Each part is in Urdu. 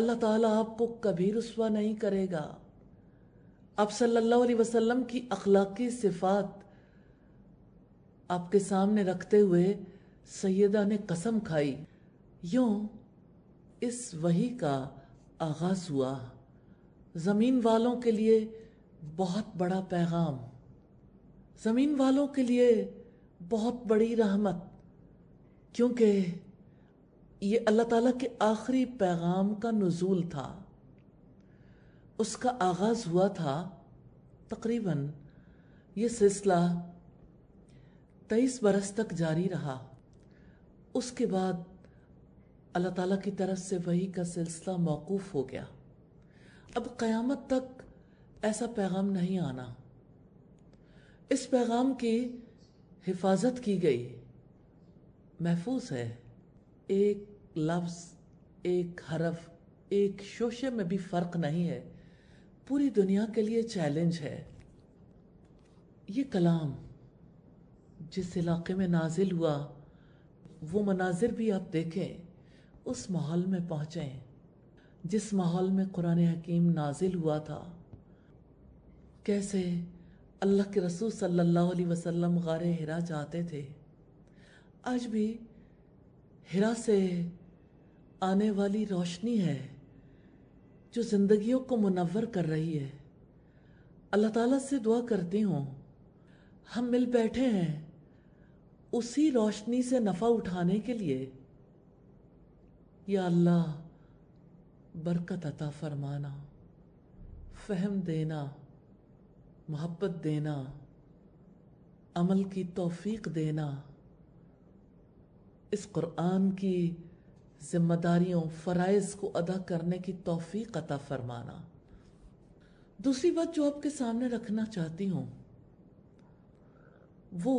اللہ تعالیٰ آپ کو کبھی رسوا نہیں کرے گا۔ آپ صلی اللہ علیہ وسلم کی اخلاقی صفات آپ کے سامنے رکھتے ہوئے سیدہ نے قسم کھائی۔ یوں اس وحی کا آغاز ہوا، زمین والوں کے لیے بہت بڑا پیغام، زمین والوں کے لیے بہت بڑی رحمت، کیونکہ یہ اللہ تعالیٰ کے آخری پیغام کا نزول تھا۔ اس کا آغاز ہوا تھا، تقریباً یہ سلسلہ 23 برس تک جاری رہا۔ اس کے بعد اللہ تعالیٰ کی طرف سے وحی کا سلسلہ موقوف ہو گیا۔ اب قیامت تک ایسا پیغام نہیں آنا۔ اس پیغام کی حفاظت کی گئی، محفوظ ہے۔ ایک لفظ، ایک حرف، ایک شوشے میں بھی فرق نہیں ہے، پوری دنیا کے لیے چیلنج ہے۔ یہ کلام جس علاقے میں نازل ہوا، وہ مناظر بھی آپ دیکھیں، اس ماحول میں پہنچیں جس ماحول میں قرآن حکیم نازل ہوا تھا۔ کیسے اللہ کے رسول صلی اللہ علیہ وسلم غار حرا جاتے تھے۔ آج بھی حرا سے آنے والی روشنی ہے جو زندگیوں کو منور کر رہی ہے۔ اللہ تعالیٰ سے دعا کرتی ہوں، ہم مل بیٹھے ہیں اسی روشنی سے نفع اٹھانے کے لیے۔ یا اللہ، برکت عطا فرمانا، فہم دینا، محبت دینا، عمل کی توفیق دینا، اس قرآن کی ذمہ داریوں، فرائض کو ادا کرنے کی توفیق عطا فرمانا۔ دوسری بات جو آپ کے سامنے رکھنا چاہتی ہوں، وہ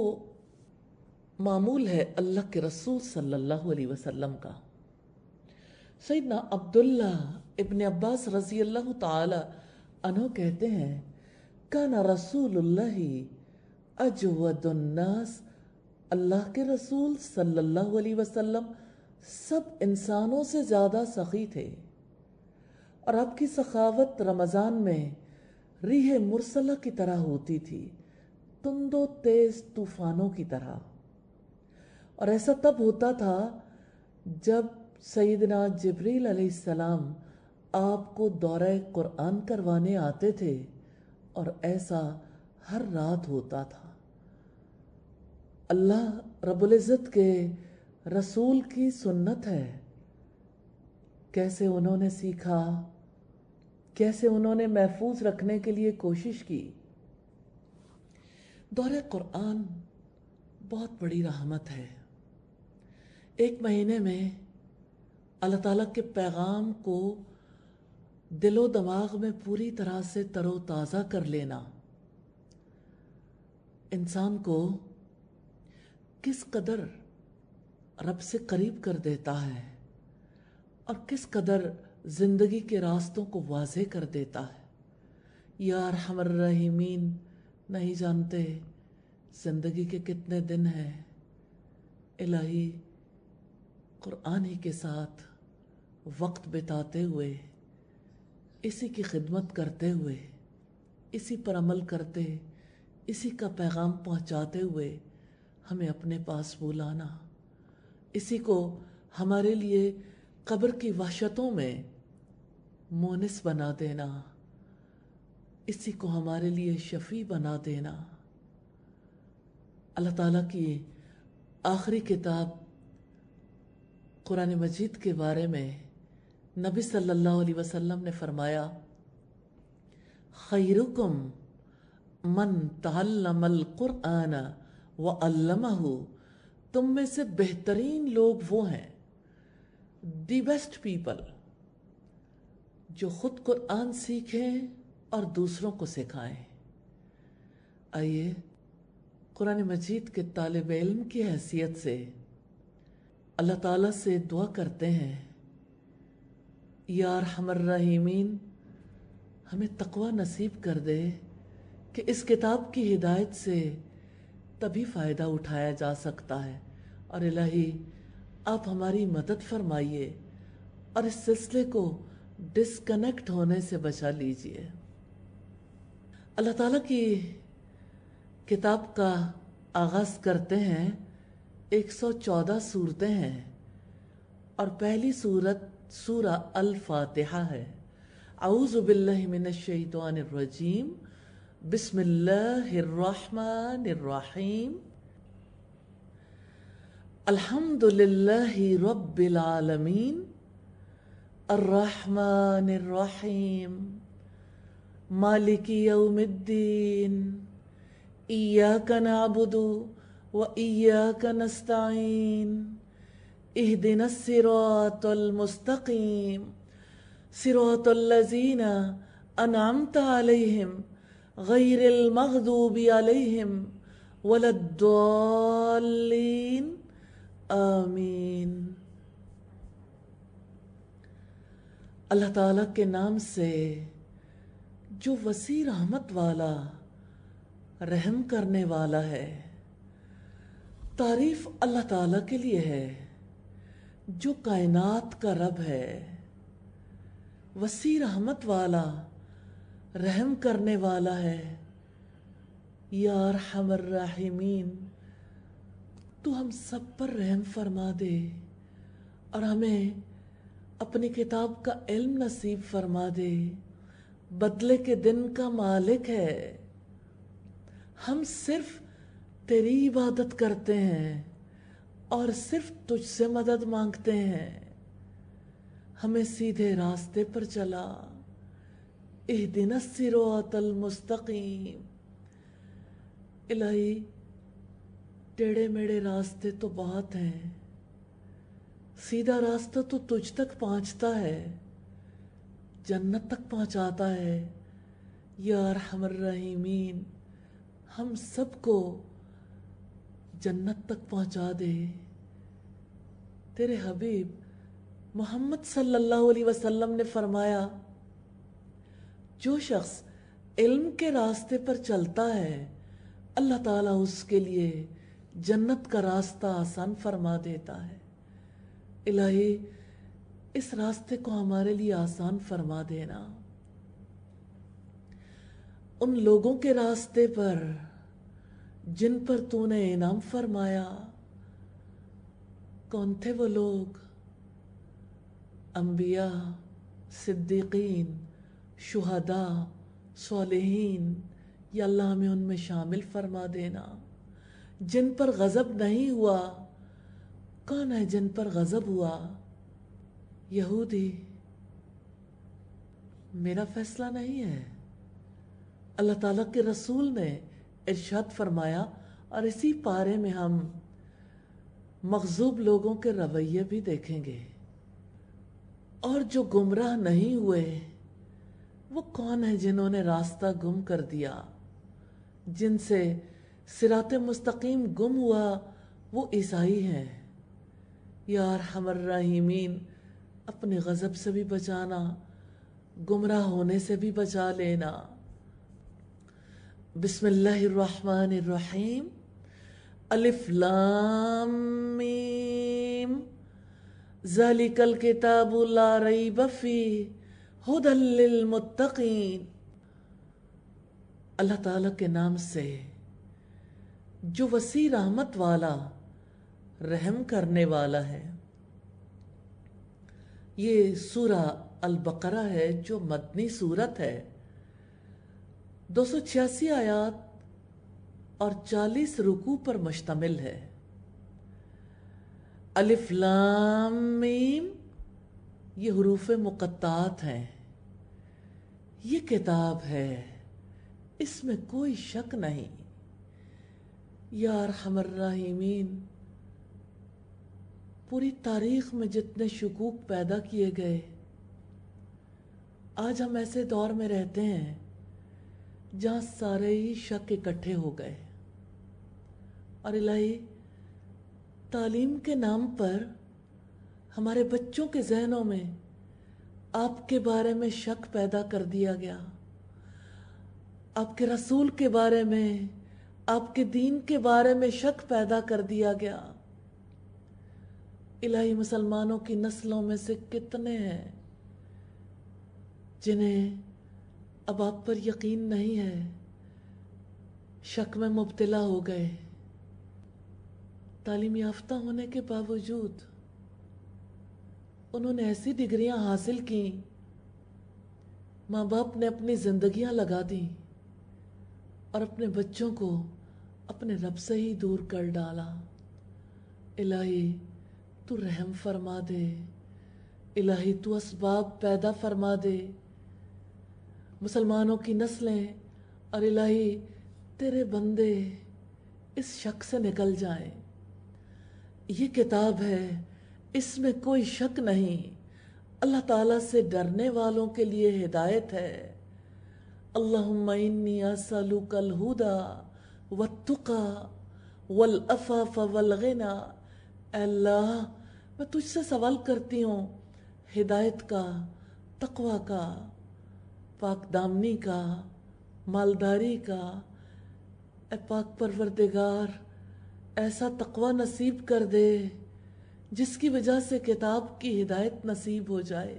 معمول ہے اللہ کے رسول صلی اللہ علیہ وسلم کا۔ سیدنا عبداللہ ابن عباس رضی اللہ تعالی عنہ کہتے ہیں، کان رسول اللہ اجود الناس، اللہ کے رسول صلی اللہ علیہ وسلم سب انسانوں سے زیادہ سخی تھے، اور آپ کی سخاوت رمضان میں ریح مرسلہ کی طرح ہوتی تھی، تند و تیز طوفانوں کی طرح۔ اور ایسا تب ہوتا تھا جب سیدنا جبریل علیہ السلام آپ کو دورہ قرآن کروانے آتے تھے، اور ایسا ہر رات ہوتا تھا۔ اللہ رب العزت کے رسول کی سنت ہے، کیسے انہوں نے سیکھا، کیسے انہوں نے محفوظ رکھنے کے لیے کوشش کی۔ دورہ قرآن بہت بڑی رحمت ہے۔ ایک مہینے میں اللہ تعالیٰ کے پیغام کو دل و دماغ میں پوری طرح سے تر و تازہ کر لینا، انسان کو کس قدر رب سے قریب کر دیتا ہے، اور کس قدر زندگی کے راستوں کو واضح کر دیتا ہے۔ یا ارحم الراحمین، نہیں جانتے زندگی کے کتنے دن ہیں، الہی قرآن ہی کے ساتھ وقت بتاتے ہوئے، اسی کی خدمت کرتے ہوئے، اسی پر عمل کرتے، اسی کا پیغام پہنچاتے ہوئے ہمیں اپنے پاس بلانا، اسی کو ہمارے لیے قبر کی وحشتوں میں مونس بنا دینا، اسی کو ہمارے لیے شفیع بنا دینا۔ اللہ تعالیٰ کی آخری کتاب قرآن مجید کے بارے میں نبی صلی اللہ علیہ وسلم نے فرمایا، خیرکم من تعلم القرآن وعلمہ، تم میں سے بہترین لوگ وہ ہیں، دی بیسٹ پیپل، جو خود قرآن سیکھیں اور دوسروں کو سکھائیں۔ آئیے قرآن مجید کے طالب علم کی حیثیت سے اللہ تعالیٰ سے دعا کرتے ہیں، یا ارحم الراحمین، ہمیں تقوی نصیب کر دے کہ اس کتاب کی ہدایت سے تبھی فائدہ اٹھایا جا سکتا ہے، اور الہی آپ ہماری مدد فرمائیے اور اس سلسلے کو ڈسکنیکٹ ہونے سے بچا لیجئے۔ اللہ تعالیٰ کی کتاب کا آغاز کرتے ہیں، 114 صورتیں ہیں اور پہلی صورت سورہ الفاتحہ ہے۔ اعوذ باللہ من الشیطان الرجیم، بسم اللہ الرحمن الرحیم، الحمد للہ رب العالمین، الرحمن الرحیم، مالک یوم الدین، ایاک نعبد و ایاک نستعین، اہدنا الصراط المستقیم، صراط الذین انعمت علیہم غیر المغضوب علیہم ولا الضالین، آمین۔ اللہ تعالیٰ کے نام سے جو وسیع رحمت والا، رحم کرنے والا ہے۔ تعریف اللہ تعالیٰ کے لیے ہے جو کائنات کا رب ہے، وسیع رحمت والا، رحم کرنے والا ہے۔ یا ارحم الراحمین، تو ہم سب پر رحم فرما دے اور ہمیں اپنی کتاب کا علم نصیب فرما دے۔ بدلے کے دن کا مالک ہے، ہم صرف تیری عبادت کرتے ہیں اور صرف تجھ سے مدد مانگتے ہیں۔ ہمیں سیدھے راستے پر چلا، اہدنا الصراط المستقیم۔ الہی، ٹیڑے میڑے راستے تو بہت ہیں، سیدھا راستہ تو تجھ تک پہنچتا ہے، جنت تک پہنچاتا ہے۔ یا ارحم الراحمین، ہم سب کو جنت تک پہنچا دے۔ تیرے حبیب محمد صلی اللہ علیہ وسلم نے فرمایا، جو شخص علم کے راستے پر چلتا ہے اللہ تعالیٰ اس کے لیے جنت کا راستہ آسان فرما دیتا ہے۔ الہی، اس راستے کو ہمارے لیے آسان فرما دینا۔ ان لوگوں کے راستے پر جن پر تو نے انعام فرمایا، کون تھے وہ لوگ؟ انبیاء، صدیقین، شہداء، صالحین۔ یا اللہ ہمیں ان میں شامل فرما دینا۔ جن پر غضب نہیں ہوا، کون ہے جن پر غضب ہوا؟ یہودی۔ میرا فیصلہ نہیں ہے، اللہ تعالیٰ کے رسول نے ارشاد فرمایا، اور اسی پارے میں ہم مغضوب لوگوں کے رویے بھی دیکھیں گے۔ اور جو گمراہ نہیں ہوئے وہ کون ہیں جنہوں نے راستہ گم کر دیا؟ جن سے صراط مستقیم گم ہوا وہ عیسائی ہیں۔ یا ارحم الراحمین، اپنے غضب سے بھی بچانا، گمراہ ہونے سے بھی بچا لینا۔ بسم اللہ الرحمن الرحیم، الف لام میم، ذالک الکتاب لا ریب فیہ ھدی للمتقین۔ اللہ تعالیٰ کے نام سے جو وسیع رحمت والا، رحم کرنے والا ہے۔ یہ سورہ البقرہ ہے جو مدنی سورت ہے، 286 آیات اور 40 رکوع پر مشتمل ہے۔ الف لام میم یہ حروف مقطعات ہیں۔ یہ کتاب ہے، اس میں کوئی شک نہیں۔ یا ارحم الراحمین، پوری تاریخ میں جتنے شکوک پیدا کیے گئے، آج ہم ایسے دور میں رہتے ہیں جہاں سارے ہی شک اکٹھے ہو گئے۔ اور الہی، تعلیم کے نام پر ہمارے بچوں کے ذہنوں میں آپ کے بارے میں شک پیدا کر دیا گیا، آپ کے رسول کے بارے میں، آپ کے دین کے بارے میں شک پیدا کر دیا گیا۔ الہی، مسلمانوں کی نسلوں میں سے کتنے ہیں جنہیں اب آپ پر یقین نہیں ہے، شک میں مبتلا ہو گئے، تعلیم یافتہ ہونے کے باوجود انہوں نے ایسی ڈگریاں حاصل کی، ماں باپ نے اپنی زندگیاں لگا دیں اور اپنے بچوں کو اپنے رب سے ہی دور کر ڈالا۔ الہی تو رحم فرما دے، الہی تو اسباب پیدا فرما دے، مسلمانوں کی نسلیں اور الہی تیرے بندے اس شک سے نکل جائیں۔ یہ کتاب ہے، اس میں کوئی شک نہیں، اللہ تعالیٰ سے ڈرنے والوں کے لیے ہدایت ہے۔ اللہم انی اسألک الہدی والتقی والعفاف والغنی۔ اے اللہ میں تجھ سے سوال کرتی ہوں ہدایت کا، تقوی کا، پاک دامنی کا، مالداری کا۔ اے پاک پروردگار ایسا تقوی نصیب کر دے جس کی وجہ سے کتاب کی ہدایت نصیب ہو جائے۔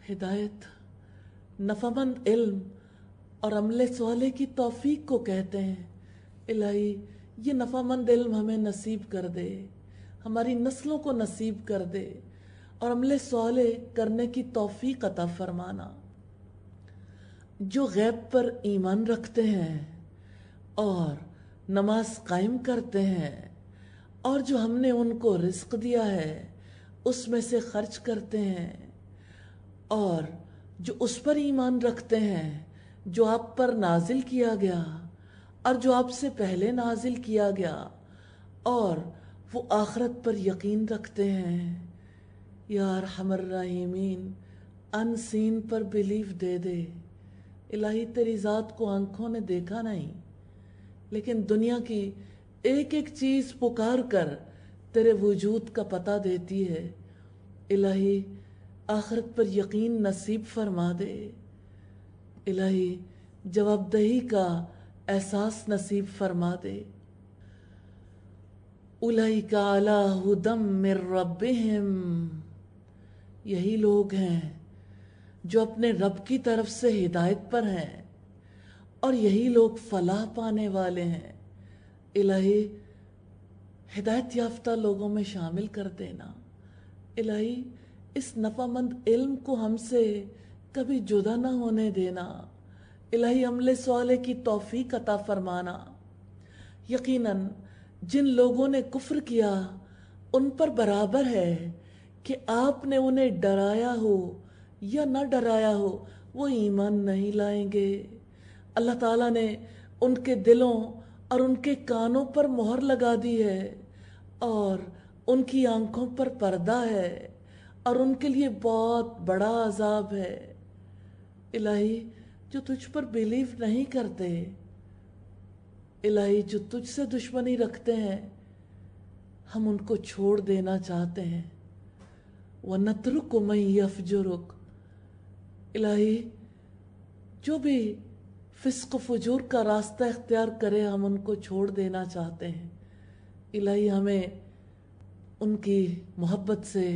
ہدایت نفعمند علم اور عمل صالح کی توفیق کو کہتے ہیں۔ الہی یہ نفعمند علم ہمیں نصیب کر دے، ہماری نسلوں کو نصیب کر دے اور عمل صالح کرنے کی توفیق عطا فرمانا۔ جو غیب پر ایمان رکھتے ہیں اور نماز قائم کرتے ہیں اور جو ہم نے ان کو رزق دیا ہے اس میں سے خرچ کرتے ہیں، اور جو اس پر ایمان رکھتے ہیں جو آپ پر نازل کیا گیا اور جو آپ سے پہلے نازل کیا گیا، اور وہ آخرت پر یقین رکھتے ہیں۔ یا ارحم الراحمین ان سین پر بلیف دے دے۔ الہی تیری ذات کو آنکھوں نے دیکھا نہیں، لیکن دنیا کی ایک ایک چیز پکار کر تیرے وجود کا پتہ دیتی ہے۔ الہی آخرت پر یقین نصیب فرما دے، الہی جواب دہی کا احساس نصیب فرما دے۔ اولئک علی ھدی من ربہم، یہی لوگ ہیں جو اپنے رب کی طرف سے ہدایت پر ہیں اور یہی لوگ فلاح پانے والے ہیں۔ الہی ہدایت یافتہ لوگوں میں شامل کر دینا۔ الہی اس نفعمند علم کو ہم سے کبھی جدا نہ ہونے دینا۔ الہی عمل صالح کی توفیق عطا فرمانا۔ یقیناً جن لوگوں نے کفر کیا ان پر برابر ہے کہ آپ نے انہیں ڈرایا ہو یا نہ ڈرایا ہو، وہ ایمان نہیں لائیں گے۔ اللہ تعالیٰ نے ان کے دلوں اور ان کے کانوں پر مہر لگا دی ہے اور ان کی آنکھوں پر پردہ ہے اور ان کے لیے بہت بڑا عذاب ہے۔ الہی جو تجھ پر بیلیو نہیں کرتے، الہی جو تجھ سے دشمنی رکھتے ہیں، ہم ان کو چھوڑ دینا چاہتے ہیں۔ وَنَتْرُكُ مَن يَفْجُرُكَ، الہی جو بھی فسق و فجور کا راستہ اختیار کرے ہم ان کو چھوڑ دینا چاہتے ہیں۔ الہی ہمیں ان کی محبت سے،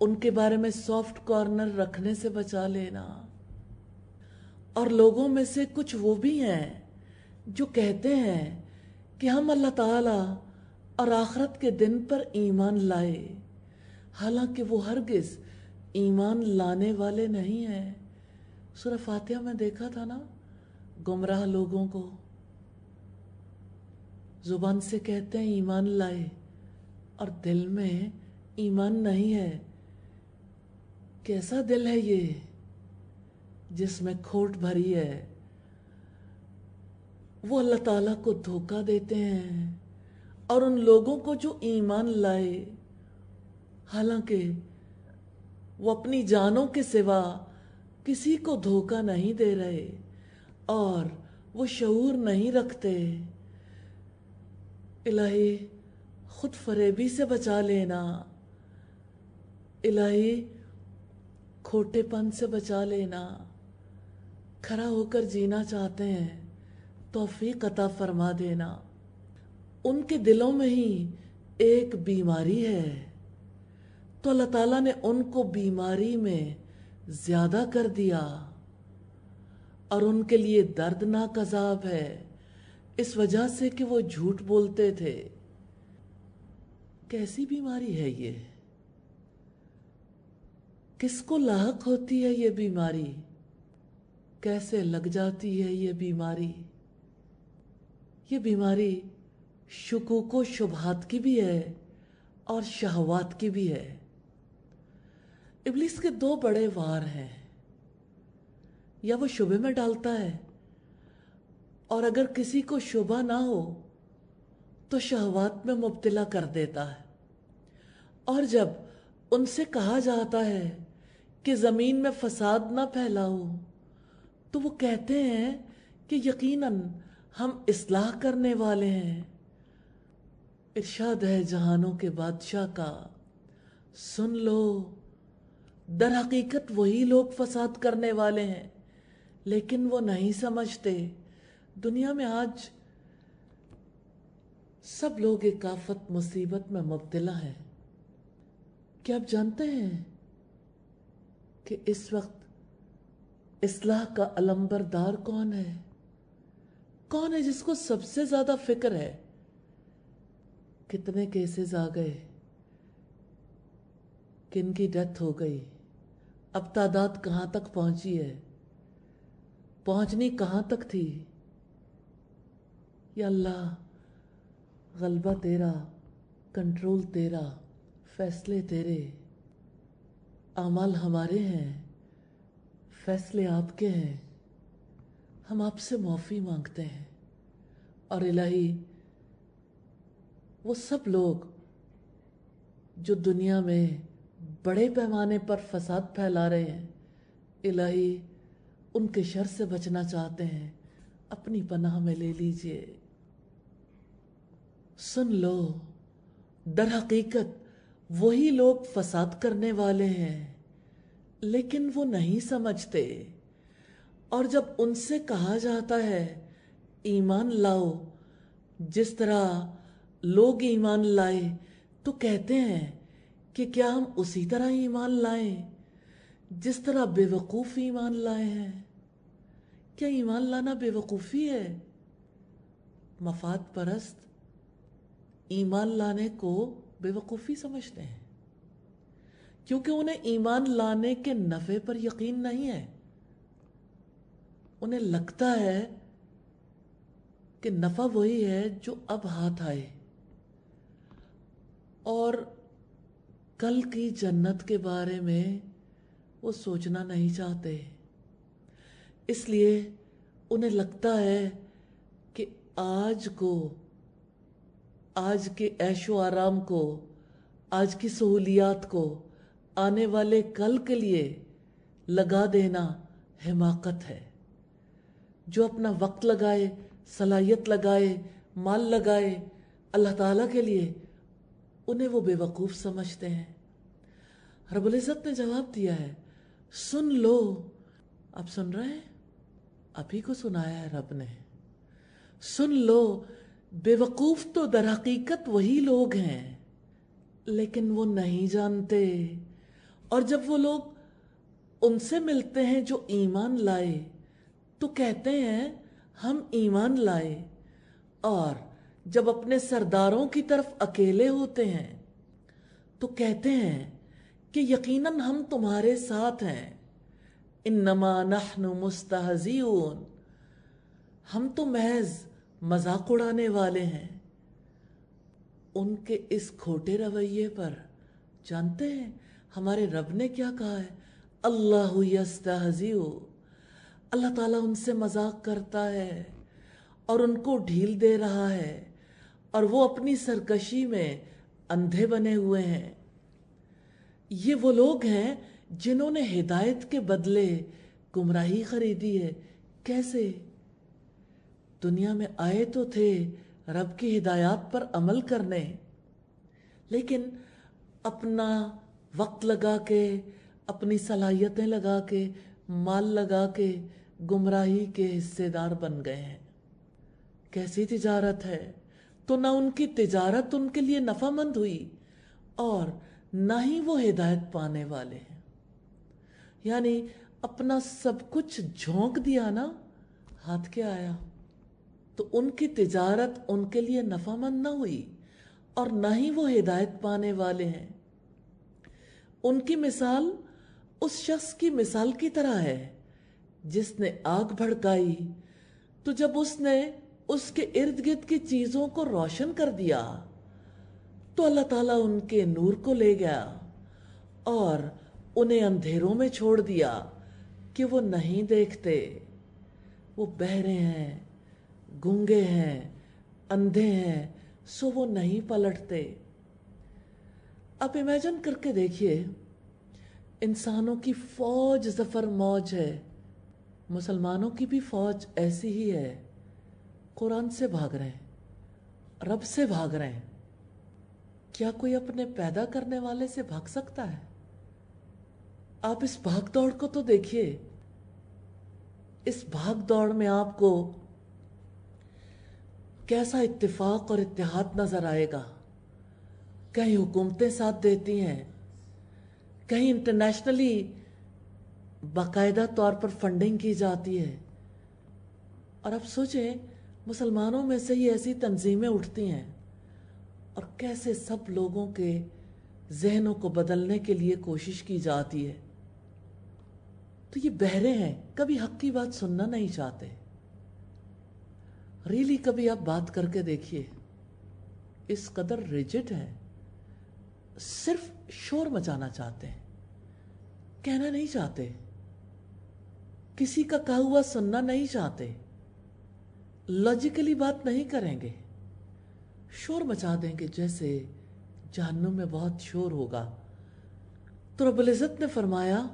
ان کے بارے میں سافٹ کارنر رکھنے سے بچا لینا۔ اور لوگوں میں سے کچھ وہ بھی ہیں جو کہتے ہیں کہ ہم اللہ تعالیٰ اور آخرت کے دن پر ایمان لائے، حالانکہ وہ ہرگز ایمان لانے والے نہیں ہیں۔ سورہ فاتحہ میں دیکھا تھا نا، گمراہ لوگوں کو زبان سے کہتے ہیں ایمان لائے اور دل میں ایمان نہیں ہے۔ کیسا دل ہے یہ جس میں کھوٹ بھری ہے؟ وہ اللہ تعالیٰ کو دھوکہ دیتے ہیں، اور ان لوگوں کو جو ایمان لائے حالانکہ وہ اپنی جانوں کے سوا کسی کو دھوکہ نہیں دے رہے اور وہ شعور نہیں رکھتے۔ الہی خود فریبی سے بچا لینا، الہی کھوٹے پن سے بچا لینا۔ کھڑا ہو کر جینا چاہتے ہیں، توفیق عطا فرما دینا۔ ان کے دلوں میں ہی ایک بیماری ہے، تو اللہ تعالیٰ نے ان کو بیماری میں زیادہ کر دیا، اور ان کے لیے دردناک عذاب ہے اس وجہ سے کہ وہ جھوٹ بولتے تھے۔ کیسی بیماری ہے یہ؟ کس کو لاحق ہوتی ہے یہ بیماری؟ کیسے لگ جاتی ہے یہ بیماری؟ یہ بیماری شکوک و شبہات کی بھی ہے اور شہوات کی بھی ہے۔ ابلیس کے دو بڑے وار ہیں، یا وہ شبہ میں ڈالتا ہے، اور اگر کسی کو شبہ نہ ہو تو شہوات میں مبتلا کر دیتا ہے، اور جب ان سے کہا جاتا ہے کہ زمین میں فساد نہ پھیلاؤ تو وہ کہتے ہیں کہ یقیناً ہم اصلاح کرنے والے ہیں۔ ارشاد ہے جہانوں کے بادشاہ کا، سن لو، در حقیقت وہی لوگ فساد کرنے والے ہیں لیکن وہ نہیں سمجھتے۔ دنیا میں آج سب لوگ ایک آفت مصیبت میں مبتلا ہیں۔ کیا آپ جانتے ہیں کہ اس وقت اصلاح کا علمبردار کون ہے؟ کون ہے جس کو سب سے زیادہ فکر ہے؟ کتنے کیسز آ گئے، کن کی ڈیتھ ہو گئی، اب تعداد کہاں تک پہنچی ہے، پہنچنی کہاں تک تھی؟ یا اللہ، غلبہ تیرا، کنٹرول تیرا، فیصلے تیرے، اعمال ہمارے ہیں، فیصلے آپ کے ہیں۔ ہم آپ سے معافی مانگتے ہیں، اور الہی وہ سب لوگ جو دنیا میں بڑے پیمانے پر فساد پھیلا رہے ہیں، الہی ان کے شر سے بچنا چاہتے ہیں، اپنی پناہ میں لے لیجئے۔ سن لو، در حقیقت وہی لوگ فساد کرنے والے ہیں لیکن وہ نہیں سمجھتے، اور جب ان سے کہا جاتا ہے ایمان لاؤ جس طرح لوگ ایمان لائے، تو کہتے ہیں کہ کیا ہم اسی طرح ایمان لائیں جس طرح بے وقوف ایمان لائے ہیں؟ کیا ایمان لانا بے وقوفی ہے؟ مفاد پرست ایمان لانے کو بے وقوفی سمجھتے ہیں، کیونکہ انہیں ایمان لانے کے نفع پر یقین نہیں ہے۔ انہیں لگتا ہے کہ نفع وہی ہے جو اب ہاتھ آئے، اور کل کی جنت کے بارے میں وہ سوچنا نہیں چاہتے۔ اس لیے انہیں لگتا ہے کہ آج کو، آج کے عیش و آرام کو، آج کی سہولیات کو آنے والے کل کے لیے لگا دینا حماقت ہے۔ جو اپنا وقت لگائے، صلاحیت لگائے، مال لگائے اللہ تعالیٰ کے لیے، انہیں وہ بے وقوف سمجھتے ہیں۔ رب العزت نے جواب دیا ہے، سن لو۔ آپ سن رہے ہیں؟ آپ ہی کو سنایا ہے رب نے۔ سن لو، بے وقوف تو در حقیقت وہی لوگ ہیں لیکن وہ نہیں جانتے، اور جب وہ لوگ ان سے ملتے ہیں جو ایمان لائے تو کہتے ہیں ہم ایمان لائے، اور جب اپنے سرداروں کی طرف اکیلے ہوتے ہیں تو کہتے ہیں کہ یقیناً ہم تمہارے ساتھ ہیں، انما نحن مستہزئون، ہم تو محض مذاق اڑانے والے ہیں۔ ان کے اس کھوٹے رویے پر جانتے ہیں ہمارے رب نے کیا کہا ہے؟ اللہ یستہزئ، اللہ تعالیٰ ان سے مذاق کرتا ہے اور ان کو ڈھیل دے رہا ہے، اور وہ اپنی سرکشی میں اندھے بنے ہوئے ہیں۔ یہ وہ لوگ ہیں جنہوں نے ہدایت کے بدلے گمراہی خریدی ہے۔ کیسے؟ دنیا میں آئے تو تھے رب کی ہدایات پر عمل کرنے، لیکن اپنا وقت لگا کے، اپنی صلاحیتیں لگا کے، مال لگا کے گمراہی کے حصے دار بن گئے ہیں۔ کیسی تجارت ہے؟ تو نہ ان کی تجارت ان کے لیے نفع مند ہوئی، اور نہ ہی وہ ہدایت پانے والے ہیں۔ یعنی اپنا سب کچھ جھونک دیا نا، ہاتھ کیا آیا؟ تو ان کی تجارت ان کے لیے نفع مند نہ ہوئی، اور نہ ہی وہ ہدایت پانے والے ہیں۔ ان کی مثال اس شخص کی مثال کی طرح ہے جس نے آگ بھڑکائی، تو جب اس نے اس کے ارد گرد کی چیزوں کو روشن کر دیا تو اللہ تعالیٰ ان کے نور کو لے گیا اور انہیں اندھیروں میں چھوڑ دیا کہ وہ نہیں دیکھتے، وہ بہرے ہیں، گونگے ہیں، اندھے ہیں، سو وہ نہیں پلٹتے۔ اب امیجن کر کے دیکھیے، انسانوں کی فوج ظفر موج ہے، مسلمانوں کی بھی فوج ایسی ہی ہے، قرآن سے بھاگ رہے ہیں، رب سے بھاگ رہے ہیں۔ کیا کوئی اپنے پیدا کرنے والے سے بھاگ سکتا ہے؟ آپ اس بھاگ دوڑ کو تو دیکھیے، اس بھاگ دوڑ میں آپ کو کیسا اتفاق اور اتحاد نظر آئے گا۔ کہیں حکومتیں ساتھ دیتی ہیں، کہیں انٹرنیشنلی باقاعدہ طور پر فنڈنگ کی جاتی ہے، اور اب سوچیں مسلمانوں میں سے ہی ایسی تنظیمیں اٹھتی ہیں اور کیسے سب لوگوں کے ذہنوں کو بدلنے کے لیے کوشش کی جاتی ہے۔ تو یہ بہرے ہیں، کبھی حق کی بات سننا نہیں چاہتے۔ ریلی کبھی آپ بات کر کے دیکھیے، اس قدر ریجڈ ہیں، صرف شور مچانا چاہتے ہیں، کہنا نہیں چاہتے، کسی کا کہا ہوا سننا نہیں چاہتے، لاجیکلی بات نہیں کریں گے، شور مچا دیں گے جیسے جہنم میں بہت شور ہوگا۔ تو رب العزت نے فرمایا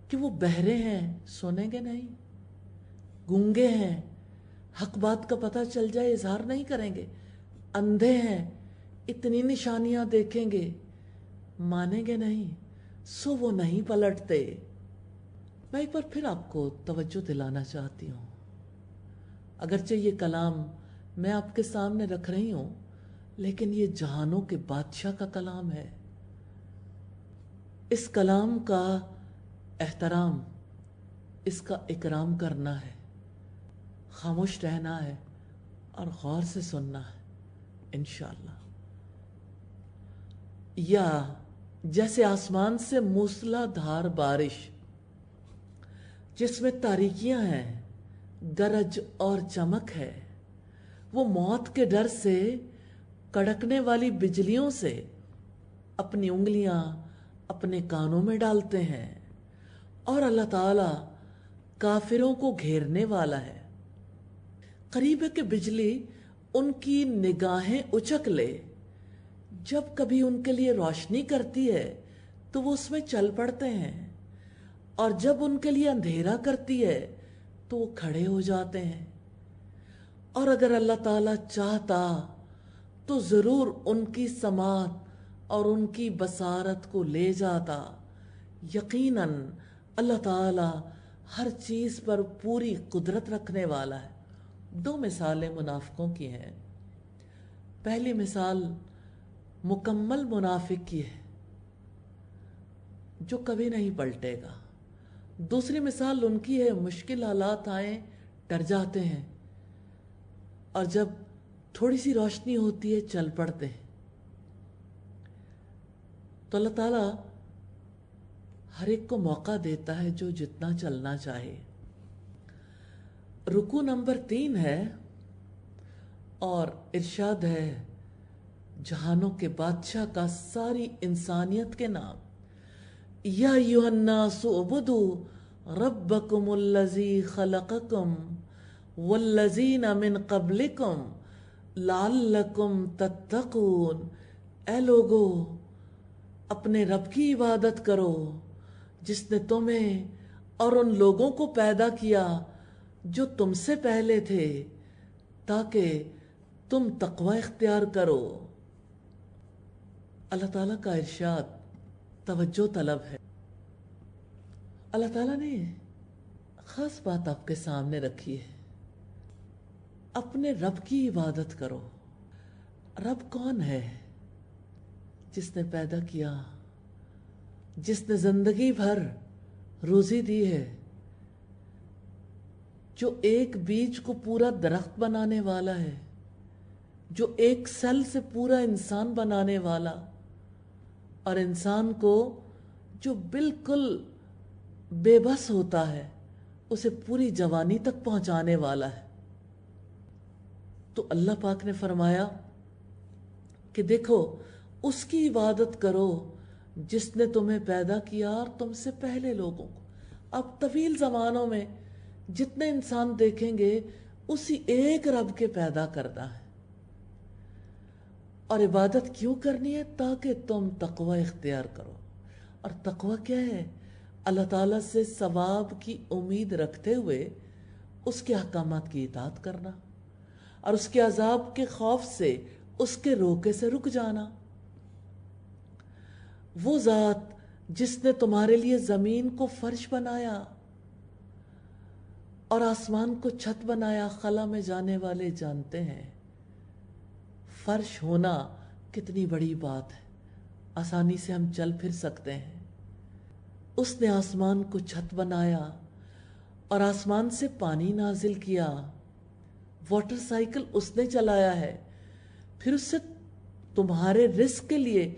کہ وہ بہرے ہیں، سنیں گے نہیں، گونگے ہیں، حق بات کا پتہ چل جائے اظہار نہیں کریں گے، اندھے ہیں، اتنی نشانیاں دیکھیں گے مانیں گے نہیں، سو وہ نہیں پلٹتے۔ میں ایک بار پھر آپ کو توجہ دلانا چاہتی ہوں، اگرچہ یہ کلام میں آپ کے سامنے رکھ رہی ہوں لیکن یہ جہانوں کے بادشاہ کا کلام ہے۔ اس کلام کا احترام، اس کا اکرام کرنا ہے، خاموش رہنا ہے اور غور سے سننا ہے انشاءاللہ۔ یا جیسے آسمان سے موسلا دھار بارش جس میں تاریکیاں ہیں، گرج اور چمک ہے، وہ موت کے ڈر سے کڑکنے والی بجلیوں سے اپنی انگلیاں اپنے کانوں میں ڈالتے ہیں، اور اللہ تعالی کافروں کو گھیرنے والا ہے۔ قریب ہے کہ بجلی ان کی نگاہیں اچک لے، جب کبھی ان کے لیے روشنی کرتی ہے تو وہ اس میں چل پڑتے ہیں، اور جب ان کے لیے اندھیرا کرتی ہے تو وہ کھڑے ہو جاتے ہیں۔ اور اگر اللہ تعالیٰ چاہتا تو ضرور ان کی سماعت اور ان کی بصارت کو لے جاتا۔ یقیناً اللہ تعالیٰ ہر چیز پر پوری قدرت رکھنے والا ہے۔ دو مثالیں منافقوں کی ہیں۔ پہلی مثال مکمل منافق کی ہے جو کبھی نہیں پلٹے گا۔ دوسری مثال ان کی ہے، مشکل حالات آئیں ڈر جاتے ہیں، اور جب تھوڑی سی روشنی ہوتی ہے چل پڑتے ہیں۔ تو اللہ تعالیٰ ہر ایک کو موقع دیتا ہے جو جتنا چلنا چاہے۔ رکوع نمبر 3 ہے اور ارشاد ہے جہانوں کے بادشاہ کا ساری انسانیت کے نام، یا ایھا الناس اعبدوا ربکم الذی خلقکم والذین من قبلکم لعلکم تتقون۔ اے لوگو، اپنے رب کی عبادت کرو جس نے تمہیں اور ان لوگوں کو پیدا کیا جو تم سے پہلے تھے، تاکہ تم تقوی اختیار کرو۔ اللہ تعالیٰ کا ارشاد توجہ طلب ہے۔ اللہ تعالیٰ نے خاص بات آپ کے سامنے رکھی ہے، اپنے رب کی عبادت کرو۔ رب کون ہے؟ جس نے پیدا کیا، جس نے زندگی بھر روزی دی ہے، جو ایک بیج کو پورا درخت بنانے والا ہے، جو ایک سیل سے پورا انسان بنانے والا، اور انسان کو جو بالکل بے بس ہوتا ہے اسے پوری جوانی تک پہنچانے والا ہے۔ تو اللہ پاک نے فرمایا کہ دیکھو اس کی عبادت کرو جس نے تمہیں پیدا کیا اور تم سے پہلے لوگوں کو۔ اب طویل زمانوں میں جتنے انسان دیکھیں گے اسی ایک رب کے پیدا کرنا ہے۔ اور عبادت کیوں کرنی ہے؟ تاکہ تم تقوی اختیار کرو۔ اور تقوی کیا ہے؟ اللہ تعالیٰ سے ثواب کی امید رکھتے ہوئے اس کے احکامات کی اطاعت کرنا، اور اس کے عذاب کے خوف سے اس کے روکے سے رک جانا۔ وہ ذات جس نے تمہارے لیے زمین کو فرش بنایا اور آسمان کو چھت بنایا، خلا میں جانے والے جانتے ہیں فرش ہونا کتنی بڑی بات ہے، آسانی سے ہم چل پھر سکتے ہیں۔ اس نے آسمان کو چھت بنایا اور آسمان سے پانی نازل کیا، واٹر سائیکل اس نے چلایا ہے، پھر اس سے تمہارے رزق کے لیے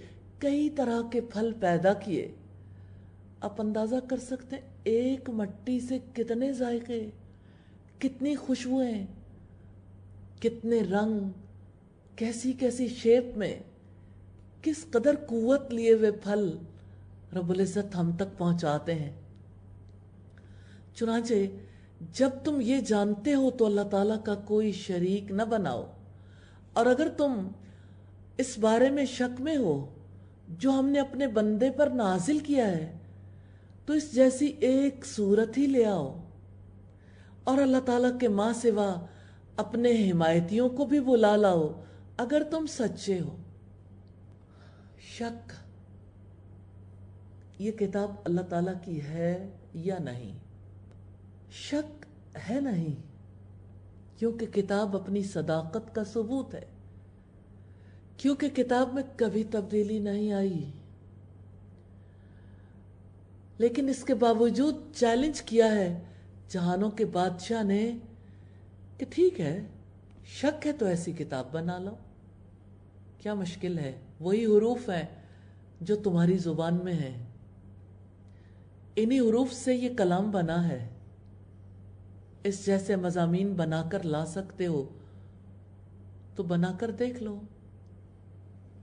کئی طرح کے پھل پیدا کیے۔ آپ اندازہ کر سکتے ہیں ایک مٹی سے کتنے ذائقے، کتنی خوشبوئیں، کتنے رنگ، کیسی کیسی شیپ میں، کس قدر قوت لیے ہوئے پھل رب العزت ہم تک پہنچاتے ہیں۔ چنانچہ جب تم یہ جانتے ہو تو اللہ تعالیٰ کا کوئی شریک نہ بناؤ، اور اگر تم اس بارے میں شک میں ہو جو ہم نے اپنے بندے پر نازل کیا ہے تو اس جیسی ایک صورت ہی لے آؤ، اور اللہ تعالیٰ کے ماں سوا اپنے حمایتیوں کو بھی بلا لاؤ اگر تم سچے ہو۔ شک، یہ کتاب اللہ تعالیٰ کی ہے یا نہیں؟ شک ہے نہیں، کیونکہ کتاب اپنی صداقت کا ثبوت ہے، کیونکہ کتاب میں کبھی تبدیلی نہیں آئی۔ لیکن اس کے باوجود چیلنج کیا ہے جہانوں کے بادشاہ نے کہ ٹھیک ہے، شک ہے تو ایسی کتاب بنا لو، کیا مشکل ہے؟ وہی حروف ہیں جو تمہاری زبان میں ہیں، انہی حروف سے یہ کلام بنا ہے، اس جیسے مضامین بنا کر لا سکتے ہو تو بنا کر دیکھ لو،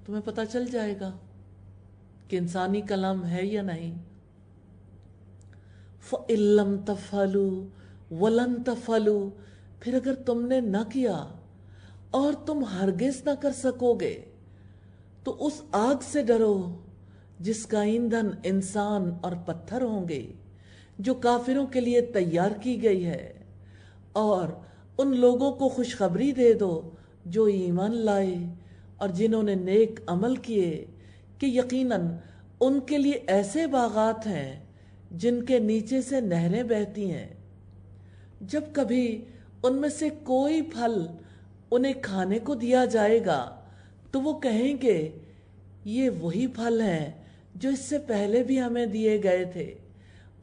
تمہیں پتہ چل جائے گا کہ انسانی کلام ہے یا نہیں۔ فَإِن لَّمْ تَفْعَلُوا وَلَن تَفْعَلُوا، پھر اگر تم نے نہ کیا اور تم ہرگز نہ کر سکو گے تو اس آگ سے ڈرو جس کا ایندھن انسان اور پتھر ہوں گے، جو کافروں کے لیے تیار کی گئی ہے، اور ان لوگوں کو خوشخبری دے دو جو ایمان لائے اور جنہوں نے نیک عمل کیے کہ یقیناً ان کے لیے ایسے باغات ہیں جن کے نیچے سے نہریں بہتی ہیں، جب کبھی ان میں سے کوئی پھل انہیں کھانے کو دیا جائے گا تو وہ کہیں گے یہ وہی پھل ہیں جو اس سے پہلے بھی ہمیں دیے گئے تھے،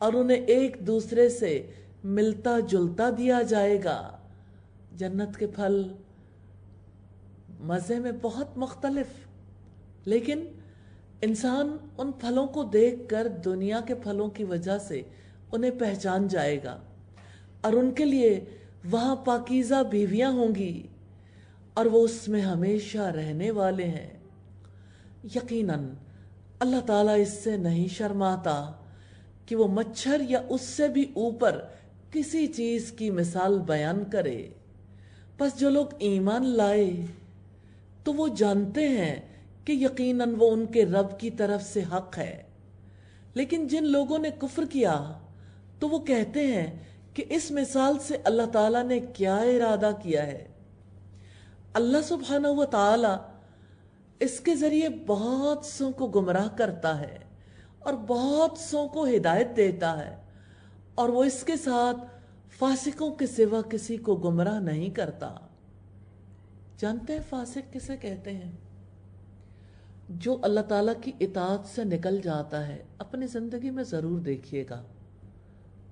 اور انہیں ایک دوسرے سے ملتا جلتا دیا جائے گا۔ جنت کے پھل مزے میں بہت مختلف، لیکن انسان ان پھلوں کو دیکھ کر دنیا کے پھلوں کی وجہ سے انہیں پہچان جائے گا، اور ان کے لیے وہاں پاکیزہ بیویاں ہوں گی اور وہ اس میں ہمیشہ رہنے والے ہیں۔ یقیناً اللہ تعالیٰ اس سے نہیں شرماتا کہ وہ مچھر یا اس سے بھی اوپر کسی چیز کی مثال بیان کرے۔ پس جو لوگ ایمان لائے تو وہ جانتے ہیں کہ یقیناً وہ ان کے رب کی طرف سے حق ہے، لیکن جن لوگوں نے کفر کیا تو وہ کہتے ہیں کہ اس مثال سے اللہ تعالیٰ نے کیا ارادہ کیا ہے۔ اللہ سبحانہ و تعالیٰ اس کے ذریعے بہت سوں کو گمراہ کرتا ہے اور بہت سوں کو ہدایت دیتا ہے، اور وہ اس کے ساتھ فاسقوں کے سوا کسی کو گمراہ نہیں کرتا۔ جانتے ہیں فاسق کسے کہتے ہیں؟ جو اللہ تعالیٰ کی اطاعت سے نکل جاتا ہے اپنی زندگی میں ضرور دیکھیے گا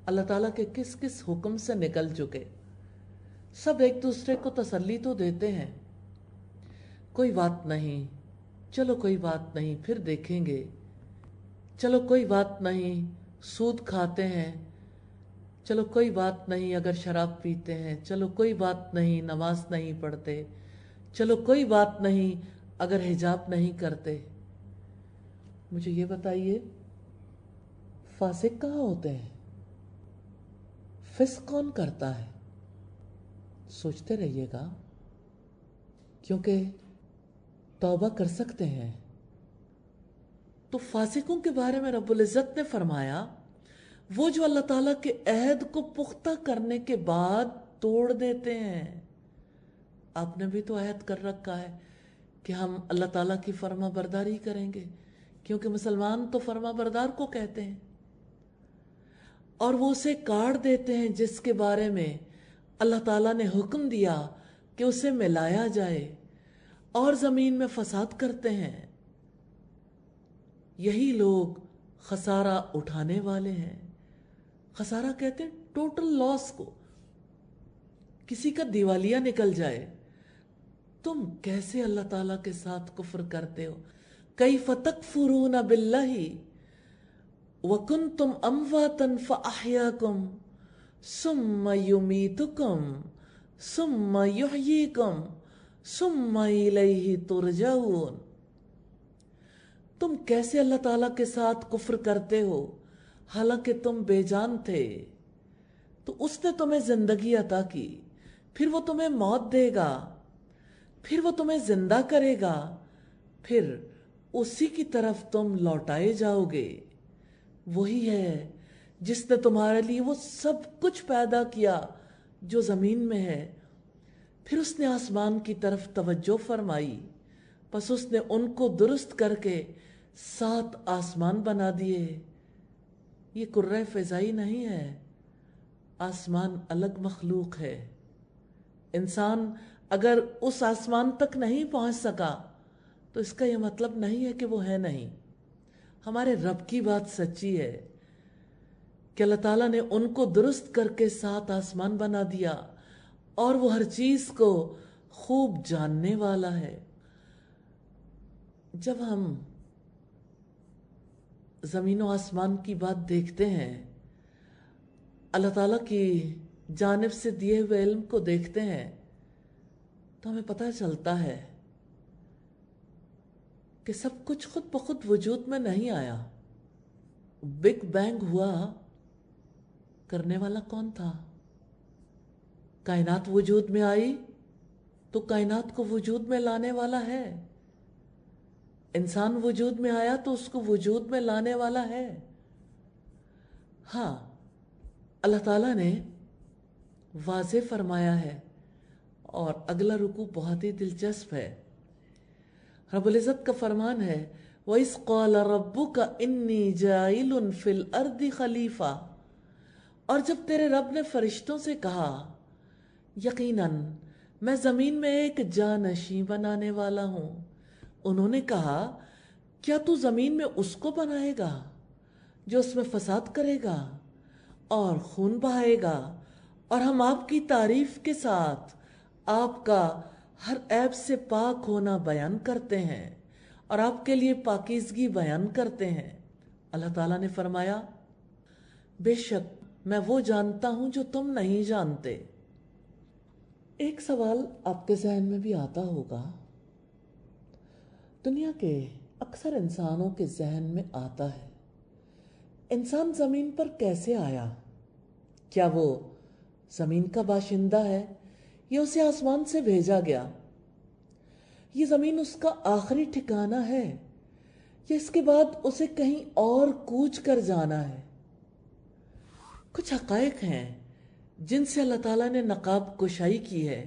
اللہ تعالیٰ کے کس کس حکم سے نکل چکے. سب ایک دوسرے کو تسلی تو دیتے ہیں، کوئی بات نہیں، چلو کوئی بات نہیں، پھر دیکھیں گے، چلو کوئی بات نہیں، سود کھاتے ہیں، چلو کوئی بات نہیں اگر شراب پیتے ہیں، چلو کوئی بات نہیں نماز نہیں پڑھتے، چلو کوئی بات نہیں اگر حجاب نہیں کرتے. مجھے یہ بتائیے فاسق کہاں ہوتے ہیں؟ فسق کون کرتا ہے؟ سوچتے رہیے گا، کیونکہ توبہ کر سکتے ہیں. تو فاسقوں کے بارے میں رب العزت نے فرمایا وہ جو اللہ تعالیٰ کے عہد کو پختہ کرنے کے بعد توڑ دیتے ہیں. آپ نے بھی تو عہد کر رکھا ہے کہ ہم اللہ تعالیٰ کی فرما برداری کریں گے، کیونکہ مسلمان تو فرما بردار کو کہتے ہیں، اور وہ اسے کاٹ دیتے ہیں جس کے بارے میں اللہ تعالیٰ نے حکم دیا کہ اسے ملایا جائے، اور زمین میں فساد کرتے ہیں. یہی لوگ خسارہ اٹھانے والے ہیں. خسارہ کہتے ہیں ٹوٹل لاس کو، کسی کا دیوالیہ نکل جائے. تم کیسے اللہ تعالیٰ کے ساتھ کفر کرتے ہو؟ کیف تکفرون باللہ وکنتم امواتا فاحیاکم ثم یمیتکم ثم یحییکم ثم الیہ ترجعون. تم کیسے اللہ تعالیٰ کے ساتھ کفر کرتے ہو حالانکہ تم بے جان تھے، تو اس نے تمہیں زندگی عطا کی، پھر وہ تمہیں موت دے گا، پھر وہ تمہیں زندہ کرے گا، پھر اسی کی طرف تم لوٹائے جاؤ گے. وہی ہے جس نے تمہارے لیے وہ سب کچھ پیدا کیا جو زمین میں ہے، پھر اس نے آسمان کی طرف توجہ فرمائی، پس اس نے ان کو درست کر کے 7 آسمان بنا دیے. یہ کرۂ فضائی نہیں ہے، آسمان الگ مخلوق ہے. انسان اگر اس آسمان تک نہیں پہنچ سکا تو اس کا یہ مطلب نہیں ہے کہ وہ ہے نہیں. ہمارے رب کی بات سچی ہے کہ اللہ تعالیٰ نے ان کو درست کر کے 7 آسمان بنا دیا، اور وہ ہر چیز کو خوب جاننے والا ہے. جب ہم زمین و آسمان کی بات دیکھتے ہیں، اللہ تعالیٰ کی جانب سے دیے ہوئے علم کو دیکھتے ہیں، تو ہمیں پتہ چلتا ہے کہ سب کچھ خود بخود وجود میں نہیں آیا. بگ بینگ ہوا، کرنے والا کون تھا؟ کائنات وجود میں آئی تو کائنات کو وجود میں لانے والا ہے. انسان وجود میں آیا تو اس کو وجود میں لانے والا ہے. ہاں، اللہ تعالیٰ نے واضح فرمایا ہے، اور اگلا رکوع بہت ہی دلچسپ ہے. رب العزت کا فرمان ہے وَإِذْ قَالَ رَبُّكَ إِنِّي جَاعِلٌ فِي الْأَرْضِ خَلِيفَةً. اور جب تیرے رب نے فرشتوں سے کہا یقیناً میں زمین میں ایک جانشین بنانے والا ہوں، انہوں نے کہا کیا تو زمین میں اس کو بنائے گا جو اس میں فساد کرے گا اور خون بہائے گا، اور ہم آپ کی تعریف کے ساتھ آپ کا ہر عیب سے پاک ہونا بیان کرتے ہیں اور آپ کے لیے پاکیزگی بیان کرتے ہیں. اللہ تعالیٰ نے فرمایا بے شک میں وہ جانتا ہوں جو تم نہیں جانتے. ایک سوال آپ کے ذہن میں بھی آتا ہوگا، دنیا کے اکثر انسانوں کے ذہن میں آتا ہے انسان زمین پر کیسے آیا؟ کیا وہ زمین کا باشندہ ہے یا اسے آسمان سے بھیجا گیا؟ یہ زمین اس کا آخری ٹھکانہ ہے یا اس کے بعد اسے کہیں اور کوچ کر جانا ہے؟ کچھ حقائق ہیں جن سے اللہ تعالیٰ نے نقاب کشائی کی ہے.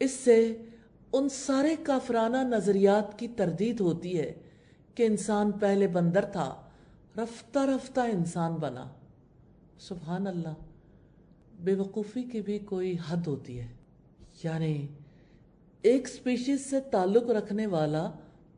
اس سے ان سارے کافرانہ نظریات کی تردید ہوتی ہے کہ انسان پہلے بندر تھا، رفتہ رفتہ انسان بنا. سبحان اللہ، بے وقوفی کی بھی کوئی حد ہوتی ہے. یعنی ایک سپیشیز سے تعلق رکھنے والا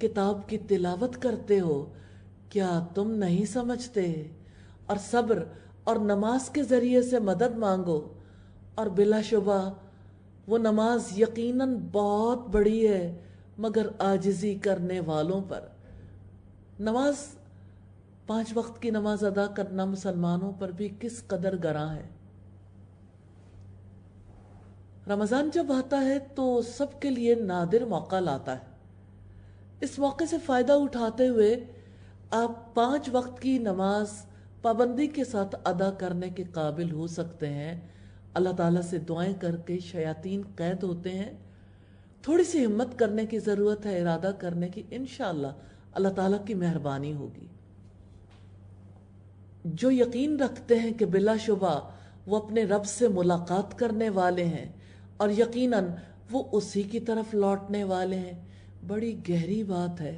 کتاب کی تلاوت کرتے ہو، کیا تم نہیں سمجھتے؟ اور صبر اور نماز کے ذریعے سے مدد مانگو، اور بلا شبہ وہ نماز یقیناً بہت بڑی ہے مگر عاجزی کرنے والوں پر۔ نماز، 5 وقت کی نماز ادا کرنا مسلمانوں پر بھی کس قدر گراں ہے۔ رمضان جب آتا ہے تو سب کے لیے نادر موقع لاتا ہے۔ اس موقع سے فائدہ اٹھاتے ہوئے آپ 5 وقت کی نماز پابندی کے ساتھ ادا کرنے کے قابل ہو سکتے ہیں۔ اللہ تعالیٰ سے دعائیں کر کے شیاطین قید ہوتے ہیں۔ تھوڑی سی ہمت کرنے کی ضرورت ہے، ارادہ کرنے کی، انشاءاللہ اللہ تعالیٰ کی مہربانی ہوگی۔ جو یقین رکھتے ہیں کہ بلا شبہ وہ اپنے رب سے ملاقات کرنے والے ہیں اور یقیناً وہ اسی کی طرف لوٹنے والے ہیں، بڑی گہری بات ہے۔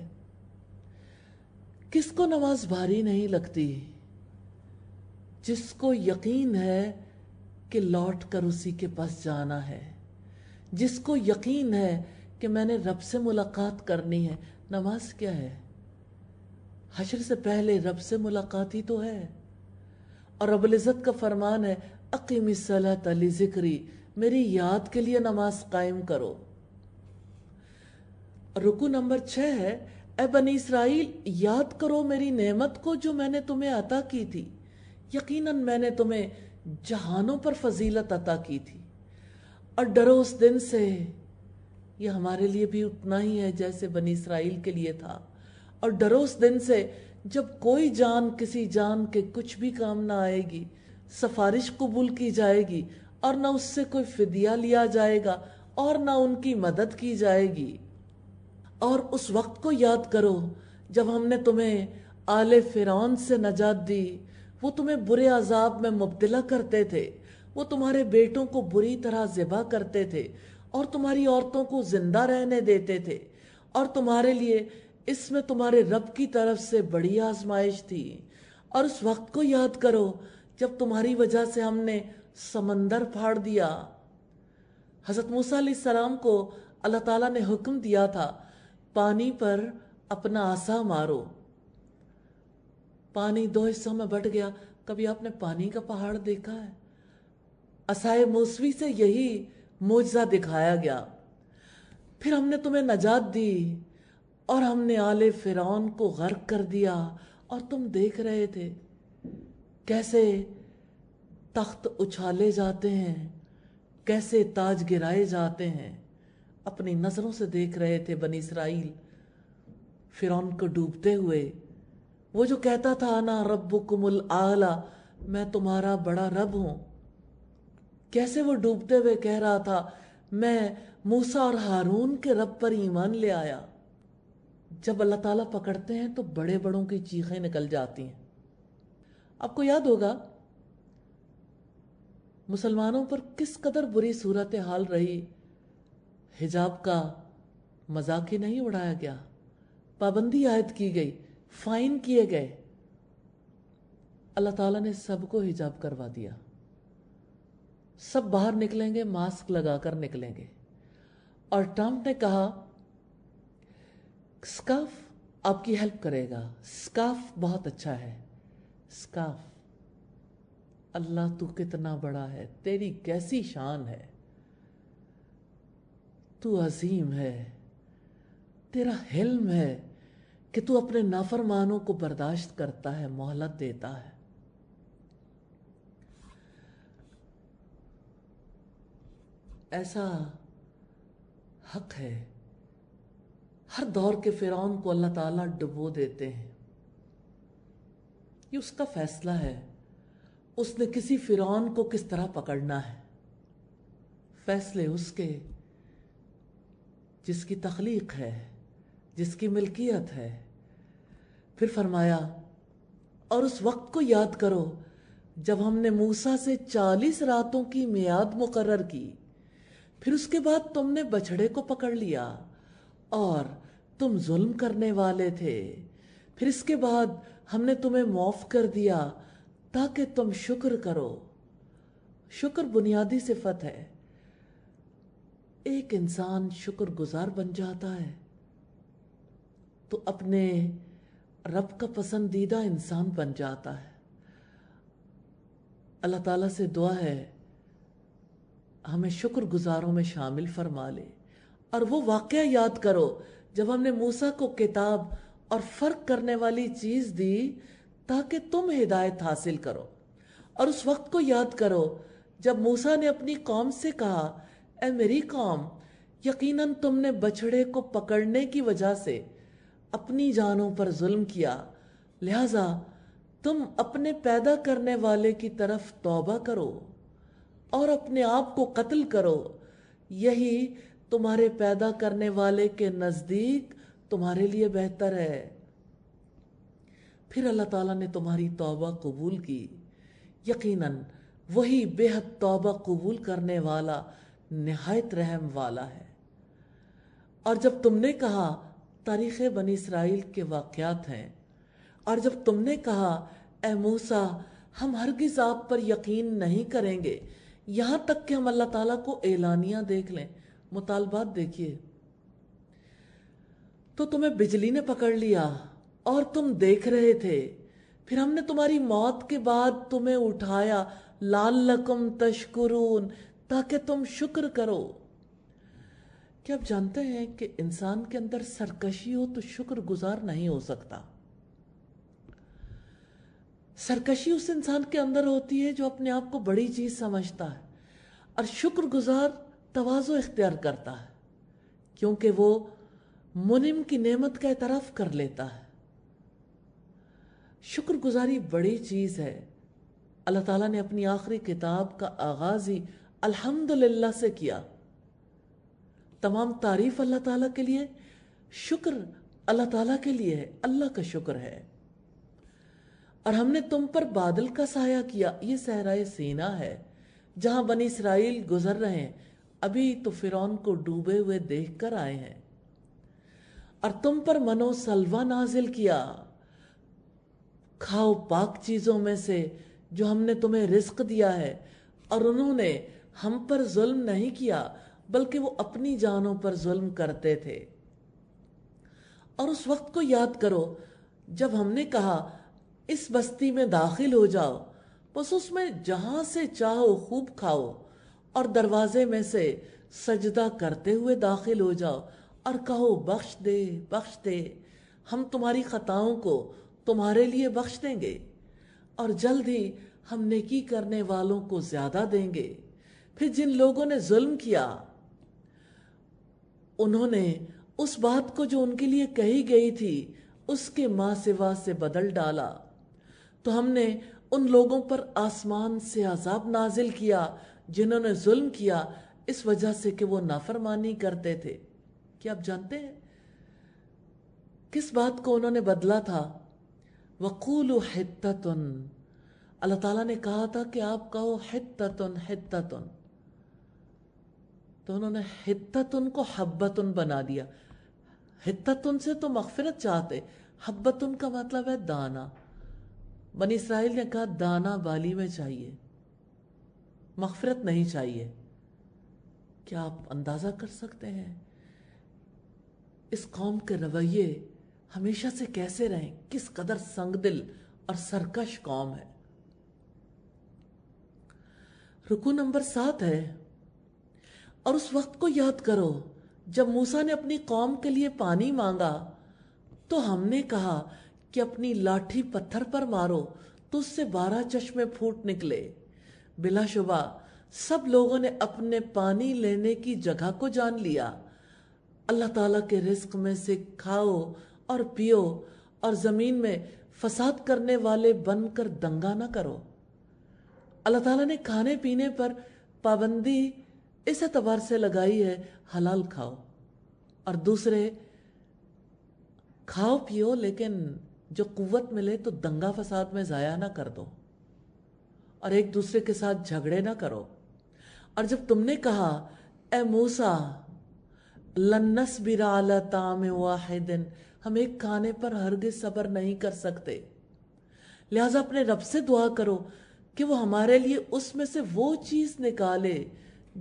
کس کو نماز بھاری نہیں لگتی؟ جس کو یقین ہے کہ لوٹ کر اسی کے پاس جانا ہے، جس کو یقین ہے کہ میں نے رب سے ملاقات کرنی ہے۔ نماز کیا ہے؟ حشر سے پہلے رب سے ملاقات ہی تو ہے۔ اور رب العزت کا فرمان ہے، اقیم الصلاۃ لذکری، میری یاد کے لیے نماز قائم کرو۔ رکوع نمبر 6 ہے، اے بنی اسرائیل یاد کرو میری نعمت کو جو میں نے تمہیں عطا کی تھی، یقیناً میں نے تمہیں جہانوں پر فضیلت عطا کی تھی، اور ڈرو اس دن سے۔ یہ ہمارے لیے بھی اتنا ہی ہے جیسے بنی اسرائیل کے لیے تھا۔ اور ڈرو اس دن سے جب کوئی جان کسی جان کے کچھ بھی کام نہ آئے گی، سفارش قبول کی جائے گی، اور نہ اس سے کوئی فدیہ لیا جائے گا، اور نہ ان کی مدد کی جائے گی۔ اور اس وقت کو یاد کرو جب ہم نے تمہیں آل فرعون سے نجات دی۔ وہ تمہیں برے عذاب میں مبتلا کرتے تھے، وہ تمہارے بیٹوں کو بری طرح ذبح کرتے تھے اور تمہاری عورتوں کو زندہ رہنے دیتے تھے، اور تمہارے لیے اس میں تمہارے رب کی طرف سے بڑی آزمائش تھی۔ اور اس وقت کو یاد کرو جب تمہاری وجہ سے ہم نے سمندر پھاڑ دیا۔ حضرت موسیٰ علیہ السلام کو اللہ تعالیٰ نے حکم دیا تھا، پانی پر اپنا عصا مارو۔ پانی 2 حصوں میں بٹ گیا۔ کبھی آپ نے پانی کا پہاڑ دیکھا ہے؟ عصائے موسوی سے یہی معجزہ دکھایا گیا۔ پھر ہم نے تمہیں نجات دی اور ہم نے آل فرعون کو غرق کر دیا، اور تم دیکھ رہے تھے کیسے تخت اچھالے جاتے ہیں، کیسے تاج گرائے جاتے ہیں۔ اپنی نظروں سے دیکھ رہے تھے بنی اسرائیل فرعون کو ڈوبتے ہوئے۔ وہ جو کہتا تھا انا ربکم الاعلی، میں تمہارا بڑا رب ہوں، کیسے وہ ڈوبتے ہوئے کہہ رہا تھا میں موسیٰ اور ہارون کے رب پر ایمان لے آیا۔ جب اللہ تعالیٰ پکڑتے ہیں تو بڑے بڑوں کی چیخیں نکل جاتی ہیں۔ آپ کو یاد ہوگا مسلمانوں پر کس قدر بری صورتحال رہی۔ حجاب کا مذاق ہی نہیں اڑایا گیا، پابندی عائد کی گئی، فائن کیے گئے۔ اللہ تعالیٰ نے سب کو حجاب کروا دیا۔ سب باہر نکلیں گے ماسک لگا کر نکلیں گے۔ اور ٹرمپ نے کہا سکارف آپ کی ہیلپ کرے گا، سکارف بہت اچھا ہے۔ سکارف، اللہ تو کتنا بڑا ہے، تیری کیسی شان ہے، تو عظیم ہے، تیرا حلم ہے کہ تو اپنے نافرمانوں کو برداشت کرتا ہے، مہلت دیتا ہے۔ ایسا حق ہے، ہر دور کے فرعون کو اللہ تعالیٰ ڈبو دیتے ہیں، یہ اس کا فیصلہ ہے، اس نے کسی فرعون کو کس طرح پکڑنا ہے۔ فیصلے اس کے جس کی تخلیق ہے، جس کی ملکیت ہے۔ پھر فرمایا اور اس وقت کو یاد کرو جب ہم نے موسیٰ سے 40 راتوں کی میعاد مقرر کی، پھر اس کے بعد تم نے بچھڑے کو پکڑ لیا اور تم ظلم کرنے والے تھے، پھر اس کے بعد ہم نے تمہیں معاف کر دیا تاکہ تم شکر کرو۔ شکر بنیادی صفت ہے، ایک انسان شکر گزار بن جاتا ہے تو اپنے رب کا پسندیدہ انسان بن جاتا ہے۔ اللہ تعالیٰ سے دعا ہے ہمیں شکر گزاروں میں شامل فرما لے۔ اور وہ واقعہ یاد کرو جب ہم نے موسیٰ کو کتاب اور فرق کرنے والی چیز دی تاکہ تم ہدایت حاصل کرو، اور اس وقت کو یاد کرو جب موسیٰ نے اپنی قوم سے کہا اے میری قوم، یقیناً تم نے بچھڑے کو پکڑنے کی وجہ سے اپنی جانوں پر ظلم کیا، لہذا تم اپنے پیدا کرنے والے کی طرف توبہ کرو اور اپنے آپ کو قتل کرو، یہی تمہارے پیدا کرنے والے کے نزدیک تمہارے لیے بہتر ہے۔ پھر اللہ تعالیٰ نے تمہاری توبہ قبول کی، یقیناً وہی بے حد توبہ قبول کرنے والا نہایت رحم والا ہے۔ اور جب تم نے کہا، تاریخ بنی اسرائیل کے واقعات ہیں، اور جب تم نے کہا اے موسیٰ ہم ہرگز آپ پر یقین نہیں کریں گے یہاں تک کہ ہم اللہ تعالیٰ کو اعلانیہ دیکھ لیں، مطالبات دیکھیے، تو تمہیں بجلی نے پکڑ لیا اور تم دیکھ رہے تھے، پھر ہم نے تمہاری موت کے بعد تمہیں اٹھایا لعلکم تشکرون، تاکہ تم شکر کرو۔ کیا آپ جانتے ہیں کہ انسان کے اندر سرکشی ہو تو شکر گزار نہیں ہو سکتا؟ سرکشی اس انسان کے اندر ہوتی ہے جو اپنے آپ کو بڑی چیز سمجھتا ہے، اور شکر گزار تواضع اختیار کرتا ہے کیونکہ وہ منعم کی نعمت کا اعتراف کر لیتا ہے۔ شکر گزاری بڑی چیز ہے۔ اللہ تعالیٰ نے اپنی آخری کتاب کا آغاز ہی الحمدللہ سے کیا۔ تمام تعریف اللہ تعالیٰ کے لیے، شکر اللہ تعالیٰ کے لیے ہے، اللہ کا شکر ہے۔ اور ہم نے تم پر بادل کا سایہ کیا، یہ صحرائے سینا ہے جہاں بنی اسرائیل گزر رہے ہیں، ابھی تو فرعون کو ڈوبے ہوئے دیکھ کر آئے ہیں۔ اور تم پر من و سلوہ نازل کیا، کھاؤ پاک چیزوں میں سے جو ہم نے تمہیں رزق دیا ہے، اور انہوں نے ہم پر ظلم نہیں کیا بلکہ وہ اپنی جانوں پر ظلم کرتے تھے۔ اور اس وقت کو یاد کرو جب ہم نے کہا اس بستی میں داخل ہو جاؤ، بس اس میں جہاں سے چاہو خوب کھاؤ، اور دروازے میں سے سجدہ کرتے ہوئے داخل ہو جاؤ، اور کہو بخش دے بخش دے، ہم تمہاری خطاؤں کو تمہارے لیے بخش دیں گے، اور جلد ہی ہم نیکی کرنے والوں کو زیادہ دیں گے۔ پھر جن لوگوں نے ظلم کیا انہوں نے اس بات کو جو ان کے لیے کہی گئی تھی اس کے ماں سوا سے بدل ڈالا، تو ہم نے ان لوگوں پر آسمان سے عذاب نازل کیا جنہوں نے ظلم کیا اس وجہ سے کہ وہ نافرمانی کرتے تھے۔ کیا آپ جانتے ہیں کس بات کو انہوں نے بدلا تھا؟ وَقُولُوا حِطَّةٌ، اللہ تعالیٰ نے کہا تھا کہ آپ کہو حِطَّةٌ حِطَّةٌ، تو انہوں نے حِطَّةٌ کو حَبَّةٌ بنا دیا۔ حِطَّةٌ سے تو مغفرت چاہتے، حَبَّةٌ کا مطلب ہے دانا۔ بنی اسرائیل نے کہا دانا بالی میں چاہیے، مغفرت نہیں چاہیے۔ کیا آپ اندازہ کر سکتے ہیں اس قوم کے رویے ہمیشہ سے کیسے رہیں، کس قدر سنگ دل اور سرکش قوم ہے؟ رکوع نمبر 7 ہے، اور اس وقت کو یاد کرو جب موسیٰ نے اپنی قوم کے لیے پانی مانگا تو ہم نے کہا کہ اپنی لاٹھی پتھر پر مارو تو اس سے 12 چشمے پھوٹ نکلے۔ بلا شبہ سب لوگوں نے اپنے پانی لینے کی جگہ کو جان لیا۔ اللہ تعالیٰ کے رزق میں سے کھاؤ اور پیو، اور زمین میں فساد کرنے والے بن کر دنگا نہ کرو۔ اللہ تعالیٰ نے کھانے پینے پر پابندی اس اعتبار سے لگائی ہے حلال کھاؤ، اور دوسرے کھاؤ پیو لیکن جو قوت ملے تو دنگا فساد میں ضائع نہ کر دو، اور ایک دوسرے کے ساتھ جھگڑے نہ کرو۔ اور جب تم نے کہا اے موسیٰ لن نصبر علی طعام واحد، ہم ایک کھانے پر ہرگز صبر نہیں کر سکتے، لہٰذا اپنے رب سے دعا کرو کہ وہ ہمارے لیے اس میں سے وہ چیز نکالے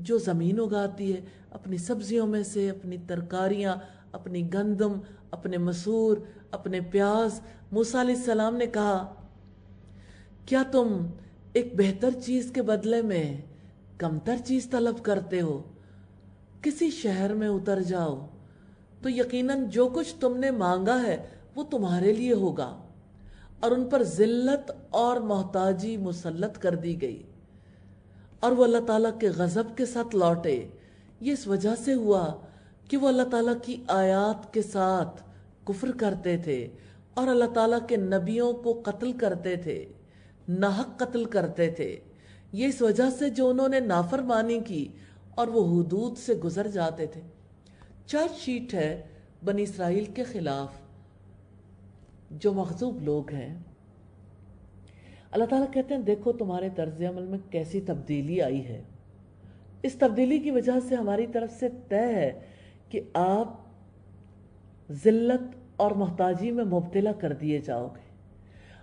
جو زمین اگاتی ہے، اپنی سبزیوں میں سے، اپنی ترکاریاں، اپنی گندم، اپنے مسور، اپنے پیاز موسیٰ علیہ السلام نے کہا کیا تم ایک بہتر چیز کے بدلے میں کمتر چیز طلب کرتے ہو؟ کسی شہر میں اتر جاؤ تو یقیناً جو کچھ تم نے مانگا ہے وہ تمہارے لیے ہوگا، اور ان پر ذلت اور محتاجی مسلط کر دی گئی، اور وہ اللہ تعالیٰ کے غضب کے ساتھ لوٹے۔ یہ اس وجہ سے ہوا کہ وہ اللہ تعالیٰ کی آیات کے ساتھ کفر کرتے تھے اور اللہ تعالیٰ کے نبیوں کو قتل کرتے تھے، ناحق قتل کرتے تھے۔ یہ اس وجہ سے جو انہوں نے نافرمانی کی اور وہ حدود سے گزر جاتے تھے۔ چارج شیٹ ہے بنی اسرائیل کے خلاف جو مغضوب لوگ ہیں۔ اللہ تعالیٰ کہتے ہیں دیکھو تمہارے طرز عمل میں کیسی تبدیلی آئی ہے۔ اس تبدیلی کی وجہ سے ہماری طرف سے طے ہے کہ آپ ذلت اور محتاجی میں مبتلا کر دیے جاؤ گے۔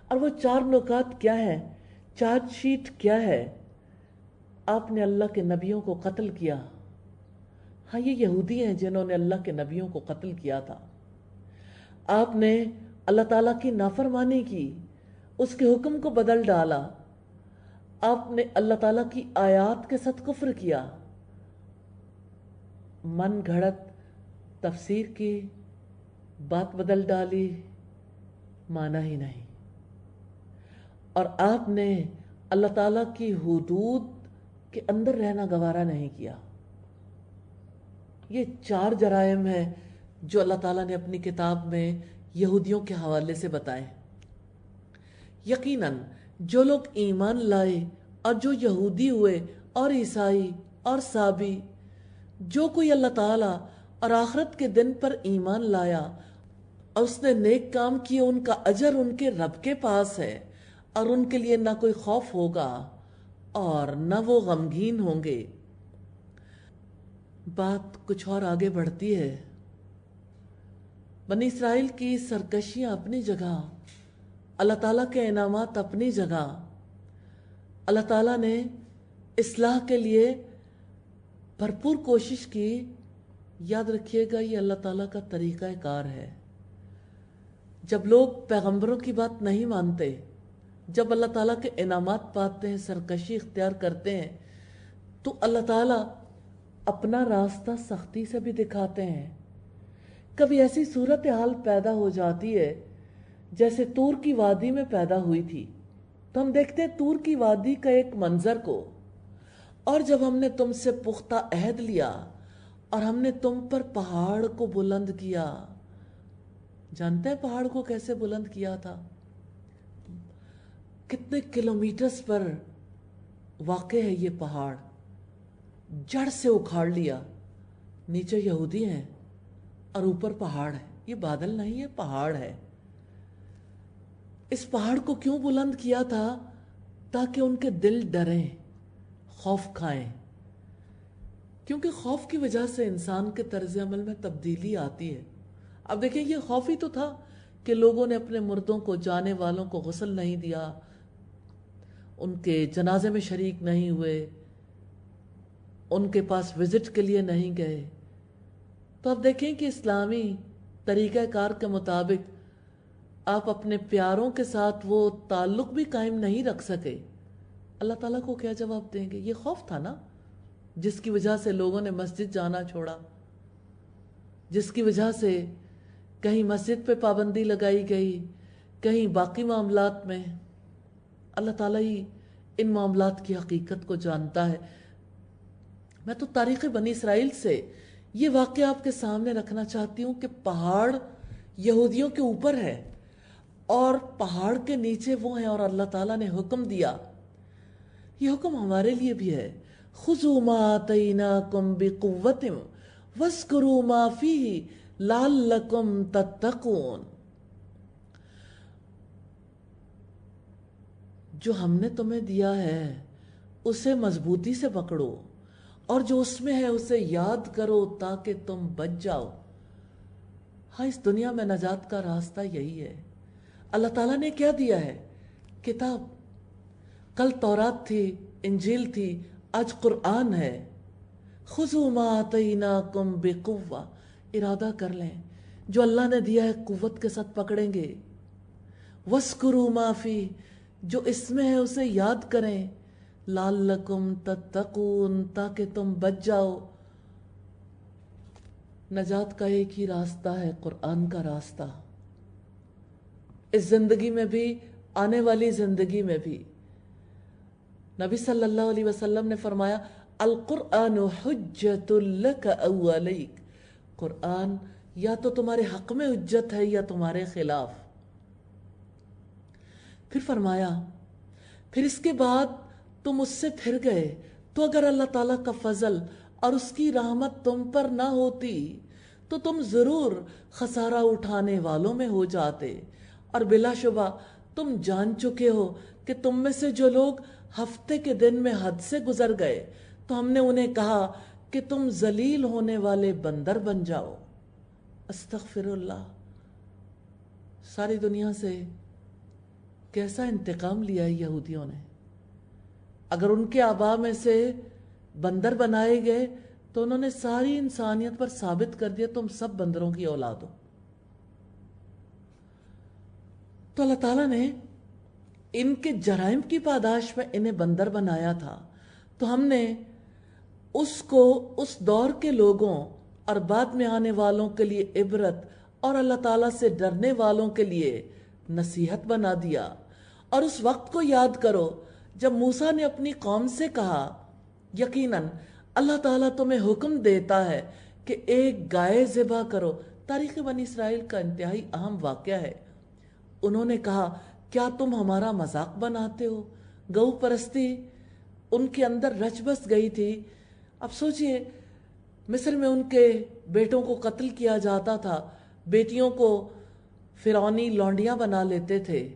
اور وہ 4 نکات کیا ہیں؟ چارج شیٹ کیا ہے؟ آپ نے اللہ کے نبیوں کو قتل کیا۔ ہاں یہ یہودی ہیں جنہوں نے اللہ کے نبیوں کو قتل کیا تھا۔ آپ نے اللہ تعالیٰ کی نافرمانی کی، اس کے حکم کو بدل ڈالا۔ آپ نے اللہ تعالیٰ کی آیات کے ساتھ کفر کیا، من گھڑت تفسیر کی، بات بدل ڈالی، مانا ہی نہیں۔ اور آپ نے اللہ تعالیٰ کی حدود کے اندر رہنا گوارا نہیں کیا۔ یہ 4 جرائم ہیں جو اللہ تعالیٰ نے اپنی کتاب میں یہودیوں کے حوالے سے بتائے۔ یقیناً جو لوگ ایمان لائے اور جو یہودی ہوئے اور عیسائی اور سابی، جو کوئی اللہ تعالیٰ اور آخرت کے دن پر ایمان لایا اور اس نے نیک کام کیے، ان کا اجر ان کے رب کے پاس ہے، اور ان کے لیے نہ کوئی خوف ہوگا اور نہ وہ غمگین ہوں گے۔ بات کچھ اور آگے بڑھتی ہے۔ بنی اسرائیل کی سرکشیاں اپنی جگہ، اللہ تعالیٰ کے انعامات اپنی جگہ۔ اللہ تعالیٰ نے اصلاح کے لیے بھرپور کوشش کی۔ یاد رکھیے گا یہ اللہ تعالیٰ کا طریقہ کار ہے۔ جب لوگ پیغمبروں کی بات نہیں مانتے، جب اللہ تعالیٰ کے انعامات پاتے ہیں، سرکشی اختیار کرتے ہیں، تو اللہ تعالیٰ اپنا راستہ سختی سے بھی دکھاتے ہیں۔ کبھی ایسی صورتحال پیدا ہو جاتی ہے جیسے طور کی وادی میں پیدا ہوئی تھی، تو ہم دیکھتے ہیں طور کی وادی کا ایک منظر کو، اور جب ہم نے تم سے پختہ عہد لیا اور ہم نے تم پر پہاڑ کو بلند کیا۔ جانتے ہیں پہاڑ کو کیسے بلند کیا تھا؟ کتنے کلومیٹرز پر واقع ہے یہ پہاڑ، جڑ سے اکھاڑ لیا۔ نیچے یہودی ہیں اور اوپر پہاڑ ہے۔ یہ بادل نہیں ہے، پہاڑ ہے۔ اس پہاڑ کو کیوں بلند کیا تھا؟ تاکہ ان کے دل ڈریں، خوف کھائیں، کیونکہ خوف کی وجہ سے انسان کے طرز عمل میں تبدیلی آتی ہے۔ اب دیکھیں یہ خوف ہی تو تھا کہ لوگوں نے اپنے مردوں کو، جانے والوں کو غسل نہیں دیا، ان کے جنازے میں شریک نہیں ہوئے، ان کے پاس وزٹ کے لیے نہیں گئے۔ تو اب دیکھیں کہ اسلامی طریقہ کار کے مطابق آپ اپنے پیاروں کے ساتھ وہ تعلق بھی قائم نہیں رکھ سکے۔ اللہ تعالیٰ کو کیا جواب دیں گے؟ یہ خوف تھا نا جس کی وجہ سے لوگوں نے مسجد جانا چھوڑا، جس کی وجہ سے کہیں مسجد پہ پابندی لگائی گئی، کہیں باقی معاملات میں۔ اللہ تعالیٰ ہی ان معاملات کی حقیقت کو جانتا ہے۔ میں تو تاریخ بنی اسرائیل سے یہ واقعہ آپ کے سامنے رکھنا چاہتی ہوں کہ پہاڑ یہودیوں کے اوپر ہے اور پہاڑ کے نیچے وہ ہیں، اور اللہ تعالیٰ نے حکم دیا۔ یہ حکم ہمارے لیے بھی ہے، خذوا ما آتیناکم بقوۃ واذکروا ما فیہ لعلکم تتقون۔ جو ہم نے تمہیں دیا ہے اسے مضبوطی سے پکڑو، اور جو اس میں ہے اسے یاد کرو تاکہ تم بچ جاؤ۔ ہاں اس دنیا میں نجات کا راستہ یہی ہے۔ اللہ تعالیٰ نے کیا دیا ہے؟ کتاب۔ کل تورات تھی، انجیل تھی، آج قرآن ہے۔ خذوا ما آتیناکم بقوہ۔ ارادہ کر لیں جو اللہ نے دیا ہے قوت کے ساتھ پکڑیں گے۔ وَاسْكُرُوا مَا فِي، جو اس میں ہے اسے یاد کریں، لَعَلَّكُمْ تَتَّقُونَ، تاکہ تم بچ جاؤ۔ نجات کا ایک ہی راستہ ہے، قرآن کا راستہ، اس زندگی میں بھی، آنے والی زندگی میں بھی۔ نبی صلی اللہ علیہ وسلم نے فرمایا القرآن حجت لک او علیک، قرآن یا تو تمہارے حق میں حجت ہے یا تمہارے خلاف۔ پھر فرمایا پھر اس کے بعد تم اس سے پھر گئے تو اگر اللہ تعالیٰ کا فضل اور اس کی رحمت تم پر نہ ہوتی تو تم ضرور خسارہ اٹھانے والوں میں ہو جاتے، اور بلا شبہ تم جان چکے ہو کہ تم میں سے جو لوگ ہفتے کے دن میں حد سے گزر گئے تو ہم نے انہیں کہا کہ تم ذلیل ہونے والے بندر بن جاؤ۔ استغفر اللہ، ساری دنیا سے کیسا انتقام لیا ہے یہودیوں نے۔ اگر ان کے آبا میں سے بندر بنائے گئے تو انہوں نے ساری انسانیت پر ثابت کر دیا تم سب بندروں کی اولاد ہو۔ تو اللہ تعالیٰ نے ان کے جرائم کی پاداش میں انہیں بندر بنایا تھا، تو ہم نے اس کو اس دور کے لوگوں اور بعد میں آنے والوں کے لیے عبرت اور اللہ تعالیٰ سے ڈرنے والوں کے لیے نصیحت بنا دیا۔ اور اس وقت کو یاد کرو جب موسیٰ نے اپنی قوم سے کہا یقیناً اللہ تعالیٰ تمہیں حکم دیتا ہے کہ ایک گائے ذبح کرو۔ تاریخ بنی اسرائیل کا انتہائی اہم واقعہ ہے۔ انہوں نے کہا کیا تم ہمارا مذاق بناتے ہو؟ گو پرستی ان کے اندر رچ بس گئی تھی۔ اب سوچئے مصر میں ان کے بیٹوں کو قتل کیا جاتا تھا، بیٹیوں کو فرعونی لونڈیاں بنا لیتے تھے،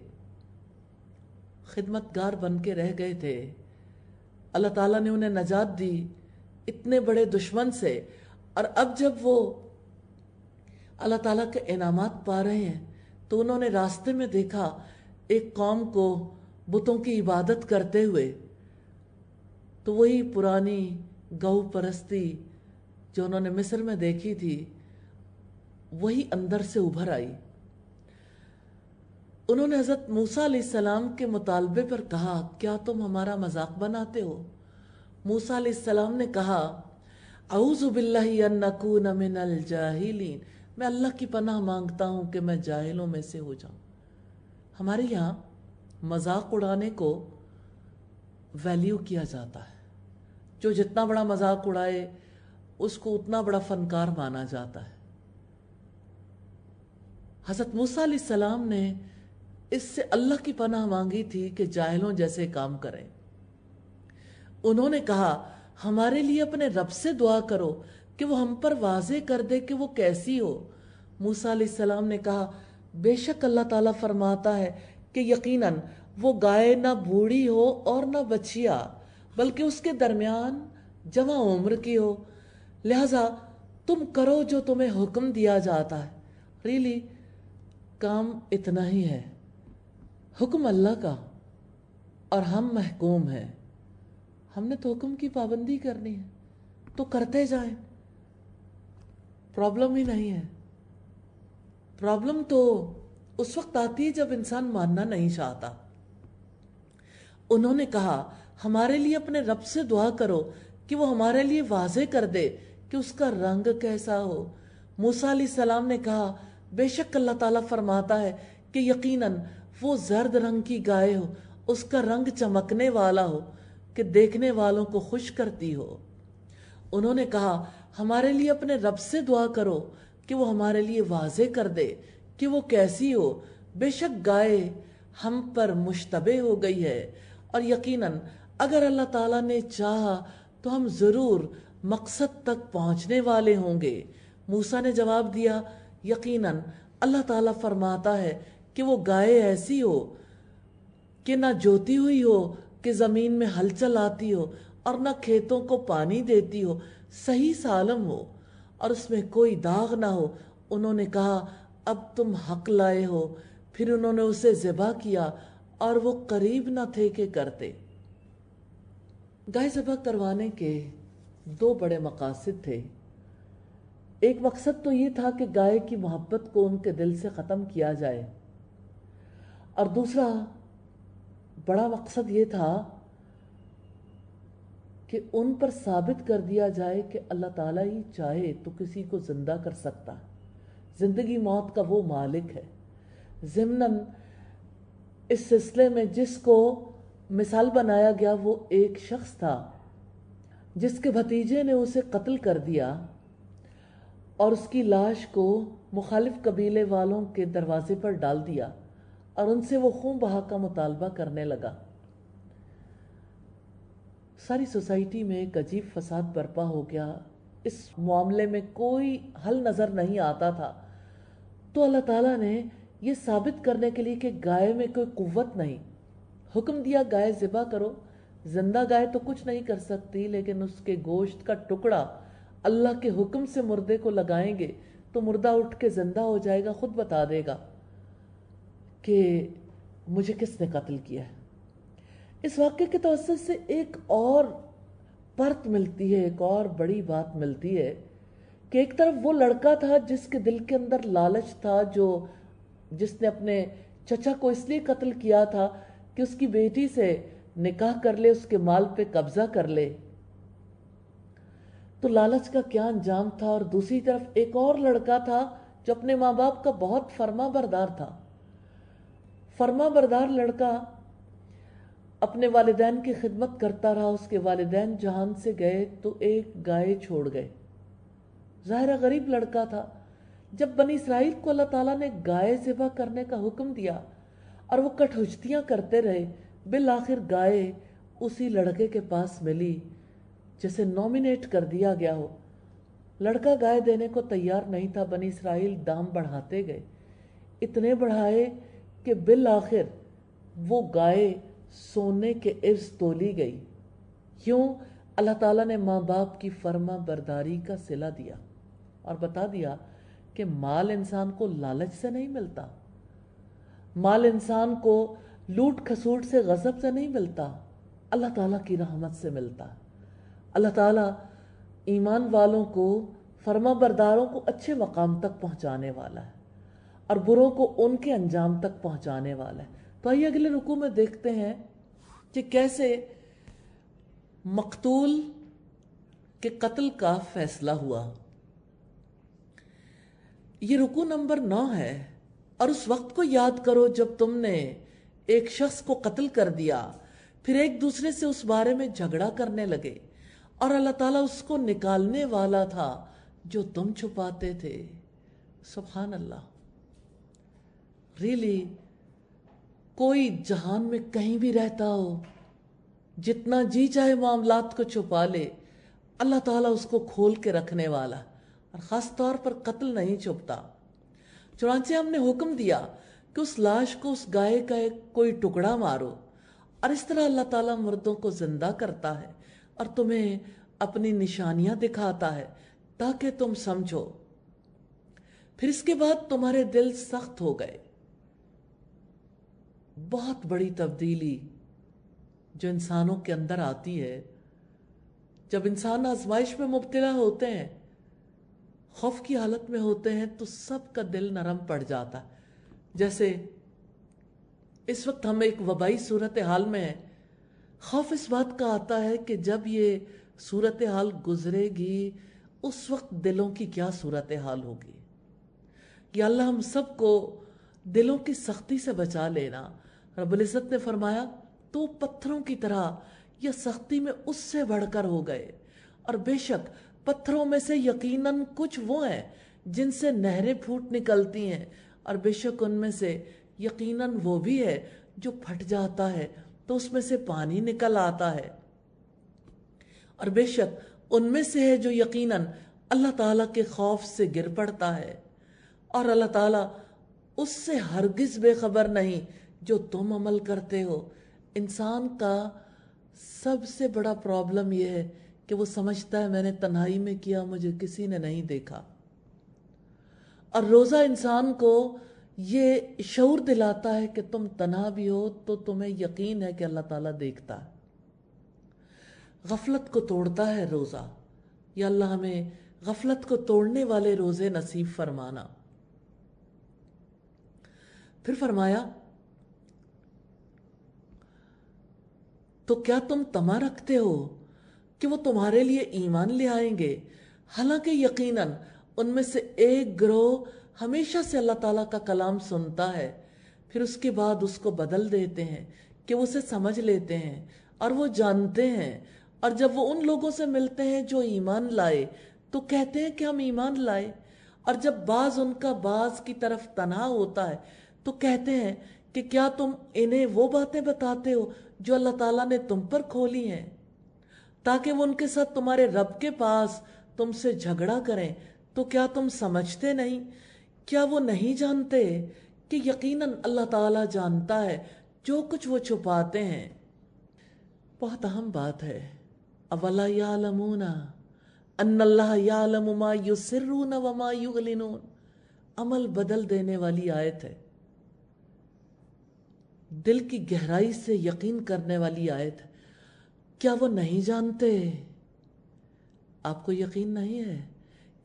خدمتگار بن کے رہ گئے تھے۔ اللہ تعالیٰ نے انہیں نجات دی اتنے بڑے دشمن سے، اور اب جب وہ اللہ تعالیٰ کے انعامات پا رہے ہیں تو انہوں نے راستے میں دیکھا ایک قوم کو بتوں کی عبادت کرتے ہوئے، تو وہی پرانی گو پرستی جو انہوں نے مصر میں دیکھی تھی وہی اندر سے ابھر آئی۔ انہوں نے حضرت موسیٰ علیہ السلام کے مطالبے پر کہا کیا تم ہمارا مذاق بناتے ہو؟ موسیٰ علیہ السلام نے کہا اعوذ باللہ ان نکون من الجاہلین، میں اللہ کی پناہ مانگتا ہوں کہ میں جاہلوں میں سے ہو جاؤں۔ ہمارے یہاں مذاق اڑانے کو ویلیو کیا جاتا ہے، جو جتنا بڑا مذاق اڑائے اس کو اتنا بڑا فنکار مانا جاتا ہے۔ حضرت موسیٰ علیہ السلام نے اس سے اللہ کی پناہ مانگی تھی کہ جاہلوں جیسے کام کریں۔ انہوں نے کہا ہمارے لیے اپنے رب سے دعا کرو کہ وہ ہم پر واضح کر دے کہ وہ کیسی ہو۔ موسیٰ علیہ السلام نے کہا بے شک اللہ تعالیٰ فرماتا ہے کہ یقیناً وہ گائے نہ بوڑھی ہو اور نہ بچیا، بلکہ اس کے درمیان جوان عمر کی ہو، لہذا تم کرو جو تمہیں حکم دیا جاتا ہے۔ ریلی کام اتنا ہی ہے، حکم اللہ کا اور ہم محکوم ہیں، ہم نے تو حکم کی پابندی کرنی ہے تو کرتے جائیں، پرابلم ہی نہیں ہے۔ پرابلم تو اس وقت آتی ہے جب انسان ماننا نہیں چاہتا۔ انہوں نے کہا ہمارے لیے اپنے رب سے دعا کرو کہ وہ ہمارے لیے واضح کر دے کہ اس کا رنگ کیسا ہو۔ موسیٰ علیہ السلام نے کہا بے شک اللہ تعالیٰ فرماتا ہے کہ یقیناً وہ زرد رنگ کی گائے ہو، اس کا رنگ چمکنے والا ہو کہ دیکھنے والوں کو خوش کرتی ہو۔ انہوں نے کہا ہمارے لیے اپنے رب سے دعا کرو کہ وہ ہمارے لیے واضح کر دے کہ وہ کیسی ہو، بے شک گائے ہم پر مشتبہ ہو گئی ہے، اور یقیناً اگر اللہ تعالیٰ نے چاہا تو ہم ضرور مقصد تک پہنچنے والے ہوں گے۔ موسیٰ نے جواب دیا یقیناً اللہ تعالیٰ فرماتا ہے کہ وہ گائے ایسی ہو کہ نہ جوتی ہوئی ہو کہ زمین میں ہل چلاتی ہو اور نہ کھیتوں کو پانی دیتی ہو، صحیح سالم ہو اور اس میں کوئی داغ نہ ہو۔ انہوں نے کہا اب تم حق لائے ہو۔ پھر انہوں نے اسے ذبح کیا اور وہ قریب نہ تھے کہ کرتے۔ گائے ذبح کروانے کے دو بڑے مقاصد تھے۔ ایک مقصد تو یہ تھا کہ گائے کی محبت کو ان کے دل سے ختم کیا جائے، اور دوسرا بڑا مقصد یہ تھا کہ ان پر ثابت کر دیا جائے کہ اللہ تعالیٰ ہی چاہے تو کسی کو زندہ کر سکتا، زندگی موت کا وہ مالک ہے۔ ضمناً اس سلسلے میں جس کو مثال بنایا گیا وہ ایک شخص تھا جس کے بھتیجے نے اسے قتل کر دیا اور اس کی لاش کو مخالف قبیلے والوں کے دروازے پر ڈال دیا اور ان سے وہ خون بہا کا مطالبہ کرنے لگا۔ ساری سوسائٹی میں ایک عجیب فساد برپا ہو گیا، اس معاملے میں کوئی حل نظر نہیں آتا تھا۔ تو اللہ تعالیٰ نے یہ ثابت کرنے کے لیے کہ گائے میں کوئی قوت نہیں، حکم دیا گائے ذبح کرو۔ زندہ گائے تو کچھ نہیں کر سکتی، لیکن اس کے گوشت کا ٹکڑا اللہ کے حکم سے مردے کو لگائیں گے تو مردہ اٹھ کے زندہ ہو جائے گا، خود بتا دے گا کہ مجھے کس نے قتل کیا ہے۔ اس واقعے کے توسط سے ایک اور پرت ملتی ہے، ایک اور بڑی بات ملتی ہے کہ ایک طرف وہ لڑکا تھا جس کے دل کے اندر لالچ تھا، جس نے اپنے چچا کو اس لیے قتل کیا تھا کہ اس کی بیٹی سے نکاح کر لے، اس کے مال پہ قبضہ کر لے۔ تو لالچ کا کیا انجام تھا۔ اور دوسری طرف ایک اور لڑکا تھا جو اپنے ماں باپ کا بہت فرما بردار تھا۔ فرما بردار لڑکا اپنے والدین کی خدمت کرتا رہا، اس کے والدین جہان سے گئے تو ایک گائے چھوڑ گئے۔ ظاہرہ غریب لڑکا تھا۔ جب بنی اسرائیل کو اللہ تعالیٰ نے گائے ذبح کرنے کا حکم دیا اور وہ کٹھوجتیاں کرتے رہے، بالآخر گائے اسی لڑکے کے پاس ملی جسے نومینیٹ کر دیا گیا ہو۔ لڑکا گائے دینے کو تیار نہیں تھا، بنی اسرائیل دام بڑھاتے گئے، اتنے بڑھائے کہ بالآخر وہ گائے سونے کے عرض تولی گئی۔ یوں اللہ تعالیٰ نے ماں باپ کی فرما برداری کا صلہ دیا اور بتا دیا کہ مال انسان کو لالچ سے نہیں ملتا، مال انسان کو لوٹ کھسوٹ سے غضب سے نہیں ملتا، اللہ تعالیٰ کی رحمت سے ملتا۔ اللہ تعالیٰ ایمان والوں کو، فرما برداروں کو اچھے مقام تک پہنچانے والا ہے اور بروں کو ان کے انجام تک پہنچانے والا ہے۔ تو آئیے اگلے رکوع میں دیکھتے ہیں کہ کیسے مقتول کے قتل کا فیصلہ ہوا۔ یہ رکوع نمبر 9 ہے۔ اور اس وقت کو یاد کرو جب تم نے ایک شخص کو قتل کر دیا، پھر ایک دوسرے سے اس بارے میں جھگڑا کرنے لگے، اور اللہ تعالیٰ اس کو نکالنے والا تھا جو تم چھپاتے تھے۔ سبحان اللہ۔ ریلی کوئی جہان میں کہیں بھی رہتا ہو، جتنا جی چاہے معاملات کو چھپا لے، اللہ تعالیٰ اس کو کھول کے رکھنے والا، اور خاص طور پر قتل نہیں چھپتا۔ چنانچہ ہم نے حکم دیا کہ اس لاش کو، اس گائے کا کوئی ٹکڑا مارو، اور اس طرح اللہ تعالیٰ مردوں کو زندہ کرتا ہے اور تمہیں اپنی نشانیاں دکھاتا ہے تاکہ تم سمجھو۔ پھر اس کے بعد تمہارے دل سخت ہو گئے۔ بہت بڑی تبدیلی جو انسانوں کے اندر آتی ہے جب انسان آزمائش میں مبتلا ہوتے ہیں، خوف کی حالت میں ہوتے ہیں، تو سب کا دل نرم پڑ جاتا ہے۔ جیسے اس وقت ہم ایک وبائی صورتحال میں ہیں، خوف اس بات کا آتا ہے کہ جب یہ صورتحال گزرے گی اس وقت دلوں کی کیا صورتحال ہوگی۔ یا اللہ ہم سب کو دلوں کی سختی سے بچا لینا۔ رب العزت نے فرمایا تو پتھروں کی طرح یا سختی میں اس سے بڑھ کر ہو گئے، اور بے شک پتھروں میں سے یقیناً کچھ وہ ہیں جن سے نہریں پھوٹ نکلتی ہیں، اور بے شک ان میں سے یقیناً وہ بھی ہے جو پھٹ جاتا ہے تو اس میں سے پانی نکل آتا ہے، اور بے شک ان میں سے ہے جو یقیناً اللہ تعالیٰ کے خوف سے گر پڑتا ہے، اور اللہ تعالیٰ اس سے ہرگز بے خبر نہیں جو تم عمل کرتے ہو۔ انسان کا سب سے بڑا پرابلم یہ ہے کہ وہ سمجھتا ہے میں نے تنہائی میں کیا، مجھے کسی نے نہیں دیکھا، اور روزہ انسان کو یہ شعور دلاتا ہے کہ تم تنہا بھی ہو تو تمہیں یقین ہے کہ اللہ تعالیٰ دیکھتا ہے۔ غفلت کو توڑتا ہے روزہ۔ یا اللہ ہمیں غفلت کو توڑنے والے روزے نصیب فرمانا۔ پھر فرمایا تو کیا تم طمع رکھتے ہو کہ وہ تمہارے لیے ایمان لے آئیں گے، حالانکہ یقیناً ان میں سے ایک گروہ ہمیشہ سے اللہ تعالیٰ کا کلام سنتا ہے، پھر اس کے بعد اس کو بدل دیتے ہیں کہ وہ اسے سمجھ لیتے ہیں اور وہ جانتے ہیں، اور جب وہ ان لوگوں سے ملتے ہیں جو ایمان لائے تو کہتے ہیں کہ ہم ایمان لائے، اور جب بعض ان کا بعض کی طرف تنہا ہوتا ہے تو کہتے ہیں کہ کیا تم انہیں وہ باتیں بتاتے ہو جو اللہ تعالیٰ نے تم پر کھولی ہیں تاکہ وہ ان کے ساتھ تمہارے رب کے پاس تم سے جھگڑا کریں، تو کیا تم سمجھتے نہیں؟ کیا وہ نہیں جانتے کہ یقیناً اللہ تعالیٰ جانتا ہے جو کچھ وہ چھپاتے ہیں؟ بہت اہم بات ہے، اولا یعلمون ان اللہ یعلم ما یسرون وما یعلنون، عمل بدل دینے والی آیت ہے، دل کی گہرائی سے یقین کرنے والی آیت ہے۔ کیا وہ نہیں جانتے؟ آپ کو یقین نہیں ہے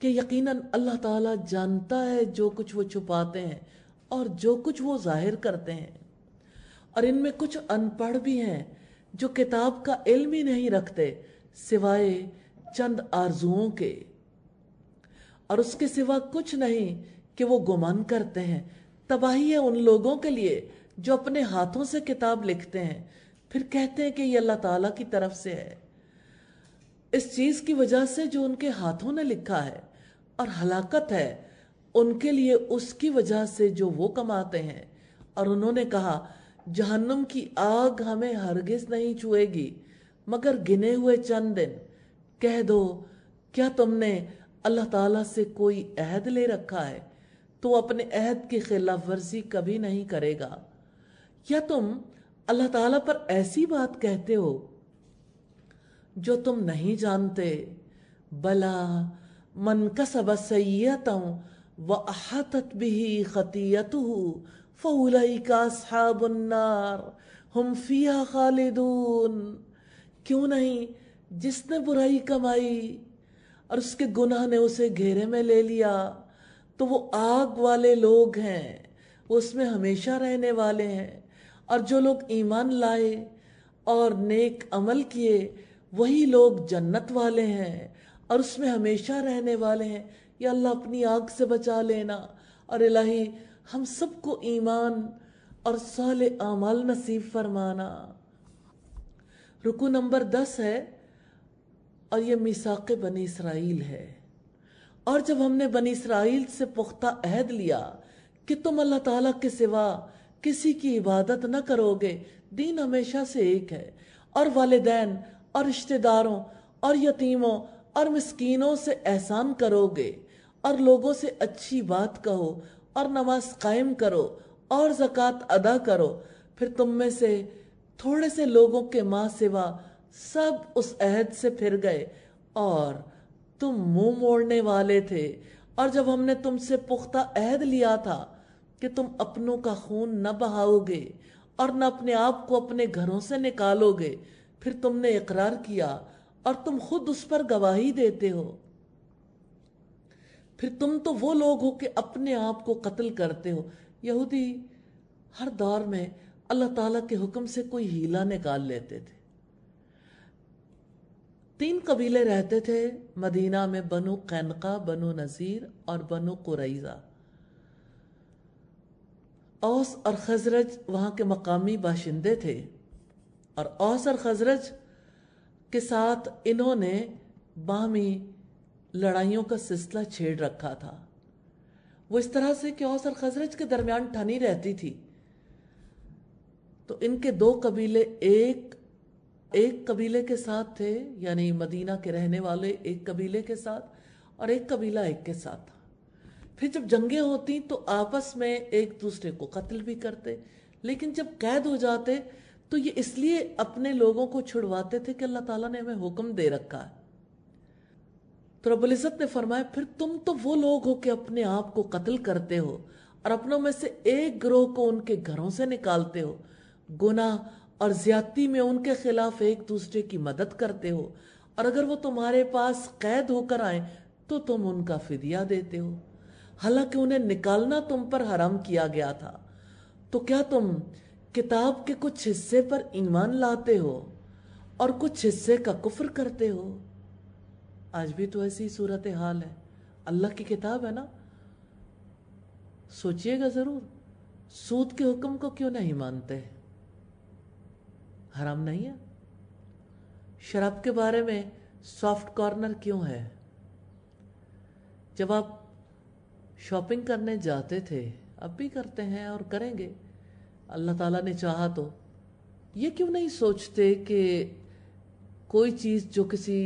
کہ یقیناً اللہ تعالیٰ جانتا ہے جو کچھ وہ چھپاتے ہیں اور جو کچھ وہ ظاہر کرتے ہیں، اور ان میں کچھ ان پڑھ بھی ہیں جو کتاب کا علم ہی نہیں رکھتے سوائے چند آرزوؤں کے، اور اس کے سوا کچھ نہیں کہ وہ گمان کرتے ہیں۔ تباہی ہے ان لوگوں کے لیے جو اپنے ہاتھوں سے کتاب لکھتے ہیں پھر کہتے ہیں کہ یہ اللہ تعالیٰ کی طرف سے ہے، اس چیز کی وجہ سے جو ان کے ہاتھوں نے لکھا ہے، اور ہلاکت ہے ان کے لیے اس کی وجہ سے جو وہ کماتے ہیں۔ اور انہوں نے کہا جہنم کی آگ ہمیں ہرگز نہیں چھوئے گی مگر گنے ہوئے چند دن۔ کہہ دو کیا تم نے اللہ تعالیٰ سے کوئی عہد لے رکھا ہے تو اپنے عہد کی خلاف ورزی کبھی نہیں کرے گا، یا تم اللہ تعالیٰ پر ایسی بات کہتے ہو جو تم نہیں جانتے؟ بلا من کسب سیئۃ وأحاطت به خطیئته فأولئک اصحاب النار ہم فیہا خالدون۔ کیوں نہیں جس نے برائی کمائی اور اس کے گناہ نے اسے گھیرے میں لے لیا تو وہ آگ والے لوگ ہیں، وہ اس میں ہمیشہ رہنے والے ہیں، اور جو لوگ ایمان لائے اور نیک عمل کیے وہی لوگ جنت والے ہیں اور اس میں ہمیشہ رہنے والے ہیں۔ یا اللہ اپنی آگ سے بچا لینا، اور الہی ہم سب کو ایمان اور صالح اعمال نصیب فرمانا۔ رکوع نمبر 10 ہے، اور یہ میثاق بنی اسرائیل ہے۔ اور جب ہم نے بنی اسرائیل سے پختہ عہد لیا کہ تم اللہ تعالیٰ کے سوا کسی کی عبادت نہ کرو گے، دین ہمیشہ سے ایک ہے، اور والدین اور رشتہ داروں اور یتیموں اور مسکینوں سے احسان کرو گے، اور لوگوں سے اچھی بات کہو، اور نماز قائم کرو اور زکوٰۃ ادا کرو۔ پھر تم میں سے تھوڑے سے لوگوں کے ماں سوا سب اس عہد سے پھر گئے اور تم منہ موڑنے والے تھے۔ اور جب ہم نے تم سے پختہ عہد لیا تھا کہ تم اپنوں کا خون نہ بہاؤ گے اور نہ اپنے آپ کو اپنے گھروں سے نکالو گے، پھر تم نے اقرار کیا اور تم خود اس پر گواہی دیتے ہو، پھر تم تو وہ لوگ ہو کہ اپنے آپ کو قتل کرتے ہو۔ یہودی ہر دور میں اللہ تعالیٰ کے حکم سے کوئی ہیلا نکال لیتے تھے۔ 3 قبیلے رہتے تھے مدینہ میں، بنو قینقاع، بنو نذیر اور بنو قریظہ۔ اوس اور خزرج وہاں کے مقامی باشندے تھے، اور اوس اور خزرج کے ساتھ انہوں نے باہمی لڑائیوں کا سلسلہ چھیڑ رکھا تھا۔ وہ اس طرح سے کہ اوس اور خزرج کے درمیان ٹھنی رہتی تھی، تو ان کے 2 قبیلے ایک قبیلے کے ساتھ تھے، یعنی مدینہ کے رہنے والے ایک قبیلے کے ساتھ، اور ایک قبیلہ ایک کے ساتھ تھا۔ پھر جب جنگیں ہوتی تو آپس میں ایک دوسرے کو قتل بھی کرتے، لیکن جب قید ہو جاتے تو یہ اس لیے اپنے لوگوں کو چھڑواتے تھے کہ اللہ تعالیٰ نے ہمیں حکم دے رکھا ہے۔ تو رب العزت نے فرمایا پھر تم تو وہ لوگ ہو کہ اپنے آپ کو قتل کرتے ہو اور اپنوں میں سے ایک گروہ کو ان کے گھروں سے نکالتے ہو، گناہ اور زیادتی میں ان کے خلاف ایک دوسرے کی مدد کرتے ہو، اور اگر وہ تمہارے پاس قید ہو کر آئیں تو تم ان کا فدیہ دیتے ہو، حالانکہ انہیں نکالنا تم پر حرام کیا گیا تھا۔ تو کیا تم کتاب کے کچھ حصے پر ایمان لاتے ہو اور کچھ حصے کا کفر کرتے ہو؟ آج بھی تو ایسی صورتحال ہے۔ اللہ کی کتاب ہے نا، سوچئے گا ضرور، سود کے حکم کو کیوں نہیں مانتے؟ حرام نہیں ہے؟ شراب کے بارے میں سافٹ کارنر کیوں ہے؟ جب آپ شاپنگ کرنے جاتے تھے، اب بھی کرتے ہیں اور کریں گے اللہ تعالیٰ نے چاہا تو، یہ کیوں نہیں سوچتے کہ کوئی چیز جو کسی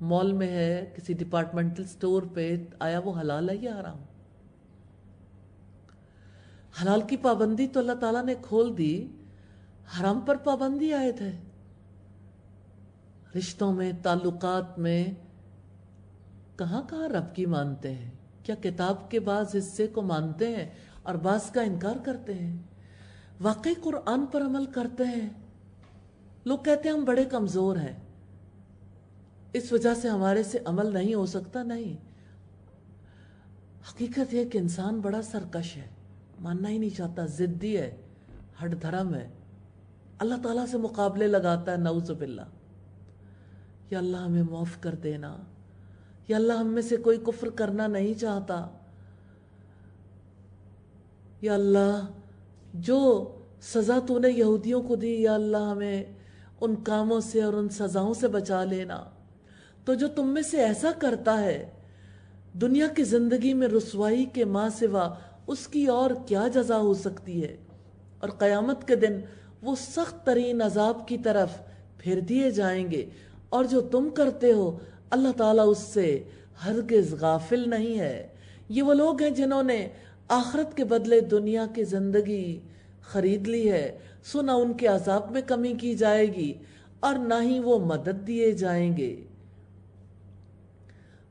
مال میں ہے، کسی ڈپارٹمنٹل سٹور پہ، آیا وہ حلال ہے یا حرام؟ حلال کی پابندی تو اللہ تعالیٰ نے کھول دی، حرام پر پابندی عائد ہے۔ رشتوں میں، تعلقات میں کہاں کہاں رب کی مانتے ہیں؟ کیا کتاب کے بعض حصے کو مانتے ہیں اور بعض کا انکار کرتے ہیں؟ واقعی قرآن پر عمل کرتے ہیں؟ لوگ کہتے ہیں ہم بڑے کمزور ہیں، اس وجہ سے ہمارے سے عمل نہیں ہو سکتا۔ نہیں، حقیقت یہ کہ انسان بڑا سرکش ہے، ماننا ہی نہیں چاہتا، ضدی ہے، ہٹ دھرم ہے، اللہ تعالیٰ سے مقابلے لگاتا ہے، نعوذ باللہ۔ یا اللہ ہمیں معاف کر دینا، یا اللہ ہم میں سے کوئی کفر کرنا نہیں چاہتا، یا اللہ جو سزا تو نے یہودیوں کو دی، یا اللہ ہمیں ان کاموں سے اور ان سزاؤں سے بچا لینا۔ تو جو تم میں سے ایسا کرتا ہے، دنیا کی زندگی میں رسوائی کے ماں سوا اس کی اور کیا جزا ہو سکتی ہے؟ اور قیامت کے دن وہ سخت ترین عذاب کی طرف پھیر دیے جائیں گے، اور جو تم کرتے ہو اللہ تعالیٰ اس سے ہرگز غافل نہیں ہے۔ یہ وہ لوگ ہیں جنہوں نے آخرت کے بدلے دنیا کی زندگی خرید لی ہے، سنا ان کے عذاب میں کمی کی جائے گی اور نہ ہی وہ مدد دیے جائیں گے۔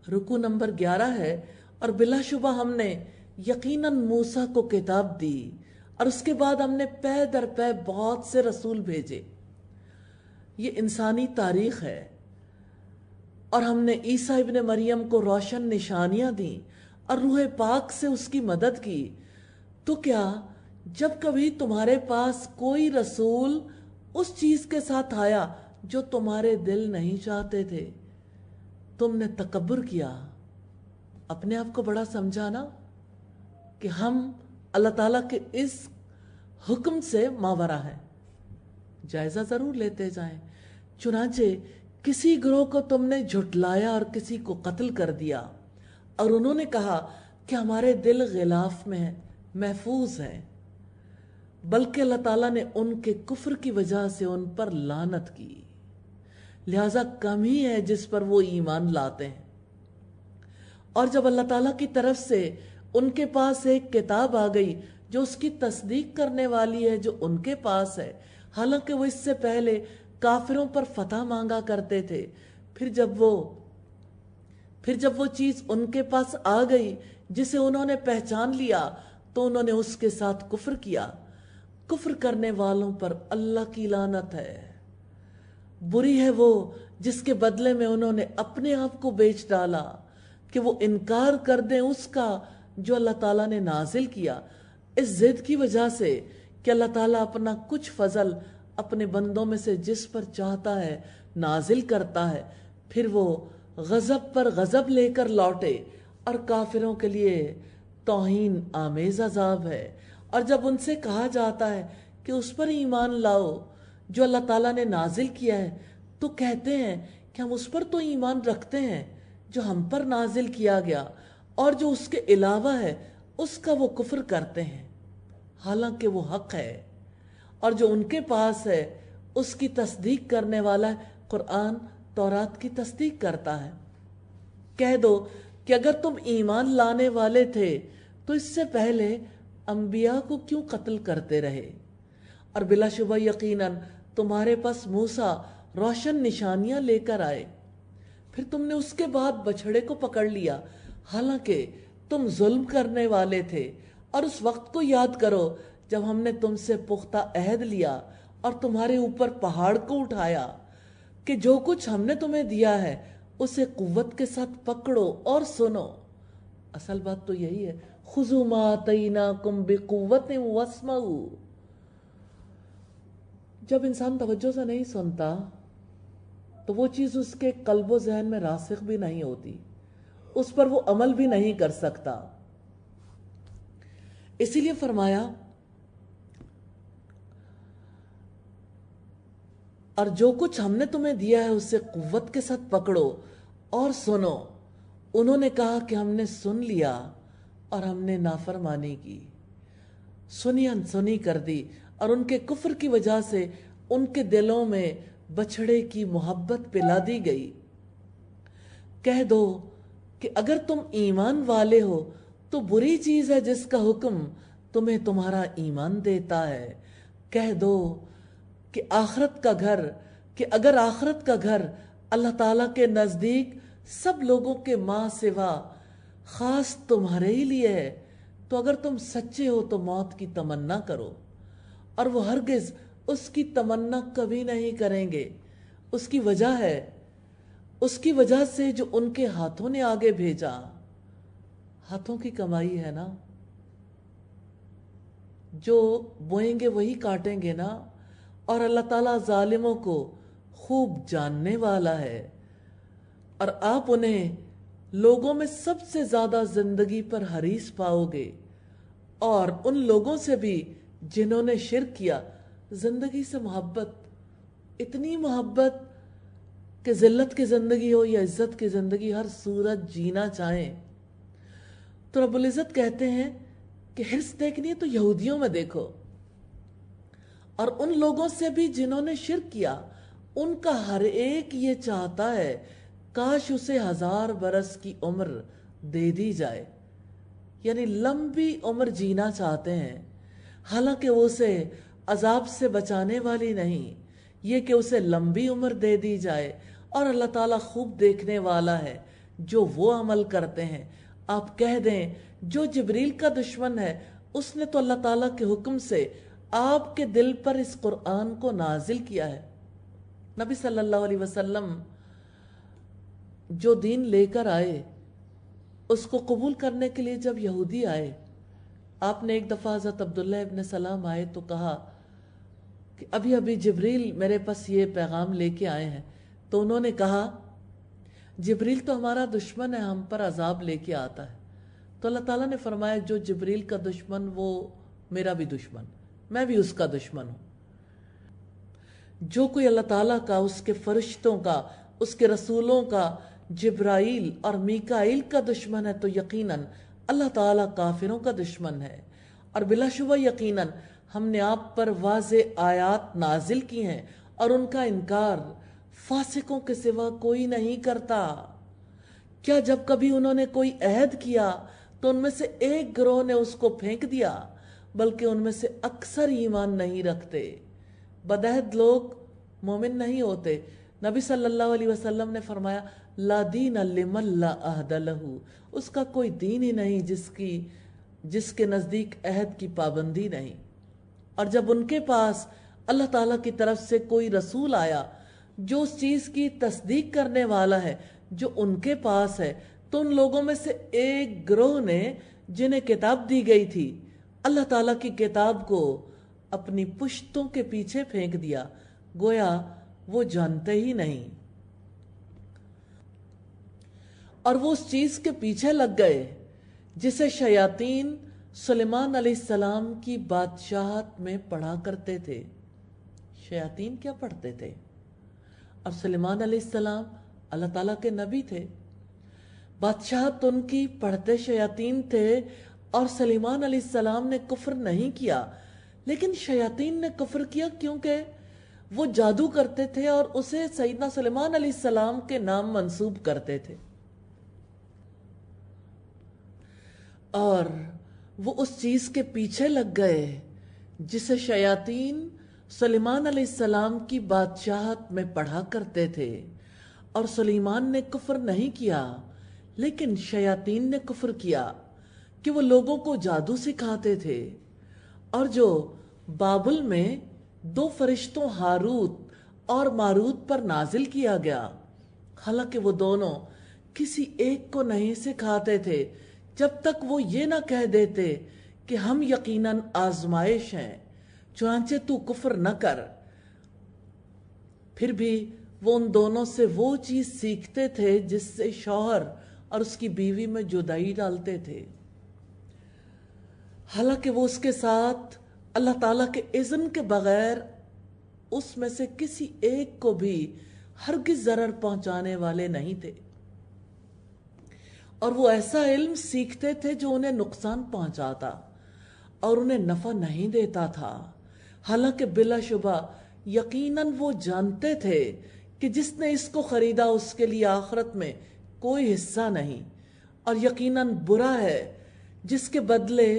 رکوع نمبر 11 ہے، اور بلا شبہ ہم نے یقیناً موسیٰ کو کتاب دی، اور اس کے بعد ہم نے پے در پے بہت سے رسول بھیجے۔ یہ انسانی تاریخ ہے، اور ہم نے عیسیٰ ابن مریم کو روشن نشانیاں دیں اور روح پاک سے اس کی مدد کی۔ تو کیا جب کبھی تمہارے پاس کوئی رسول اس چیز کے ساتھ آیا جو تمہارے دل نہیں چاہتے تھے، تم نے تکبر کیا، اپنے آپ کو بڑا سمجھا نا کہ ہم اللہ تعالیٰ کے اس حکم سے ماورا ہیں؟ جائزہ ضرور لیتے جائیں۔ چنانچہ کسی گروہ کو تم نے جھٹلایا اور کسی کو قتل کر دیا، اور انہوں نے کہا کہ ہمارے دل غلاف میں محفوظ ہیں، بلکہ اللہ تعالیٰ نے ان کے کفر کی وجہ سے ان پر لعنت کی، لہذا کم ہی ہے جس پر وہ ایمان لاتے ہیں۔ اور جب اللہ تعالیٰ کی طرف سے ان کے پاس ایک کتاب آ گئی جو اس کی تصدیق کرنے والی ہے جو ان کے پاس ہے، حالانکہ وہ اس سے پہلے کافروں پر فتح مانگا کرتے تھے، پھر جب وہ چیز ان کے پاس آ گئی جسے انہوں نے پہچان لیا تو انہوں نے اس کے ساتھ کفر کیا۔ کفر کرنے والوں پر اللہ کی لعنت ہے۔ بری ہے وہ جس کے بدلے میں انہوں نے اپنے آپ کو بیچ ڈالا کہ وہ انکار کر دیں اس کا جو اللہ تعالیٰ نے نازل کیا، اس ضد کی وجہ سے کہ اللہ تعالیٰ اپنا کچھ فضل اپنے بندوں میں سے جس پر چاہتا ہے نازل کرتا ہے، پھر وہ غضب پر غضب لے کر لوٹے، اور کافروں کے لیے توہین آمیز عذاب ہے۔ اور جب ان سے کہا جاتا ہے کہ اس پر ایمان لاؤ جو اللہ تعالیٰ نے نازل کیا ہے، تو کہتے ہیں کہ ہم اس پر تو ایمان رکھتے ہیں جو ہم پر نازل کیا گیا، اور جو اس کے علاوہ ہے اس کا وہ کفر کرتے ہیں، حالانکہ وہ حق ہے، اور جو ان کے پاس ہے اس کی تصدیق کرنے والا ہے۔ قرآن تورات کی تصدیق کرتا ہے۔ کہہ دو کہ اگر تم ایمان لانے والے تھے تو اس سے پہلے انبیاء کو کیوں قتل کرتے رہے؟ اور بلا شبہ یقیناً تمہارے پاس موسیٰ روشن نشانیاں لے کر آئے، پھر تم نے اس کے بعد بچھڑے کو پکڑ لیا، حالانکہ تم ظلم کرنے والے تھے۔ اور اس وقت کو یاد کرو جب ہم نے تم سے پختہ عہد لیا اور تمہارے اوپر پہاڑ کو اٹھایا کہ جو کچھ ہم نے تمہیں دیا ہے اسے قوت کے ساتھ پکڑو اور سنو. اصل بات تو یہی ہے، خذوا ما آتیناکم بقوۃ واسمعوا. جب انسان توجہ سے نہیں سنتا تو وہ چیز اس کے قلب و ذہن میں راسخ بھی نہیں ہوتی، اس پر وہ عمل بھی نہیں کر سکتا. اسی لیے فرمایا اور جو کچھ ہم نے تمہیں دیا ہے اسے قوت کے ساتھ پکڑو اور سنو. انہوں نے کہا کہ ہم نے سن لیا اور ہم نے نافرمانی کی، سنی انسنی کر دی، اور ان کے کفر کی وجہ سے ان کے دلوں میں بچھڑے کی محبت پلا دی گئی. کہہ دو کہ اگر تم ایمان والے ہو تو بری چیز ہے جس کا حکم تمہیں تمہارا ایمان دیتا ہے. کہہ دو کہ اگر آخرت کا گھر اللہ تعالیٰ کے نزدیک سب لوگوں کے ماں سوا خاص تمہارے ہی لیے ہے تو اگر تم سچے ہو تو موت کی تمنا کرو. اور وہ ہرگز اس کی تمنا کبھی نہیں کریں گے. اس کی وجہ ہے، اس کی وجہ سے جو ان کے ہاتھوں نے آگے بھیجا. ہاتھوں کی کمائی ہے نا، جو بوئیں گے وہی کاٹیں گے نا. اور اللہ تعالیٰ ظالموں کو خوب جاننے والا ہے. اور آپ انہیں لوگوں میں سب سے زیادہ زندگی پر حریص پاؤ گے، اور ان لوگوں سے بھی جنہوں نے شرک کیا زندگی سے محبت، اتنی محبت کہ ذلت کی زندگی ہو یا عزت کی زندگی ہر صورت جینا چاہیں. تو رب العزت کہتے ہیں کہ حرص دیکھنی ہے تو یہودیوں میں دیکھو، اور ان لوگوں سے بھی جنہوں نے شرک کیا ان کا ہر ایک یہ چاہتا ہے کاش اسے 1000 برس کی عمر دے دی جائے. یعنی لمبی عمر جینا چاہتے ہیں، حالانکہ وہ اسے عذاب سے بچانے والی نہیں، یہ کہ اسے لمبی عمر دے دی جائے. اور اللہ تعالیٰ خوب دیکھنے والا ہے جو وہ عمل کرتے ہیں. آپ کہہ دیں جو جبریل کا دشمن ہے اس نے تو اللہ تعالیٰ کے حکم سے آپ کے دل پر اس قرآن کو نازل کیا ہے. نبی صلی اللہ علیہ وسلم جو دین لے کر آئے اس کو قبول کرنے کے لیے جب یہودی آئے، آپ نے ایک دفعہ حضرت عبداللہ ابن سلام آئے تو کہا کہ ابھی ابھی جبریل میرے پاس یہ پیغام لے کے آئے ہیں. تو انہوں نے کہا جبریل تو ہمارا دشمن ہے، ہم پر عذاب لے کے آتا ہے. تو اللہ تعالیٰ نے فرمایا جو جبریل کا دشمن وہ میرا بھی دشمن، میں بھی اس کا دشمن ہوں. جو کوئی اللہ تعالیٰ کا، اس کے فرشتوں کا، اس کے رسولوں کا، جبرائیل اور میکائیل کا دشمن ہے تو یقیناً اللہ تعالیٰ کافروں کا دشمن ہے. اور بلا شبہ یقیناً ہم نے آپ پر واضح آیات نازل کی ہیں اور ان کا انکار فاسقوں کے سوا کوئی نہیں کرتا. کیا جب کبھی انہوں نے کوئی عہد کیا تو ان میں سے ایک گروہ نے اس کو پھینک دیا، بلکہ ان میں سے اکثر ایمان نہیں رکھتے. بدعہد لوگ مومن نہیں ہوتے. نبی صلی اللہ علیہ وسلم نے فرمایا لا دین لمن لا عہد لہ، اس کا کوئی دین ہی نہیں جس کے نزدیک عہد کی پابندی نہیں. اور جب ان کے پاس اللہ تعالیٰ کی طرف سے کوئی رسول آیا جو اس چیز کی تصدیق کرنے والا ہے جو ان کے پاس ہے، تو ان لوگوں میں سے ایک گروہ نے جنہیں کتاب دی گئی تھی اللہ تعالیٰ کی کتاب کو اپنی پشتوں کے پیچھے پھینک دیا، گویا وہ جانتے ہی نہیں. اور وہ اس چیز کے پیچھے لگ گئے جسے شیاطین سلیمان علیہ السلام کی بادشاہت میں پڑھا کرتے تھے. شیاطین کیا پڑھتے تھے؟ اور سلیمان علیہ السلام اللہ تعالیٰ کے نبی تھے، بادشاہت ان کی پڑھتے شیاطین تھے. اور سلیمان علیہ السلام نے کفر نہیں کیا، لیکن شیاطین نے کفر کیا کیونکہ وہ جادو کرتے تھے اور اسے سیدنا سلیمان علیہ السلام کے نام منسوب کرتے تھے. اور وہ اس چیز کے پیچھے لگ گئے جسے شیاطین سلیمان علیہ السلام کی بادشاہت میں پڑھا کرتے تھے. اور سلیمان نے کفر نہیں کیا، لیکن شیاطین نے کفر کیا کہ وہ لوگوں کو جادو سکھاتے تھے. اور جو بابل میں 2 فرشتوں ہاروت اور ماروت پر نازل کیا گیا، حالانکہ وہ دونوں کسی ایک کو نہیں سکھاتے تھے جب تک وہ یہ نہ کہہ دیتے کہ ہم یقیناً آزمائش ہیں، چنانچہ تو کفر نہ کر۔ پھر بھی وہ ان دونوں سے وہ چیز سیکھتے تھے جس سے شوہر اور اس کی بیوی میں جدائی ڈالتے تھے، حالانکہ وہ اس کے ساتھ اللہ تعالیٰ کے اذن کے بغیر اس میں سے کسی ایک کو بھی ہرگز ضرر پہنچانے والے نہیں تھے، اور وہ ایسا علم سیکھتے تھے جو انہیں نقصان پہنچاتا اور انہیں نفع نہیں دیتا تھا، حالانکہ بلا شبہ یقیناً وہ جانتے تھے کہ جس نے اس کو خریدا اس کے لیے آخرت میں کوئی حصہ نہیں، اور یقیناً برا ہے جس کے بدلے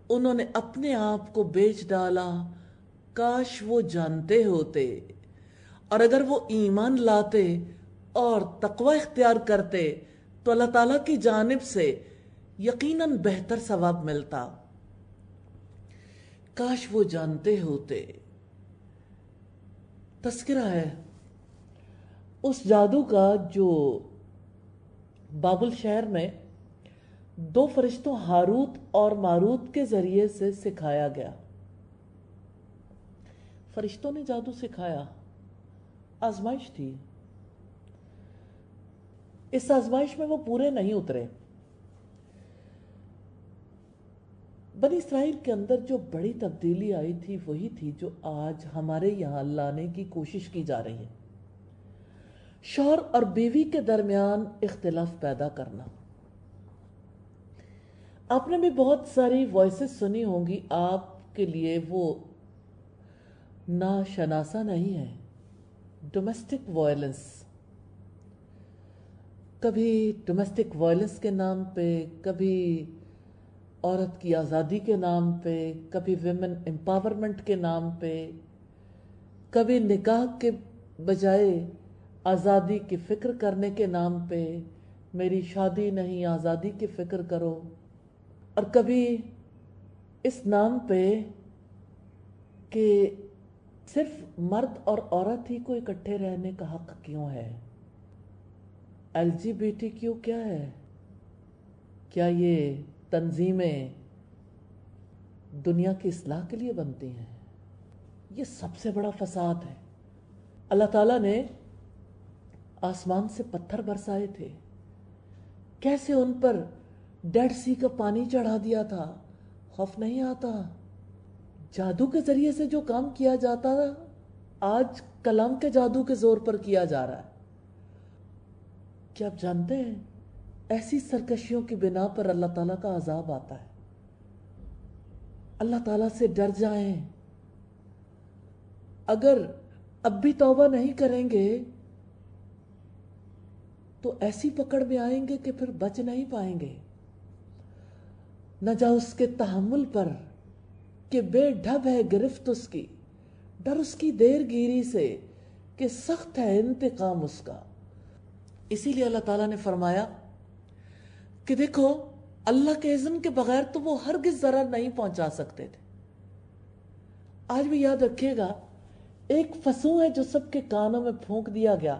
انہوں نے اپنے آپ کو بیچ ڈالا۔ کاش وہ جانتے ہوتے، اور اگر وہ ایمان لاتے اور تقوی اختیار کرتے تو اللہ تعالیٰ کی جانب سے یقیناً بہتر ثواب ملتا۔ کاش وہ جانتے ہوتے۔ تذکرہ ہے اس جادو کا جو بابل شہر میں دو فرشتوں ہاروت اور ماروت کے ذریعے سے سکھایا گیا۔ فرشتوں نے جادو سکھایا، آزمائش تھی۔ اس آزمائش میں وہ پورے نہیں اترے۔ بنی اسرائیل کے اندر جو بڑی تبدیلی آئی تھی وہی تھی جو آج ہمارے یہاں لانے کی کوشش کی جا رہی ہے، شوہر اور بیوی کے درمیان اختلاف پیدا کرنا۔ آپ نے بھی بہت ساری وائسز سنی ہوں گی، آپ کے لیے وہ ناشناسا نہیں ہے۔ ڈومیسٹک وائلنس، کبھی ڈومیسٹک وائلنس کے نام پہ، کبھی عورت کی آزادی کے نام پہ، کبھی ویمن امپاورمنٹ کے نام پہ، کبھی نکاح کے بجائے آزادی کی فکر کرنے کے نام پہ، میری شادی نہیں آزادی کی فکر کرو، اور کبھی اس نام پہ کہ صرف مرد اور عورت ہی کو اکٹھے رہنے کا حق کیوں ہے؟ LGBTQ کیا ہے؟ کیا یہ تنظیمیں دنیا کی اصلاح کے لیے بنتی ہیں؟ یہ سب سے بڑا فساد ہے۔ اللہ تعالیٰ نے آسمان سے پتھر برسائے تھے، کیسے ان پر ڈیڈ سی کا پانی چڑھا دیا تھا، خوف نہیں آتا؟ جادو کے ذریعے سے جو کام کیا جاتا تھا آج کلام کے جادو کے زور پر کیا جا رہا ہے۔ کیا آپ جانتے ہیں ایسی سرکشیوں کی بنا پر اللہ تعالیٰ کا عذاب آتا ہے؟ اللہ تعالیٰ سے ڈر جائیں۔ اگر اب بھی توبہ نہیں کریں گے تو ایسی پکڑ میں آئیں گے کہ پھر بچ نہیں پائیں گے۔ نہ جا اس کے تحمل پر کہ بے ڈھب ہے گرفت اس کی، ڈر اس کی دیر گیری سے کہ سخت ہے انتقام اس کا۔ اسی لیے اللہ تعالیٰ نے فرمایا کہ دیکھو اللہ کے اذن کے بغیر تو وہ ہرگز ضرر نہیں پہنچا سکتے تھے۔ آج بھی یاد رکھیے گا، ایک فسوں ہے جو سب کے کانوں میں پھونک دیا گیا،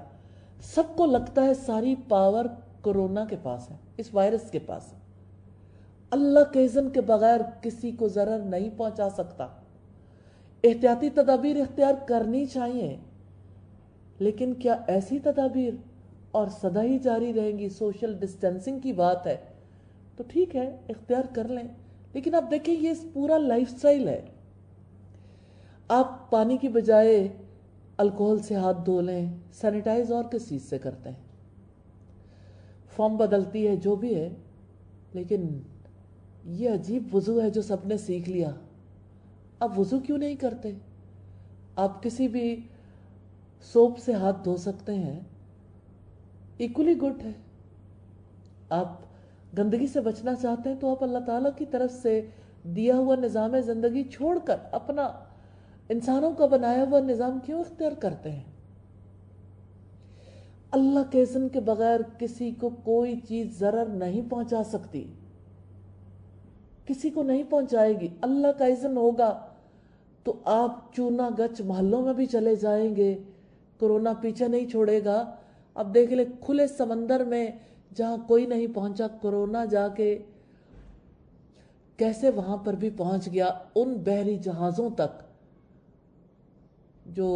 سب کو لگتا ہے ساری پاور کورونا کے پاس ہے، اس وائرس کے پاس ہے۔ اللہ کے اذن کے بغیر کسی کو ضرر نہیں پہنچا سکتا۔ احتیاطی تدابیر اختیار کرنی چاہیے، لیکن کیا ایسی تدابیر اور سدا ہی جاری رہیں گی؟ سوشل ڈسٹینسنگ کی بات ہے تو ٹھیک ہے، اختیار کر لیں، لیکن آپ دیکھیں یہ پورا لائف سٹائل ہے۔ آپ پانی کی بجائے الکوہل سے ہاتھ دھو لیں، سینیٹائز اور کس چیز سے کرتے ہیں؟ فارم بدلتی ہے جو بھی ہے، لیکن یہ عجیب وضو ہے جو سب نے سیکھ لیا۔ آپ وضو کیوں نہیں کرتے؟ آپ کسی بھی سوپ سے ہاتھ دھو سکتے ہیں، ایکولی گڈ ہے۔ آپ گندگی سے بچنا چاہتے ہیں تو آپ اللہ تعالیٰ کی طرف سے دیا ہوا نظام زندگی چھوڑ کر اپنا انسانوں کا بنایا ہوا نظام کیوں اختیار کرتے ہیں؟ اللہ کے اذن کے بغیر کسی کو کوئی چیز ضرر نہیں پہنچا سکتی، کسی کو نہیں پہنچائے گی۔ اللہ کا اذن ہوگا تو آپ چونا گچ محلوں میں بھی چلے جائیں گے، کورونا پیچھے نہیں چھوڑے گا۔ اب دیکھ لیں کھلے سمندر میں جہاں کوئی نہیں پہنچا، کورونا جا کے کیسے وہاں پر بھی پہنچ گیا، ان بحری جہازوں تک جو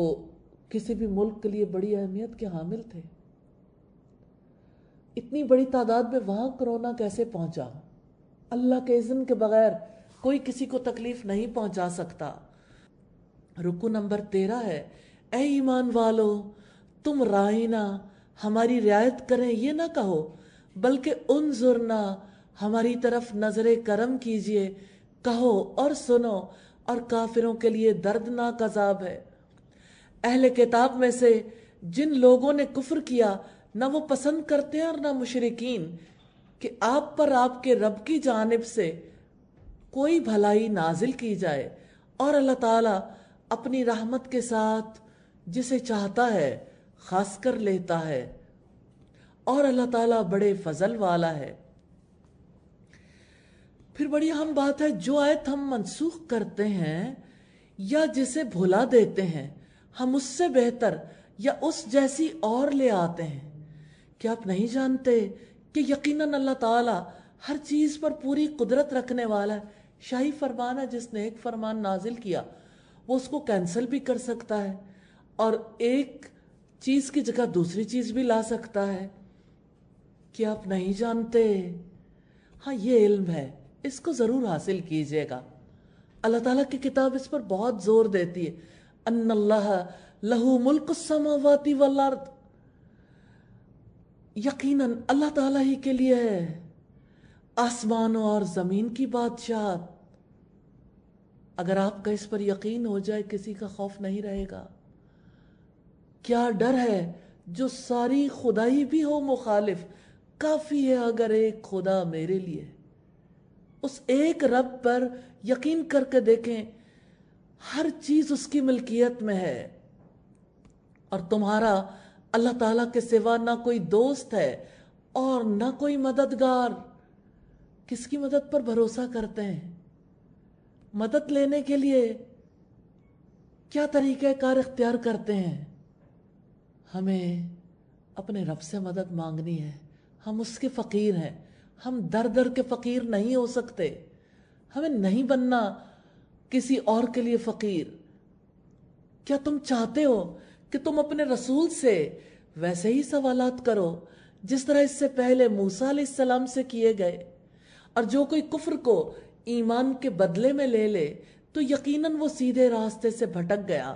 کسی بھی ملک کے لیے بڑی اہمیت کے حامل تھے۔ اتنی بڑی تعداد میں وہاں کورونا کیسے پہنچا؟ اللہ کے اذن کے بغیر کوئی کسی کو تکلیف نہیں پہنچا سکتا۔ رکو نمبر 13 ہے، اے ایمان والو تم رائنا، ہماری رعایت کریں یہ نہ کہو، بلکہ انظرنا، ہماری طرف نظر کرم کیجئے، کہو اور سنو، اور کافروں کے لیے دردناک عذاب ہے۔ اہل کتاب میں سے جن لوگوں نے کفر کیا، نہ وہ پسند کرتے ہیں اور نہ مشرکین کہ آپ پر آپ کے رب کی جانب سے کوئی بھلائی نازل کی جائے، اور اللہ تعالیٰ اپنی رحمت کے ساتھ جسے چاہتا ہے خاص کر لیتا ہے، اور اللہ تعالیٰ بڑے فضل والا ہے۔ پھر بڑی اہم بات ہے، جو آیت ہم منسوخ کرتے ہیں یا جسے بھلا دیتے ہیں، ہم اس سے بہتر یا اس جیسی اور لے آتے ہیں۔ کیا آپ نہیں جانتے کہ یقیناً اللہ تعالیٰ ہر چیز پر پوری قدرت رکھنے والا ہے؟ شاہی فرمان ہے، جس نے ایک فرمان نازل کیا وہ اس کو کینسل بھی کر سکتا ہے، اور ایک چیز کی جگہ دوسری چیز بھی لا سکتا ہے۔ کیا آپ نہیں جانتے؟ ہاں یہ علم ہے، اس کو ضرور حاصل کیجئے گا۔ اللہ تعالیٰ کی کتاب اس پر بہت زور دیتی ہے، ان اللہ لہو ملک السماوات والارض، یقیناً اللہ تعالیٰ ہی کے لیے ہے آسمانوں اور زمین کی بادشاہت۔ اگر آپ کا اس پر یقین ہو جائے، کسی کا خوف نہیں رہے گا۔ کیا ڈر ہے جو ساری خدائی بھی ہو مخالف، کافی ہے اگر ایک خدا میرے لیے۔ اس ایک رب پر یقین کر کے دیکھیں، ہر چیز اس کی ملکیت میں ہے، اور تمہارا اللہ تعالیٰ کے سوا نہ کوئی دوست ہے اور نہ کوئی مددگار۔ کس کی مدد پر بھروسہ کرتے ہیں؟ مدد لینے کے لیے کیا طریقہ کار اختیار کرتے ہیں؟ ہمیں اپنے رب سے مدد مانگنی ہے۔ ہم اس کے فقیر ہیں، ہم در در کے فقیر نہیں ہو سکتے۔ ہمیں نہیں بننا کسی اور کے لیے فقیر۔ کیا تم چاہتے ہو کہ تم اپنے رسول سے ویسے ہی سوالات کرو جس طرح اس سے پہلے موسیٰ علیہ السلام سے کیے گئے؟ اور جو کوئی کفر کو ایمان کے بدلے میں لے لے تو یقیناً وہ سیدھے راستے سے بھٹک گیا۔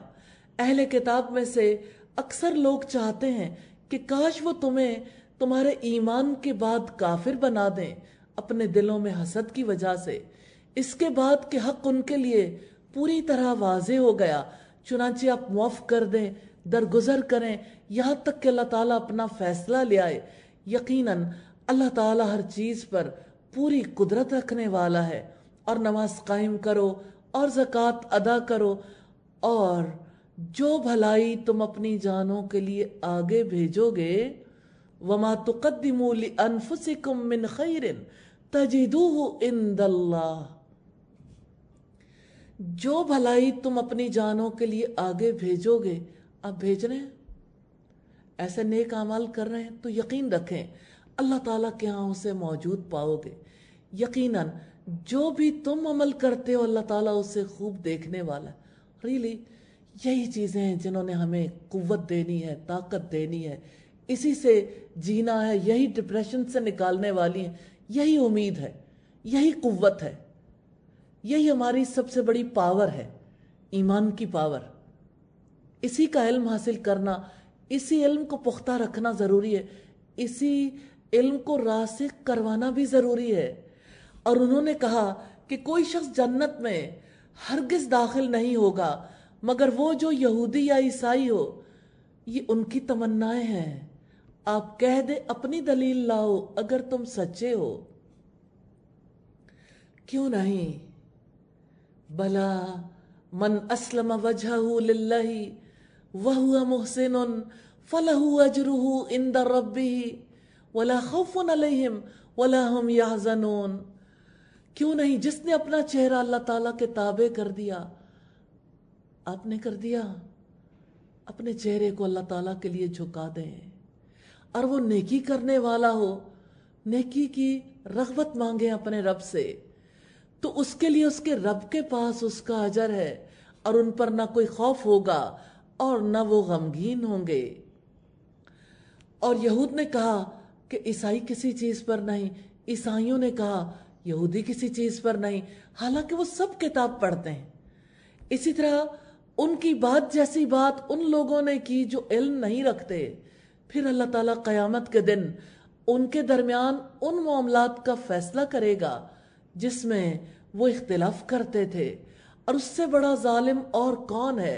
اہل کتاب میں سے اکثر لوگ چاہتے ہیں کہ کاش وہ تمہیں تمہارے ایمان کے بعد کافر بنا دیں، اپنے دلوں میں حسد کی وجہ سے، اس کے بعد کہ حق ان کے لیے پوری طرح واضح ہو گیا۔ چنانچہ آپ معاف کر دیں، درگزر کریں، یہاں تک کہ اللہ تعالیٰ اپنا فیصلہ لے آئے۔ یقیناً اللہ تعالیٰ ہر چیز پر پوری قدرت رکھنے والا ہے۔ اور نماز قائم کرو اور زکوٰۃ ادا کرو، اور جو بھلائی تم اپنی جانوں کے لیے آگے بھیجو گے، وَمَا تُقَدِّمُوا لِأَنفُسِكُم مِّن خَيْرٍ تَجِدُوهُ عِندَ اللَّهِ، جو بھلائی تم اپنی جانوں کے لیے آگے بھیجو گے، آپ بھیج رہے ہیں، ایسے نیک اعمال کر رہے ہیں، تو یقین رکھیں اللہ تعالیٰ کے ہاں اسے موجود پاؤ گے۔ یقیناً جو بھی تم عمل کرتے ہو اللہ تعالیٰ اسے خوب دیکھنے والا ہے۔ ریلی یہی چیزیں ہیں جنہوں نے ہمیں قوت دینی ہے، طاقت دینی ہے، اسی سے جینا ہے، یہی ڈپریشن سے نکالنے والی ہیں، یہی امید ہے، یہی قوت ہے، یہی ہماری سب سے بڑی پاور ہے، ایمان کی پاور۔ اسی کا علم حاصل کرنا، اسی علم کو پختہ رکھنا ضروری ہے، اسی علم کو راسخ کروانا بھی ضروری ہے۔ اور انہوں نے کہا کہ کوئی شخص جنت میں ہرگز داخل نہیں ہوگا مگر وہ جو یہودی یا عیسائی ہو، یہ ان کی تمنائیں ہیں۔ آپ کہہ دیں اپنی دلیل لاؤ اگر تم سچے ہو۔ کیوں نہیں؟ بلا من اسلم وجہہ للہ وہو محسن فلہ اجرہ عند ربہ ولا خوف علیہم ولا ہم یحزنون۔ کیوں نہیں؟ جس نے اپنا چہرہ اللہ تعالیٰ کے تابع کر دیا۔ آپ نے کر دیا؟ اپنے چہرے کو اللہ تعالیٰ کے لیے جھکا دیں، اور وہ نیکی کرنے والا ہو، نیکی کی رغبت مانگے اپنے رب سے، تو اس کے لیے اس کے رب کے پاس اس کا اجر ہے، اور ان پر نہ کوئی خوف ہوگا اور نہ وہ غمگین ہوں گے۔ اور یہود نے کہا کہ عیسائی کسی چیز پر نہیں، عیسائیوں نے کہا یہودی کسی چیز پر نہیں، حالانکہ وہ سب کتاب پڑھتے ہیں۔ اسی طرح ان کی بات جیسی بات ان لوگوں نے کی جو علم نہیں رکھتے۔ پھر اللہ تعالیٰ قیامت کے دن ان کے درمیان ان معاملات کا فیصلہ کرے گا جس میں وہ اختلاف کرتے تھے، اور اس سے بڑا ظالم اور کون ہے؟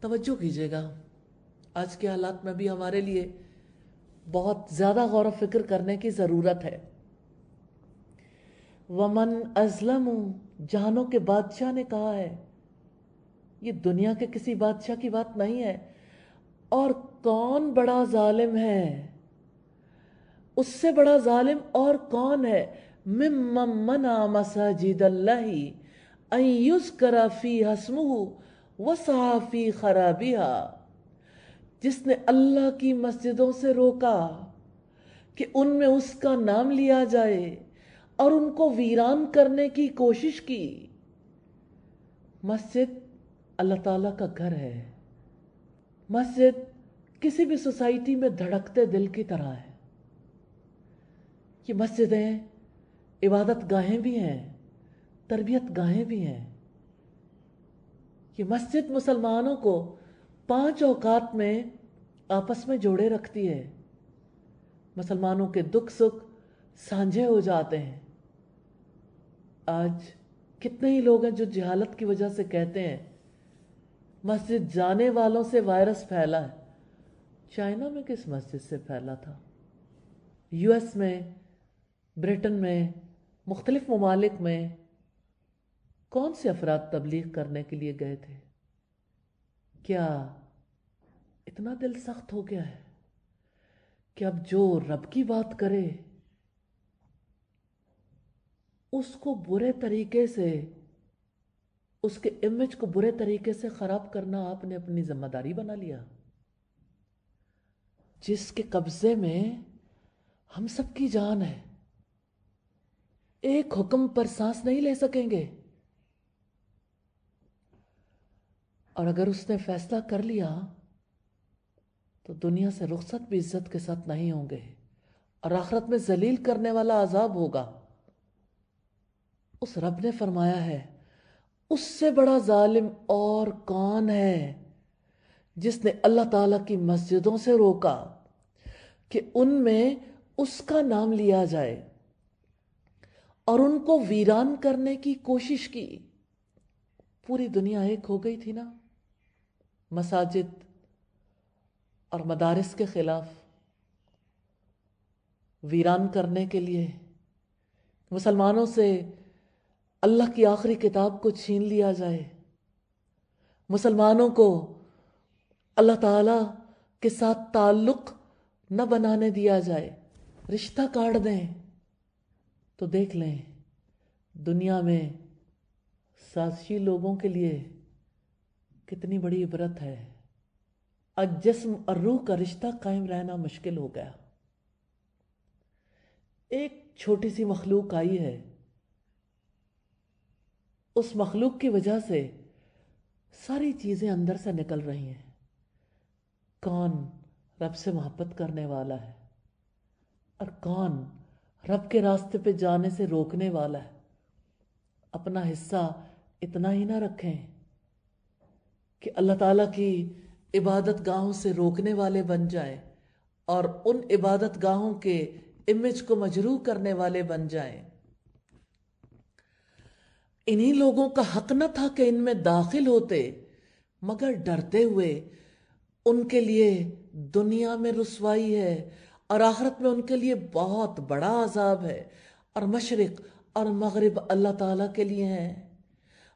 توجہ کیجیے گا، آج کے حالات میں بھی ہمارے لیے بہت زیادہ غور و فکر کرنے کی ضرورت ہے۔ وَمَنْ أَظْلَمُ، جہانوں کے بادشاہ نے کہا ہے، یہ دنیا کے کسی بادشاہ کی بات نہیں ہے، اور کون بڑا ظالم ہے، اس سے بڑا ظالم اور کون ہے؟ مِمَّن مَنَعَ مَسَاجِدَ اللَّهِ أَن يُذْكَرَ فِيهَا اسْمُهُ وَسَعَىٰ فِي خَرَابِهَا، جس نے اللہ کی مسجدوں سے روکا کہ ان میں اس کا نام لیا جائے اور ان کو ویران کرنے کی کوشش کی۔ مسجد اللہ تعالیٰ کا گھر ہے۔ مسجد کسی بھی سوسائٹی میں دھڑکتے دل کی طرح ہے۔ یہ مسجدیں عبادت گاہیں بھی ہیں، تربیت گاہیں بھی ہیں۔ یہ مسجد مسلمانوں کو 5 اوقات میں آپس میں جوڑے رکھتی ہے۔ مسلمانوں کے دکھ سکھ سانجھے ہو جاتے ہیں۔ آج کتنے ہی لوگ ہیں جو جہالت کی وجہ سے کہتے ہیں مسجد جانے والوں سے وائرس پھیلا ہے۔ چائنا میں کس مسجد سے پھیلا تھا؟ یو ایس میں، برٹن میں، مختلف ممالک میں کون سے افراد تبلیغ کرنے کے لیے گئے تھے؟ کیا اتنا دل سخت ہو گیا ہے کہ اب جو رب کی بات کرے اس کو برے طریقے سے، اس کے امیج کو برے طریقے سے خراب کرنا آپ نے اپنی ذمہ داری بنا لیا؟ جس کے قبضے میں ہم سب کی جان ہے، ایک حکم پر سانس نہیں لے سکیں گے، اور اگر اس نے فیصلہ کر لیا تو دنیا سے رخصت بھی عزت کے ساتھ نہیں ہوں گے، اور آخرت میں ذلیل کرنے والا عذاب ہوگا۔ اس رب نے فرمایا ہے اس سے بڑا ظالم اور کون ہے جس نے اللہ تعالیٰ کی مسجدوں سے روکا کہ ان میں اس کا نام لیا جائے اور ان کو ویران کرنے کی کوشش کی۔ پوری دنیا ایک ہو گئی تھی نا مساجد اور مدارس کے خلاف، ویران کرنے کے لیے، مسلمانوں سے اللہ کی آخری کتاب کو چھین لیا جائے، مسلمانوں کو اللہ تعالیٰ کے ساتھ تعلق نہ بنانے دیا جائے، رشتہ کاٹ دیں۔ تو دیکھ لیں دنیا میں سازشی لوگوں کے لیے کتنی بڑی عبرت ہے۔ آج جسم اور روح کا رشتہ قائم رہنا مشکل ہو گیا۔ ایک چھوٹی سی مخلوق آئی ہے، اس مخلوق کی وجہ سے ساری چیزیں اندر سے نکل رہی ہیں۔ کون رب سے محبت کرنے والا ہے اور کون رب کے راستے پہ جانے سے روکنے والا ہے؟ اپنا حصہ اتنا ہی نہ رکھیں کہ اللہ تعالیٰ کی عبادت گاہوں سے روکنے والے بن جائیں اور ان عبادت گاہوں کے امیج کو مجروح کرنے والے بن جائیں۔ انہی لوگوں کا حق نہ تھا کہ ان میں داخل ہوتے، مگر ڈرتے ہوئے۔ ان کے لیے دنیا میں رسوائی ہے اور آخرت میں ان کے لیے بہت بڑا عذاب ہے، اور مشرق اور مغرب اللہ تعالیٰ کے لیے ہیں۔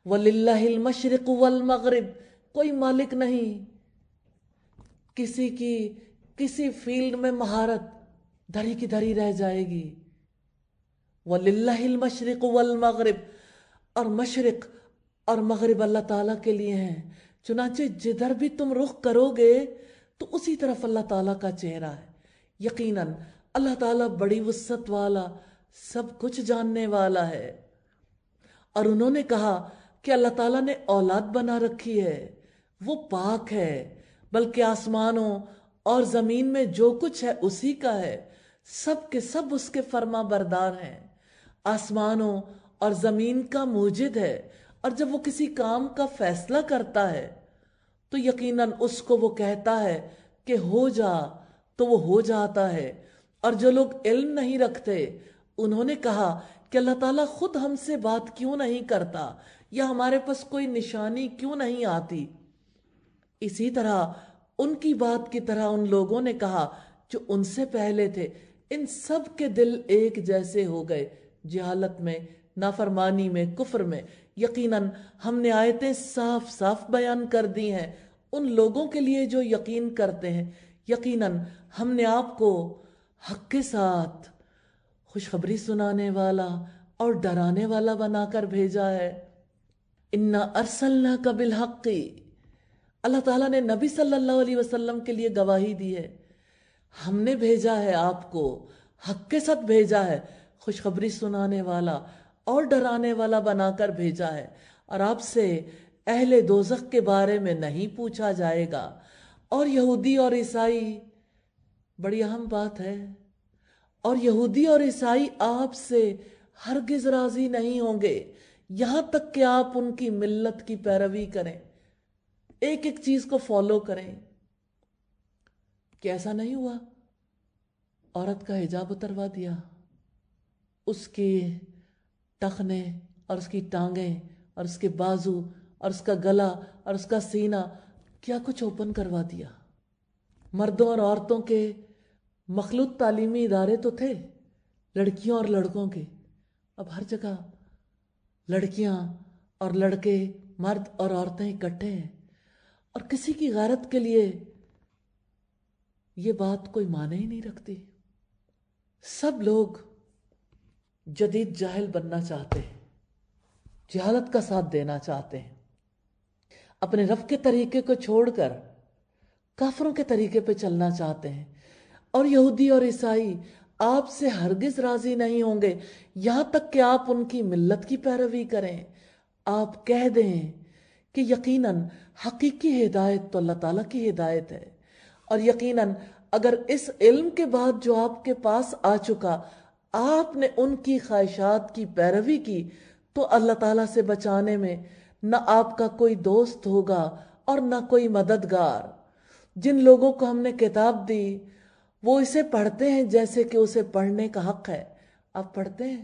وَلِلَّهِ الْمَشْرِقُ وَالْمَغْرِبُ، کوئی مالک نہیں، کسی کی کسی فیلڈ میں مہارت دھری کی دھری رہ جائے گی۔ وَلِلَّهِ الْمَشْرِقُ وَالْمَغْرِبُ، اور مشرق اور مغرب اللہ تعالیٰ کے لیے ہیں۔ چنانچہ جدھر بھی تم رخ کرو گے تو اسی طرف اللہ تعالیٰ کا چہرہ ہے. یقیناً اللہ تعالیٰ بڑی وسعت والا، سب کچھ جاننے والا ہے. اور انہوں نے کہا کہ اللہ تعالیٰ نے اولاد بنا رکھی ہے، وہ پاک ہے، بلکہ آسمانوں اور زمین میں جو کچھ ہے اسی کا ہے، سب کے سب اس کے فرما بردار ہیں. آسمانوں اور زمین کا موجد ہے، اور جب وہ کسی کام کا فیصلہ کرتا ہے تو یقیناً اس کو وہ کہتا ہے کہ ہو جا تو وہ ہو جاتا ہے. اور جو لوگ علم نہیں رکھتے انہوں نے کہا کہ اللہ تعالیٰ خود ہم سے بات کیوں نہیں کرتا، یا ہمارے پاس کوئی نشانی کیوں نہیں آتی. اسی طرح ان کی بات کی طرح ان لوگوں نے کہا جو ان سے پہلے تھے. ان سب کے دل ایک جیسے ہو گئے، جہالت میں، نافرمانی میں، کفر میں. یقیناً ہم نے آیتیں صاف صاف بیان کر دی ہیں ان لوگوں کے لیے جو یقین کرتے ہیں. یقیناً ہم نے آپ کو حق کے ساتھ خوشخبری سنانے والا اور ڈرانے والا بنا کر بھیجا ہے. انا ارسلناک بالحق، اللہ تعالیٰ نے نبی صلی اللہ علیہ وسلم کے لیے گواہی دی ہے. ہم نے بھیجا ہے آپ کو، حق کے ساتھ بھیجا ہے، خوشخبری سنانے والا اور ڈرانے والا بنا کر بھیجا ہے. اور آپ سے اہل دوزخ کے بارے میں نہیں پوچھا جائے گا. اور یہودی اور عیسائی، بڑی اہم بات ہے، اور یہودی اور عیسائی آپ سے ہرگز راضی نہیں ہوں گے یہاں تک کہ آپ ان کی ملت کی پیروی کریں، ایک ایک چیز کو فالو کریں. کہ ایسا نہیں ہوا؟ عورت کا حجاب اتروا دیا، اس کے ٹخنے اور اس کی ٹانگیں اور اس کے بازو اور اس کا گلا اور اس کا سینہ کیا کچھ اوپن کروا دیا. مردوں اور عورتوں کے مخلوط تعلیمی ادارے تو تھے، لڑکیوں اور لڑکوں کے. اب ہر جگہ لڑکیاں اور لڑکے، مرد اور عورتیں اکٹھے ہیں. اور کسی کی غیرت کے لیے یہ بات کوئی معنی ہی نہیں رکھتی. سب لوگ جدید جاہل بننا چاہتے ہیں، جہالت کا ساتھ دینا چاہتے ہیں، اپنے رب کے طریقے کو چھوڑ کر کافروں کے طریقے پہ چلنا چاہتے ہیں. اور یہودی اور عیسائی آپ سے ہرگز راضی نہیں ہوں گے یہاں تک کہ آپ ان کی ملت کی پیروی کریں. آپ کہہ دیں کہ یقیناً حقیقی ہدایت تو اللہ تعالیٰ کی ہدایت ہے، اور یقیناً اگر اس علم کے بعد جو آپ کے پاس آ چکا آپ نے ان کی خواہشات کی پیروی کی تو اللہ تعالیٰ سے بچانے میں نہ آپ کا کوئی دوست ہوگا اور نہ کوئی مددگار. جن لوگوں کو ہم نے کتاب دی وہ اسے پڑھتے ہیں جیسے کہ اسے پڑھنے کا حق ہے. آپ پڑھتے ہیں،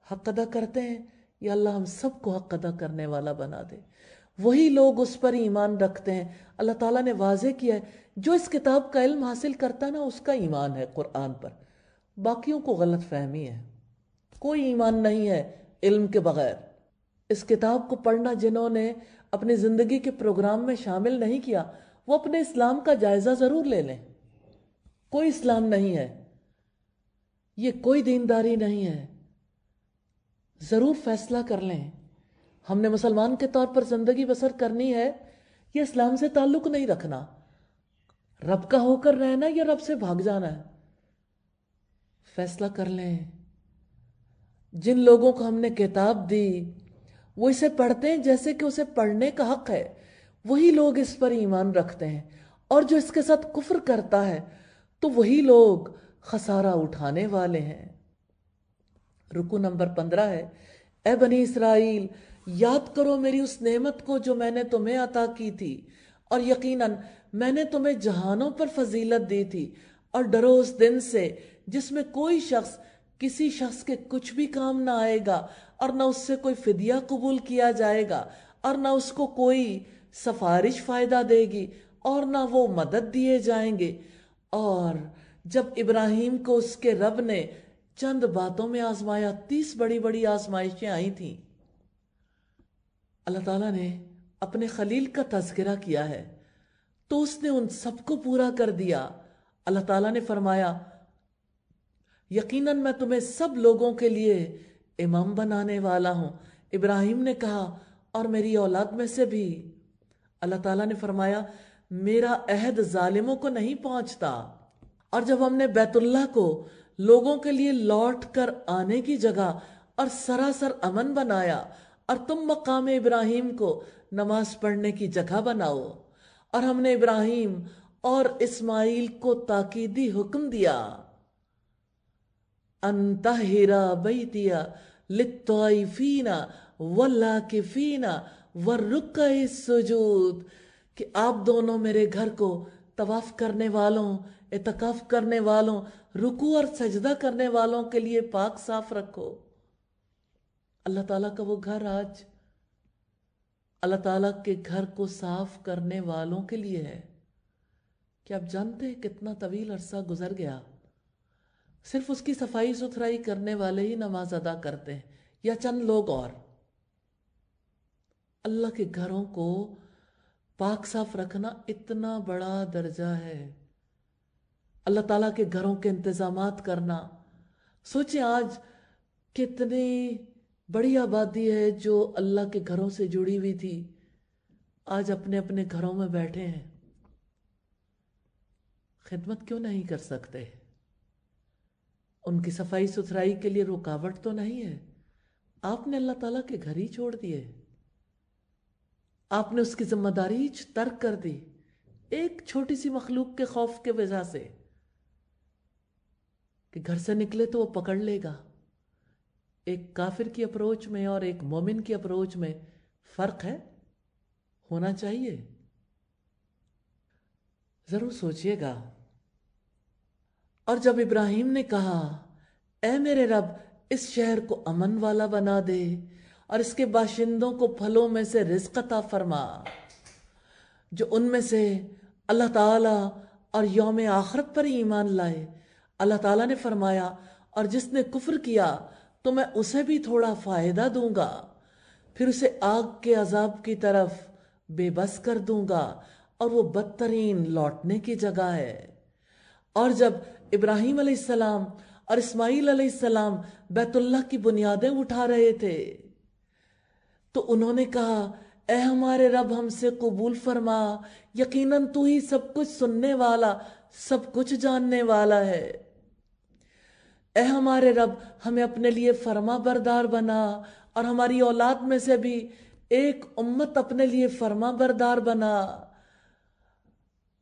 حق ادا کرتے ہیں، یا اللہ ہم سب کو حق ادا کرنے والا بنا دے. وہی لوگ اس پر ایمان رکھتے ہیں. اللہ تعالیٰ نے واضح کیا ہے جو اس کتاب کا علم حاصل کرتا ہے نا اس کا ایمان ہے قرآن پر. باقیوں کو غلط فہمی ہے، کوئی ایمان نہیں ہے علم کے بغیر. اس کتاب کو پڑھنا جنہوں نے اپنی زندگی کے پروگرام میں شامل نہیں کیا وہ اپنے اسلام کا جائزہ ضرور لے لیں. کوئی اسلام نہیں ہے، یہ کوئی دینداری نہیں ہے. ضرور فیصلہ کر لیں ہم نے مسلمان کے طور پر زندگی بسر کرنی ہے، یہ اسلام سے تعلق نہیں رکھنا، رب کا ہو کر رہنا یا رب سے بھاگ جانا ہے. فیصلہ کر لیں. جن لوگوں کو ہم نے کتاب دی وہ اسے پڑھتے ہیں جیسے کہ اسے پڑھنے کا حق ہے، وہی لوگ اس پر ایمان رکھتے ہیں. اور جو اس کے ساتھ کفر کرتا ہے تو وہی لوگ خسارہ اٹھانے والے ہیں. رکو نمبر 15 ہے، اے بنی اسرائیل یاد کرو میری اس نعمت کو جو میں نے تمہیں عطا کی تھی، اور یقیناً میں نے تمہیں جہانوں پر فضیلت دی تھی. اور ڈرو اس دن سے جس میں کوئی شخص کسی شخص کے کچھ بھی کام نہ آئے گا، اور نہ اس سے کوئی فدیہ قبول کیا جائے گا، اور نہ اس کو کوئی سفارش فائدہ دے گی، اور نہ وہ مدد دیے جائیں گے. اور جب ابراہیم کو اس کے رب نے چند باتوں میں آزمایا، 30 بڑی بڑی آزمائشیں آئی تھیں. اللہ تعالیٰ نے اپنے خلیل کا تذکرہ کیا ہے تو اس نے ان سب کو پورا کر دیا. اللہ تعالیٰ نے فرمایا یقیناً میں تمہیں سب لوگوں کے لیے امام بنانے والا ہوں. ابراہیم نے کہا اور میری اولاد میں سے بھی. اللہ تعالیٰ نے فرمایا میرا عہد ظالموں کو نہیں پہنچتا۔ اور جب ہم نے بیت اللہ کو لوگوں کے لیے لوٹ کر آنے کی جگہ اور سراسر امن بنایا، اور تم مقام ابراہیم کو نماز پڑھنے کی جگہ بناؤ، اور ہم نے ابراہیم اور اسماعیل کو تاکیدی حکم دیا ان طہر بیتی للطائفین والعاکفین والرکع السجود، کہ آپ دونوں میرے گھر کو طواف کرنے والوں، اعتکاف کرنے والوں، رکوع اور سجدہ کرنے والوں کے لیے پاک صاف رکھو۔ اللہ تعالیٰ کا وہ گھر آج اللہ تعالیٰ کے گھر کو صاف کرنے والوں کے لیے ہے۔ کیا آپ جانتے ہیں کتنا طویل عرصہ گزر گیا صرف اس کی صفائی ستھرائی کرنے والے ہی نماز ادا کرتے ہیں، یا چند لوگ اور۔ اللہ کے گھروں کو پاک صاف رکھنا اتنا بڑا درجہ ہے، اللہ تعالیٰ کے گھروں کے انتظامات کرنا۔ سوچیں آج کتنی بڑی آبادی ہے جو اللہ کے گھروں سے جڑی ہوئی تھی، آج اپنے اپنے گھروں میں بیٹھے ہیں، خدمت کیوں نہیں کر سکتے؟ ان کی صفائی ستھرائی کے لیے رکاوٹ تو نہیں ہے؟ آپ نے اللہ تعالیٰ کے گھر ہی چھوڑ دیے، آپ نے اس کی ذمہ داری ترک کر دی ایک چھوٹی سی مخلوق کے خوف کے وجہ سے کہ گھر سے نکلے تو وہ پکڑ لے گا۔ ایک کافر کی اپروچ میں اور ایک مومن کی اپروچ میں فرق ہے، ہونا چاہیے، ضرور سوچئے گا۔ اور جب ابراہیم نے کہا اے میرے رب اس شہر کو امن والا بنا دے اور اس کے باشندوں کو پھلوں میں سے رزق عطا فرما، جو ان میں سے اللہ تعالیٰ اور یوم آخرت پر ایمان لائے، اللہ تعالیٰ نے فرمایا اور جس نے کفر کیا تو میں اسے بھی تھوڑا فائدہ دوں گا، پھر اسے آگ کے عذاب کی طرف بے بس کر دوں گا، اور وہ بدترین لوٹنے کی جگہ ہے۔ اور جب ابراہیم علیہ السلام اور اسماعیل علیہ السلام بیت اللہ کی بنیادیں اٹھا رہے تھے تو انہوں نے کہا اے ہمارے رب ہم سے قبول فرما، یقیناً تو ہی سب کچھ سننے والا، سب کچھ جاننے والا ہے۔ اے ہمارے رب ہمیں اپنے لیے فرما بردار بنا، اور ہماری اولاد میں سے بھی ایک امت اپنے لیے فرما بردار بنا۔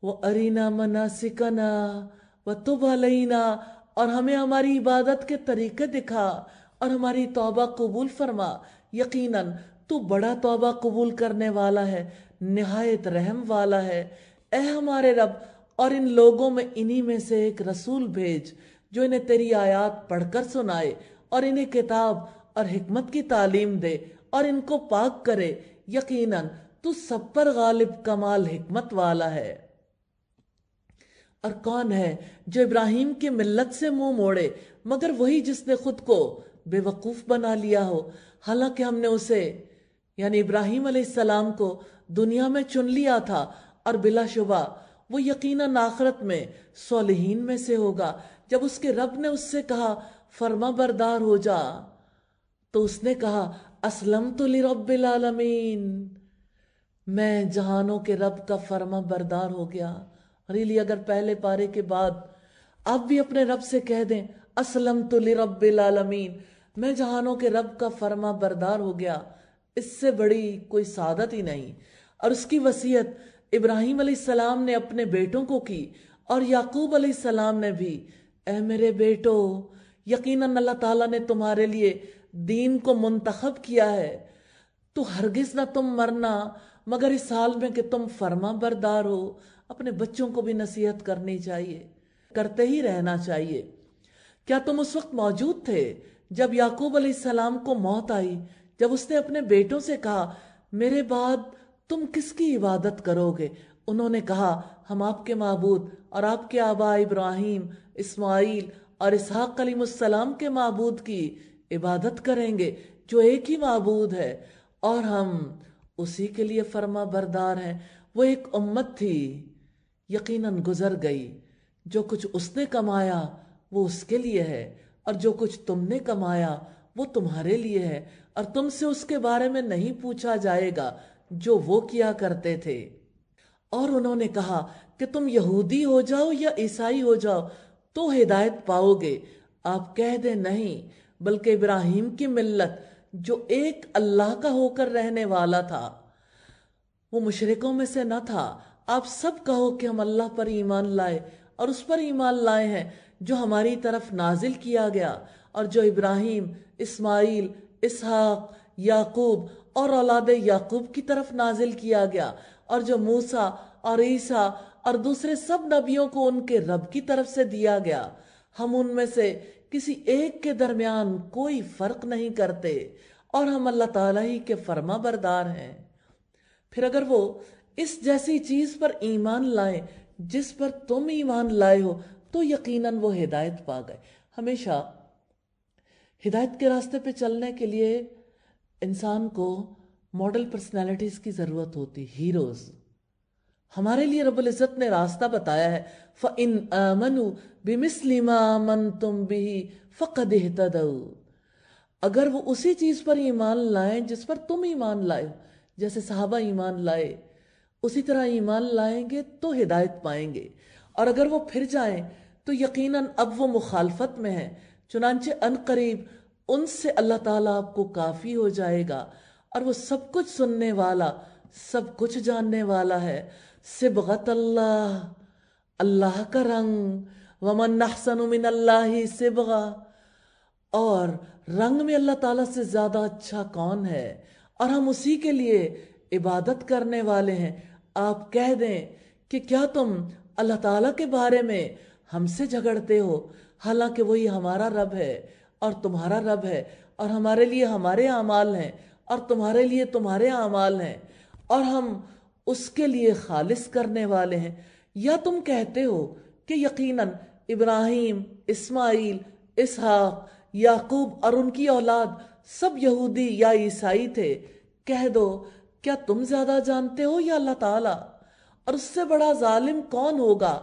وَأَرِنَا مَنَاسِكَنَا وَتُبْ عَلَيْنَا، اور ہمیں ہماری عبادت کے طریقے دکھا اور ہماری توبہ قبول فرما، یقیناً تو بڑا توبہ قبول کرنے والا ہے، نہایت رحم والا ہے۔ اے ہمارے رب اور ان لوگوں میں انہی میں سے ایک رسول بھیج جو انہیں تیری آیات پڑھ کر سنائے اور انہیں کتاب اور حکمت کی تعلیم دے اور ان کو پاک کرے، یقیناً تو سب پر غالب کمال حکمت والا ہے۔ اور کون ہے جو ابراہیم کی ملت سے منہ موڑے مگر وہی جس نے خود کو بے وقوف بنا لیا ہو، حالانکہ ہم نے اسے یعنی ابراہیم علیہ السلام کو دنیا میں چن لیا تھا، اور بلا شبہ وہ یقیناً آخرت میں صالحین میں سے ہوگا۔ جب اس کے رب نے اس سے کہا فرما بردار ہو جا تو اس نے کہا اسلمت لرب العالمین، میں جہانوں کے رب کا فرما بردار ہو گیا۔ ریلی اگر پہلے پارے کے بعد آپ بھی اپنے رب سے کہہ دیں اسلمت لرب العالمین، میں جہانوں کے رب کا فرما بردار ہو گیا، اس سے بڑی کوئی سعادت ہی نہیں۔ اور اس کی وصیت ابراہیم علیہ السلام نے اپنے بیٹوں کو کی، اور یعقوب علیہ السلام نے بھی، اے میرے بیٹو یقیناً اللہ تعالیٰ نے تمہارے لیے دین کو منتخب کیا ہے، تو ہرگز نہ تم مرنا مگر اس حال میں کہ تم فرما بردار ہو۔ اپنے بچوں کو بھی نصیحت کرنی چاہیے، کرتے ہی رہنا چاہیے۔ کیا تم اس وقت موجود تھے جب یعقوب علیہ السلام کو موت آئی، جب اس نے اپنے بیٹوں سے کہا میرے بعد تم کس کی عبادت کرو گے؟ انہوں نے کہا ہم آپ کے معبود اور آپ کے آبا ابراہیم، اسماعیل اور اسحاق علیہ السلام کے معبود کی عبادت کریں گے جو ایک ہی معبود ہے، اور ہم اسی کے لیے فرما بردار ہیں۔ وہ ایک امت تھی، یقیناً گزر گئی، جو کچھ اس نے کمایا وہ اس کے لیے ہے، اور جو کچھ تم نے کمایا وہ تمہارے لیے ہے، اور تم سے اس کے بارے میں نہیں پوچھا جائے گا جو وہ کیا کرتے تھے۔ اور انہوں نے کہا کہ تم یہودی ہو جاؤ یا عیسائی ہو جاؤ تو ہدایت پاؤ گے۔ آپ کہہ دیں نہیں، بلکہ ابراہیم کی ملت جو ایک اللہ کا ہو کر رہنے والا تھا، وہ مشرکوں میں سے نہ تھا۔ آپ سب کہو کہ ہم اللہ پر ایمان لائے اور اس پر ایمان لائے ہیں جو ہماری طرف نازل کیا گیا اور جو ابراہیم، اسماعیل، اسحاق، یعقوب اور اولاد یعقوب کی طرف نازل کیا گیا، اور جو موسیٰ اور عیسیٰ اور دوسرے سب نبیوں کو ان کے رب کی طرف سے دیا گیا۔ ہم ان میں سے کسی ایک کے درمیان کوئی فرق نہیں کرتے، اور ہم اللہ تعالیٰ ہی کے فرما بردار ہیں۔ پھر اگر وہ اس جیسی چیز پر ایمان لائیں جس پر تم ایمان لائے ہو تو یقیناً وہ ہدایت پا گئے۔ ہمیشہ ہدایت کے راستے پہ چلنے کے لیے انسان کو ماڈل پرسنالٹیز کی ضرورت ہوتی، ہیروز۔ ہمارے لیے رب العزت نے راستہ بتایا ہے، فَإِنْ آمَنُوا بِمِثْلِ مَا آمَنْتُمْ بِهِ فَقَدِ اهْتَدَوْا۔ اگر وہ اسی چیز پر ایمان لائیں جس پر تم ایمان لائے ہو، جیسے صحابہ ایمان لائے، اسی طرح ایمان لائیں گے تو ہدایت پائیں گے۔ اور اگر وہ پھر جائیں تو یقیناً اب وہ مخالفت میں ہیں، چنانچہ عنقریب ان سے اللہ تعالیٰ آپ کو کافی ہو جائے گا، اور وہ سب کچھ سننے والا، سب کچھ جاننے والا ہے۔ صبغت اللہ، اللہ کا رنگ، ومن احسن من اللہ صبغہ، اور رنگ میں اللہ تعالیٰ سے زیادہ اچھا کون ہے، اور ہم اسی کے لیے عبادت کرنے والے ہیں۔ آپ کہہ دیں کہ کیا تم اللہ تعالیٰ کے بارے میں ہم سے جھگڑتے ہو، حالانکہ وہی ہمارا رب ہے اور تمہارا رب ہے، اور ہمارے لیے ہمارے اعمال ہیں اور تمہارے لیے تمہارے اعمال ہیں، اور ہم اس کے لیے خالص کرنے والے ہیں۔ یا تم کہتے ہو کہ یقیناً ابراہیم، اسماعیل، اسحاق، یعقوب اور ان کی اولاد سب یہودی یا عیسائی تھے۔ کہہ دو کیا تم زیادہ جانتے ہو یا اللہ تعالیٰ؟ اور اس سے بڑا ظالم کون ہوگا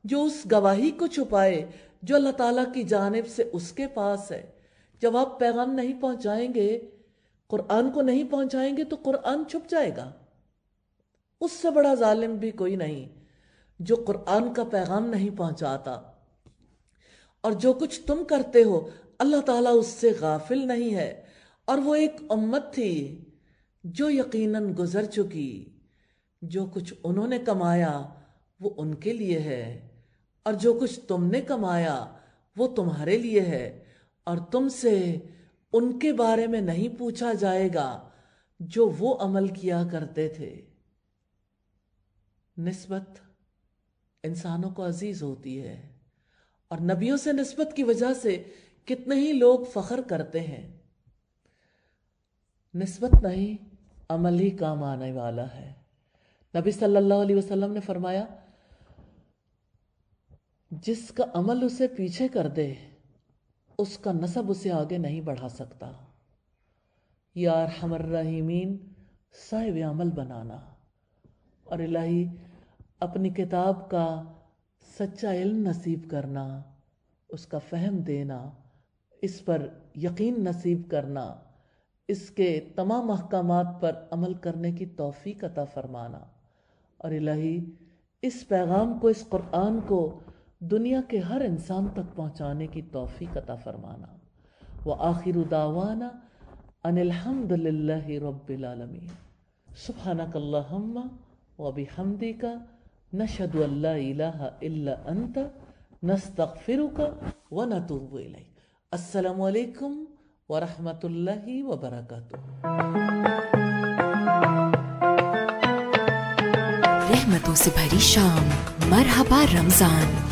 جو اس گواہی کو چھپائے جو اللہ تعالیٰ کی جانب سے اس کے پاس ہے۔ جب آپ پیغام نہیں پہنچائیں گے، قرآن کو نہیں پہنچائیں گے تو قرآن چھپ جائے گا۔ اس سے بڑا ظالم بھی کوئی نہیں جو قرآن کا پیغام نہیں پہنچاتا۔ اور جو کچھ تم کرتے ہو اللہ تعالیٰ اس سے غافل نہیں ہے۔ اور وہ ایک امت تھی جو یقیناً گزر چکی، جو کچھ انہوں نے کمایا وہ ان کے لیے ہے، اور جو کچھ تم نے کمایا وہ تمہارے لیے ہے، اور تم سے ان کے بارے میں نہیں پوچھا جائے گا جو وہ عمل کیا کرتے تھے۔ نسبت انسانوں کو عزیز ہوتی ہے، اور نبیوں سے نسبت کی وجہ سے کتنے ہی لوگ فخر کرتے ہیں۔ نسبت نہیں، عمل ہی کام آنے والا ہے۔ نبی صلی اللہ علیہ وسلم نے فرمایا، جس کا عمل اسے پیچھے کر دے اس کا نسب اسے آگے نہیں بڑھا سکتا۔ یا ارحم الراحمین، صاحب عمل بنانا، اور الہی اپنی کتاب کا سچا علم نصیب کرنا، اس کا فہم دینا، اس پر یقین نصیب کرنا، اس کے تمام احکامات پر عمل کرنے کی توفیق عطا فرمانا، اور الہی اس پیغام کو، اس قرآن کو دنیا کے ہر انسان تک پہنچانے کی توفیق عطا فرمانا۔ وآخر دعوانا ان الحمد للہ رب العالمین۔ سبحانک اللہم وبحمدک، نشہد ان لا الہ الا انت، نستغفرک ونتوب الیک۔ السلام علیکم ورحمۃ اللہ وبرکاتہ۔ رحمتوں سے بھری شام، مرحبا رمضان۔